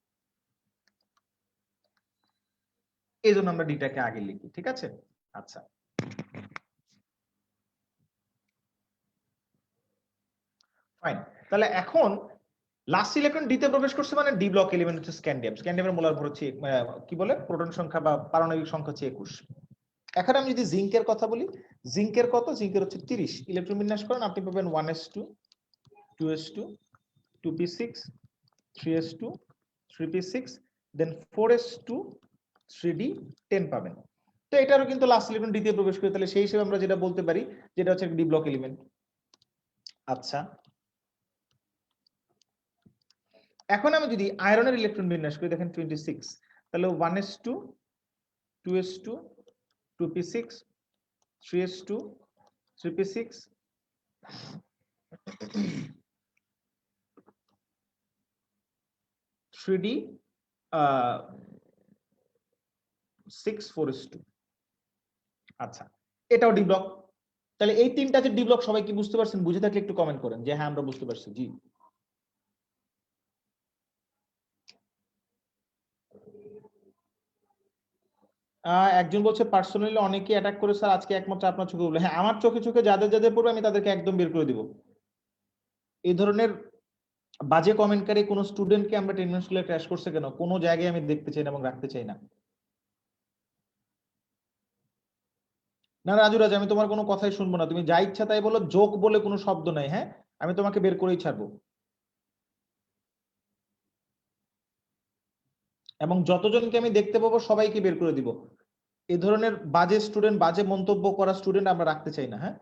এই জন্য আমরা ডিটাকে আগে লিখি, ঠিক আছে? আচ্ছা, ফাইন। তাহলে এখন লাস্ট ইলেকট্রন ডিতে প্রবেশ করছে, মানে ডি ব্লক এলিমেন্ট হচ্ছে স্ক্যান্ডিয়াম। স্ক্যান্ডিয়ামের মোলার ভর হচ্ছে কি বলে, প্রোটন সংখ্যা বা পারমাণবিক সংখ্যা হচ্ছে 21। এখন আমি যদি জিঙ্কের কথা বলি, জিঙ্কের কত? জিঙ্কের হচ্ছে 30। ইলেকট্রন বিন্যাস করেন, আপনি পাবেন 1s2 2s2 2p6 3s2 3p6 দেন 4s2 3d10 পাবেন। তো এটারও কিন্তু লাস্ট ইলেকট্রন ডিতে প্রবেশ করে, তাহলে সেই হিসেবে আমরা যেটা বলতে পারি যেটা হচ্ছে ডি ব্লক এলিমেন্ট। আচ্ছা, এখন আমি যদি আয়রনের ইলেকট্রন বিন্যাস করি, দেখেন 26, তাহলে 1s2 2s2 2p6 3s2 3p6 3d 6 4s2। আচ্ছা, এটাও ডি ব্লক। তাহলে এই তিনটা যে ডি ব্লক, সবাই কি বুঝতে পারছেন? বুঝে থাকলে একটু কমেন্ট করেন যে হ্যাঁ আমরা বুঝতে পারছি। জি, একজন বলছে পার্সোনালি অনেকে অ্যাটাক করে স্যার, আজকে একমাত্র আপনার চোখে বলে। হ্যাঁ, আমার চোখে চোখে যাদের যাদের পড়বে আমি তাদেরকে একদম বের করে দিব। এই ধরনের বাজে কমেন্টকারী কোন স্টুডেন্টকে আমরা 10 মিনিট স্কুলে ক্র্যাশ করছে কেন, কোনো জায়গায় আমি দেখতে চাই না এবং রাখতে চাই না। না রাজুরাজ, আমি তোমার কোনো কথাই শুনবো না, তুমি যা ইচ্ছা তাই বলো, জোক বলে কোনো শব্দ নাই, হ্যাঁ? আমি তোমাকে বের করেই ছাড়বো, এবং যতজনকে আমি দেখতে পাবো সবাইকে বের করে দিব। এই ধরনের বাজে স্টুডেন্ট, বাজে মন্তব্য করা স্টুডেন্ট আমরা রাখতে চাই না, হ্যাঁ?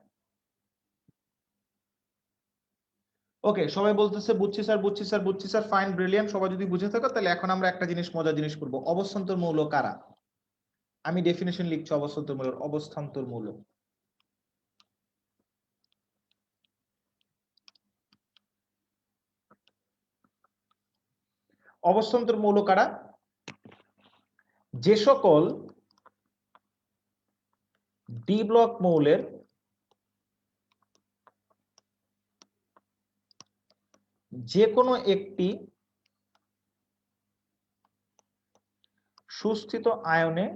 ওকে, সবাই বলতেছে বুঝছি স্যার, বুঝছি স্যার, বুঝছি স্যার, ফাইন, ব্রিলিয়ান্ট। সবাই যদি বুঝে থাকো, তাহলে এখন আমরা একটা জিনিস, মজার জিনিস করবো। অবস্থান্তর মৌল কারা? আমি ডেফিনেশন লিখছি অবস্থান্তর মৌলের। অবস্থান্তর মৌল, অবস্থান্তর মৌল কারা? যে সকল ডি ব্লক মৌলের যে কোনো একটি সুস্থিত আয়নে,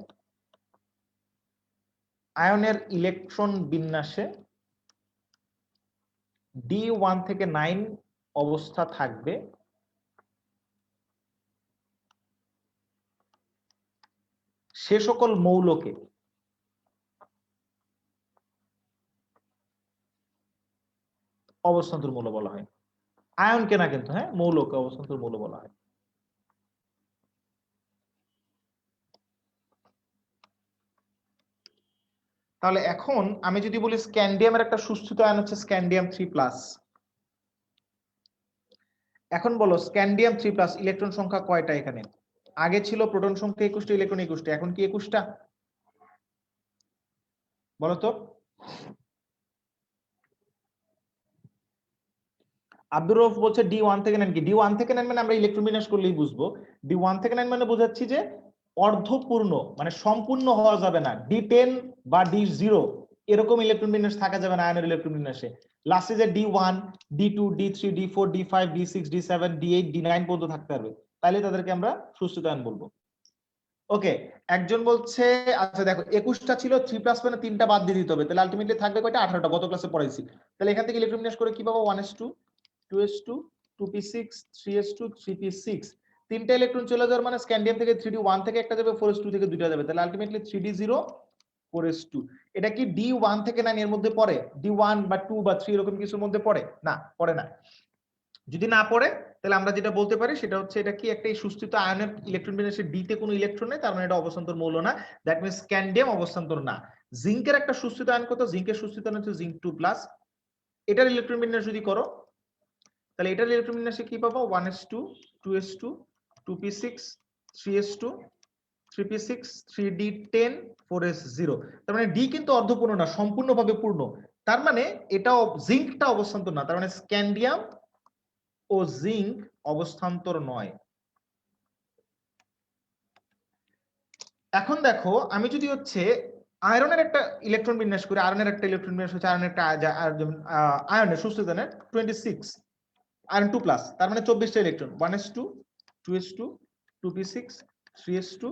আয়নের ইলেকট্রন বিন্যাসে D1 থেকে 9 অবস্থা থাকবে, সে সকল মৌলকে অবস্থান্তর মৌল বলা হয়। আয়নকে না কিন্তু, হ্যাঁ, মৌলকে অবস্থান্তর মৌল বলা হয়। তাহলে এখন আমি যদি বলি স্ক্যান্ডিয়ামের একটা সুস্থিত আয়ন হচ্ছে স্ক্যান্ডিয়াম 3+। এখন বলো স্ক্যান্ডিয়াম 3+, ইলেকট্রন সংখ্যা কয়টা এখানে? আগে ছিল প্রোটন সংখ্যা 21টা, ইলেকট্রন 21টা, এখন কি 21টা? বলো তো। আব্দুর রউফ বলছে D1 থেকে 9 কি? D1 থেকে 9 মানে আমরা ইলেকট্রন বিন্যাস করলেই বুঝবো। D1 থেকে 9 মানে বোঝাচ্ছি যে অর্ধপূর্ণ মানে সম্পূর্ণ হওয়া যাবে না, D10 বা D0 এরকম ইলেকট্রন বিন্যাস থাকা যাবে না আয়নের ইলেকট্রন বিন্যাসে। লাস্টে যে D1, D2, D3, D4, D5, D6, D7, D8, D9 পর্যন্ত থাকতে পারবে, তাহলে তাদেরকে আমরা সুস্থিত আয়ন বলবো। ওকে, একজন বলছে আচ্ছা দেখো 21টা ছিল 3+ মানে 3টা বাদ দিয়ে দিতে হবে, তাহলে আলটিমেটলি থাকবে কয়টা? 18টা, গত ক্লাসে পড়াইছি। তাহলে এখান থেকে ইলেকট্রন বিন্যাস করে কি পাবো? 1s2 2s2 2p6 3s2 3p6। তিনটা ইলেকট্রন চলে যাওয়ার মানে স্ক্যান্ডিয়াম থেকে 3d1 থেকে একটা যাবে, 4s2 থেকে দুইটা যাবে, তাহলে আলটিমেটলি 3d0 4s2। এটা কি d1 থেকে 9 এর মধ্যে পড়ে? d1 বা 2 বা 3 এরকম কিছুর মধ্যে পড়ে না? পড়ে না। যদি না পড়ে তাহলে আমরা যেটা বলতে পারি সেটা হচ্ছে এটা কি একটা সুস্থিত আয়নের ইলেকট্রন বিন্যাসে ডি তে কোনো ইলেকট্রন নেই, তার মানে এটা অবস্থান্তর মৌল না, দ্যাট মিন্স স্ক্যান্ডিয়াম অবস্থান্তর না। জিঙ্কের একটা সুস্থিত আয়ন কত? জিঙ্কের সুস্থিত আয়ন হচ্ছে জিঙ্ক 2+। এটার ইলেকট্রন বিন্যাস যদি করো তাহলে এটার ইলেকট্রন বিন্যাসে কি পাবো? 1s2 2s2 2p6 3s2 3p6 3d10 4s0। তার মানে ডি কিন্তু অর্ধপূর্ণ না, সম্পূর্ণভাবে পূর্ণ। তার মানে এটাও জিঙ্কটা অবস্থান্তর না, তার মানে স্ক্যান্ডিয়াম ও জিঙ্ক অবস্থান্তর নয়। এখন দেখো আমি যদি হচ্ছে আয়রনের একটা ইলেকট্রন বিন্যাস করি, আয়রনের একটা ইলেকট্রন বিন্যাস হচ্ছে আয়রনের একটা আয়রনের সুস্থিত আয়নের 26 আয়রন 2+, তার মানে 24টা electron, 1s2 2s2 2p6 3s2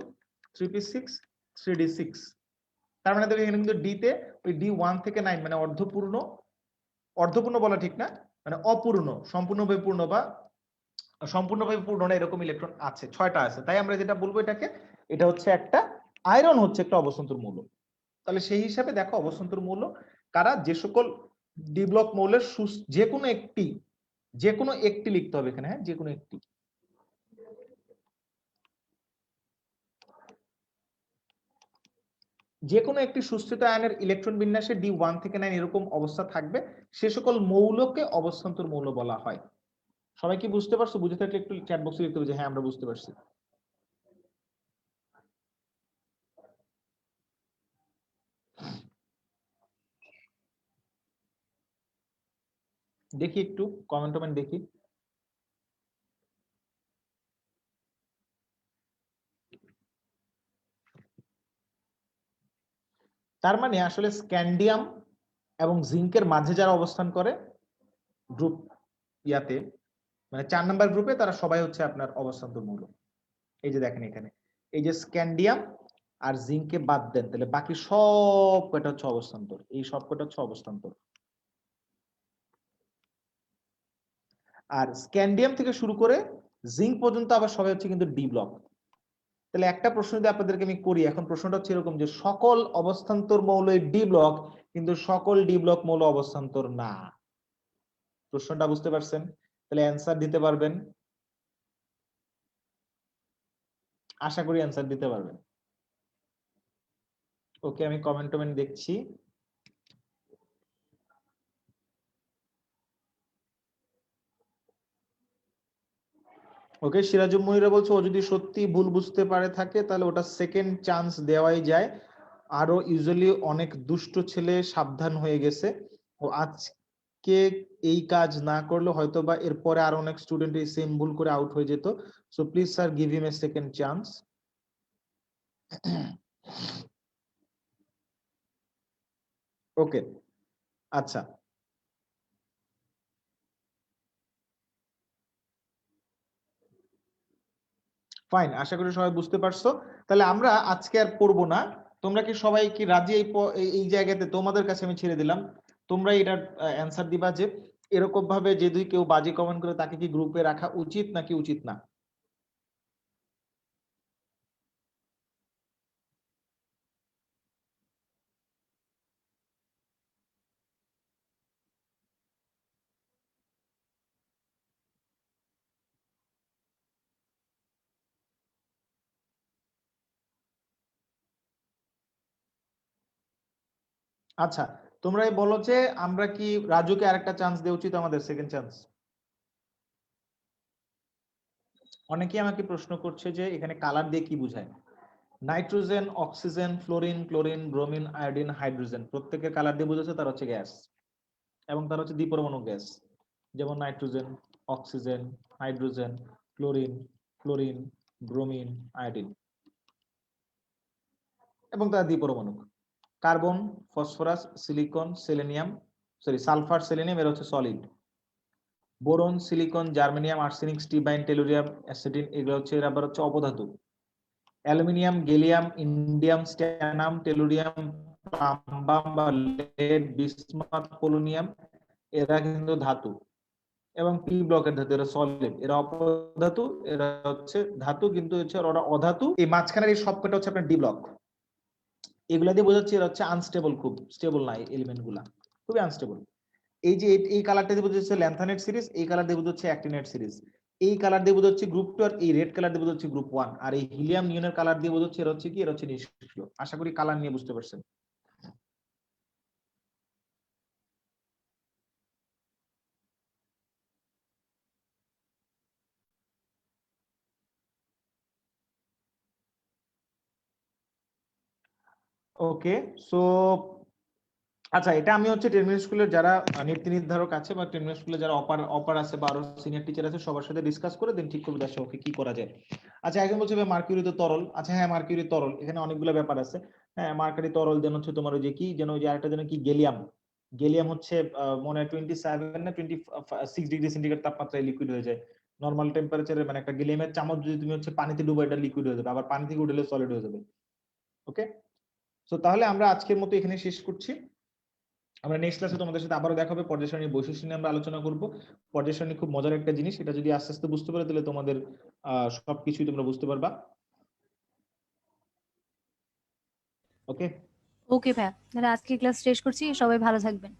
3p6 3d6। তার মানে দেখো এখানে কিন্তু ডি তে ওই d1 থেকে 9 মানে অর্ধপূর্ণ, অর্ধপূর্ণ বলা ঠিক না, মানে অপূর্ণ, সম্পূর্ণভাবে পূর্ণ বা সম্পূর্ণভাবে পূর্ণ না এরকম ইলেকট্রন আছে, 6টা আছে। তাই আমরা যেটা বলবো এটাকে, এটা হচ্ছে একটা আয়রন হচ্ছে একটা অবস্থান্তর মৌল। তাহলে সেই হিসাবে দেখো অবস্থান্তর মৌল কারা? যে সকল ডি ব্লক মৌলের যে কোনো একটি লিখতে হবে এখানে, হ্যাঁ, যে কোনো একটি। যে কোনো একটি সুস্থিত আয়নের ইলেকট্রন বিন্যাসে D1 থেকে 9 এরকম অবস্থা থাকবে, সে সকল মৌলকে অবস্থান্তর মৌল বলা হয়। সবাই কি বুঝতে পারছো? বুঝে থাকলে একটু চ্যাট বক্সে লিখতে হবে যে হ্যাঁ আমরা বুঝতে পারছি। দেখি একটু কমেন্ট দেখি। তার মানে আসলে স্ক্যান্ডিয়াম এবং জিঙ্কের মাঝে যারা অবস্থান করে গ্রুপ ইয়াতে, মানে 4 নাম্বার গ্রুপে, তারা সবাই হচ্ছে আপনার অবস্থান্তর মৌল। এই যে দেখেন এখানে এই যে স্ক্যান্ডিয়াম আর জিঙ্ককে বাদ দেন, তাহলে বাকি সব কয়টা হচ্ছে অবস্থান্তর, এই সব কয়টা হচ্ছে অবস্থান্তর। আর স্ক্যান্ডিয়াম থেকে শুরু করে জিঙ্ক পর্যন্ত আবার সবাই হচ্ছে কিন্তু ডি ব্লক। তাহলে একটা প্রশ্ন যদি আপনাদেরকে আমি করি, এখন প্রশ্নটা হচ্ছে এরকম যে সকল অবস্থান্তর মৌল ডি ব্লক, কিন্তু সকল ডি ব্লক মৌল অবস্থান্তর না। প্রশ্নটা বুঝতে পারছেন? তাহলে অ্যান্সার দিতে পারবেন, আশা করি অ্যান্সার দিতে পারবেন। ওকে, আমি কমেন্ট দেখছি। ওকে, সিরাজুল মুনিরা বলছে ও যদি সত্যি ভুল বুঝতে পারে থাকে তাহলে ওটা সেকেন্ড চান্স দেওয়াই যায়, আরো ইউজুয়ালি অনেক দুষ্ট ছেলে সাবধান হয়ে গেছে, ও আজকে এই কাজ না করলে হয়তো বা এরপরে আরো অনেক স্টুডেন্ট এই সেম ভুল করে আউট হয়ে যেত। So please sir give him a second chance. Okay, আচ্ছা ফাইন, আশা করি সবাই বুঝতে পারছো। তাহলে আমরা আজকে আর পড়বো না। তোমরা কি সবাই কি রাজি? এই জায়গাতে তোমাদের কাছে আমি ছেড়ে দিলাম, তোমরা এটার অ্যান্সার দিবা যে এরকম ভাবে যে যদি কেউ বাজে কমেন্ট করে তাকে কি গ্রুপে রাখা উচিত নাকি উচিত না। আচ্ছা, তোমরাই বলো যে আমরা কি রাজুকে আরেকটা চান্স দেওয়া উচিত, আমাদের সেকেন্ড চান্স। অনেকেই আমাকে প্রশ্ন করছে যে এখানে কালার দিয়ে কি বোঝায়। Nitrogen, oxygen, fluorine, chlorine, bromine, iodine, hydrogen প্রত্যেকের কালার দিয়ে বোঝাচ্ছে তার হচ্ছে গ্যাস, এবং তার হচ্ছে দ্বিপরমাণু গ্যাস, যেমন nitrogen, oxygen, hydrogen, chlorine, fluorine, bromine, iodine. এবং তার দ্বিপরমাণু carbon, phosphorus, silicon, selenium, sulphur, selenium এরা হচ্ছে solid. Boron, silicon, germanium, arsenic, stibine, tellurium, অ্যাসিডিন এগুলো হচ্ছে এরা আবার হচ্ছে অপধাতু। Aluminium, gallium, indium, stannum, tellurium, plumbum বা লেড, বিসমাথ, পোলোনিয়াম এরা কিন্তু ধাতু। এবং পি ব্লকের ধাতু এরা সলিড, এরা অপধাতু, এরা হচ্ছে ধাতু কিন্তু হচ্ছে ওরা অধাতু। এই মাঝখানের এই সবকটা হচ্ছে আপনার ডি ব্লক। এগুলা দিয়ে বোঝাচ্ছে এরা হচ্ছে আনস্টেবল, খুব স্টেবল না এলিমেন্ট গুলা, খুবই আনস্টেবল। এই যে এই কালারটা দিয়ে বোঝাচ্ছে ল্যান্থানেট সিরিজ, এই কালার দিয়ে বোঝাচ্ছে অ্যাক্টিনেট সিরিজ, এই কালার দিয়ে বোঝাচ্ছে গ্রুপ 2 আর এই রেড কালার দিয়ে বোঝাচ্ছে গ্রুপ 1, আর এই হিলিয়াম নিয়নের কালার দিয়ে বোঝাচ্ছে এরা হচ্ছে কি, এরা হচ্ছে নিষ্ক্রিয়। আশা করি কালার নিয়ে বুঝতে পারছেন। ওকে, সো আচ্ছা, এটা আমি হচ্ছে টেরমিনাল স্কুলের যারা নীতি নির্ধারক আছে বা টেরমিনাল স্কুলে যারা অপার আছে বা আরো সিনিয়র টিচার আছে সবার সাথে ডিসকাস করে দেন ঠিক করবে দেশে ওকে কি করা যায়। আচ্ছা, একজন বলছে ভাই মার্কিউরি তো তরল। আচ্ছা হ্যাঁ, মার্কিউরি তরল, এখানে অনেকগুলো ব্যাপার আছে। হ্যাঁ, মার্কারি তরল যেন হচ্ছে তোমার ওই যে কি যেন ওই যে আরেকটা যেন কি গেলিয়াম, গেলিয়াম হচ্ছে মনে হয় 27 না 26 ডিগ্রি সেন্টিগ্রেড তাপমাত্রায় লিকুইড হয়ে যায় নর্মাল টেম্পারেচারে। মানে একটা গেলিয়ামের চামচ যদি তুমি হচ্ছে পানিতে ডুবো এটা লিকুইড হয়ে যাবে, আবার পানি থেকে উঠলে সলিড হয়ে যাবে। ওকে, তো তাহলে আমরা আজকের মতো এখানে শেষ করছি। আমরা নেক্সট ক্লাসে তোমাদের সাথে আবারও দেখা হবে, পর্যায় সারণীর বৈশিষ্ট্য নিয়ে আমরা আলোচনা করব। পর্যায় সারণী খুব মজার একটা জিনিস, এটা যদি আস্তে আস্তে বুঝতে পারো তাহলে তোমাদের সবকিছুই তোমরা বুঝতে পারবা। ওকে ওকে ভাইয়া, তাহলে আজকে ক্লাস শেষ করছি, সবাই ভালো থাকবেন।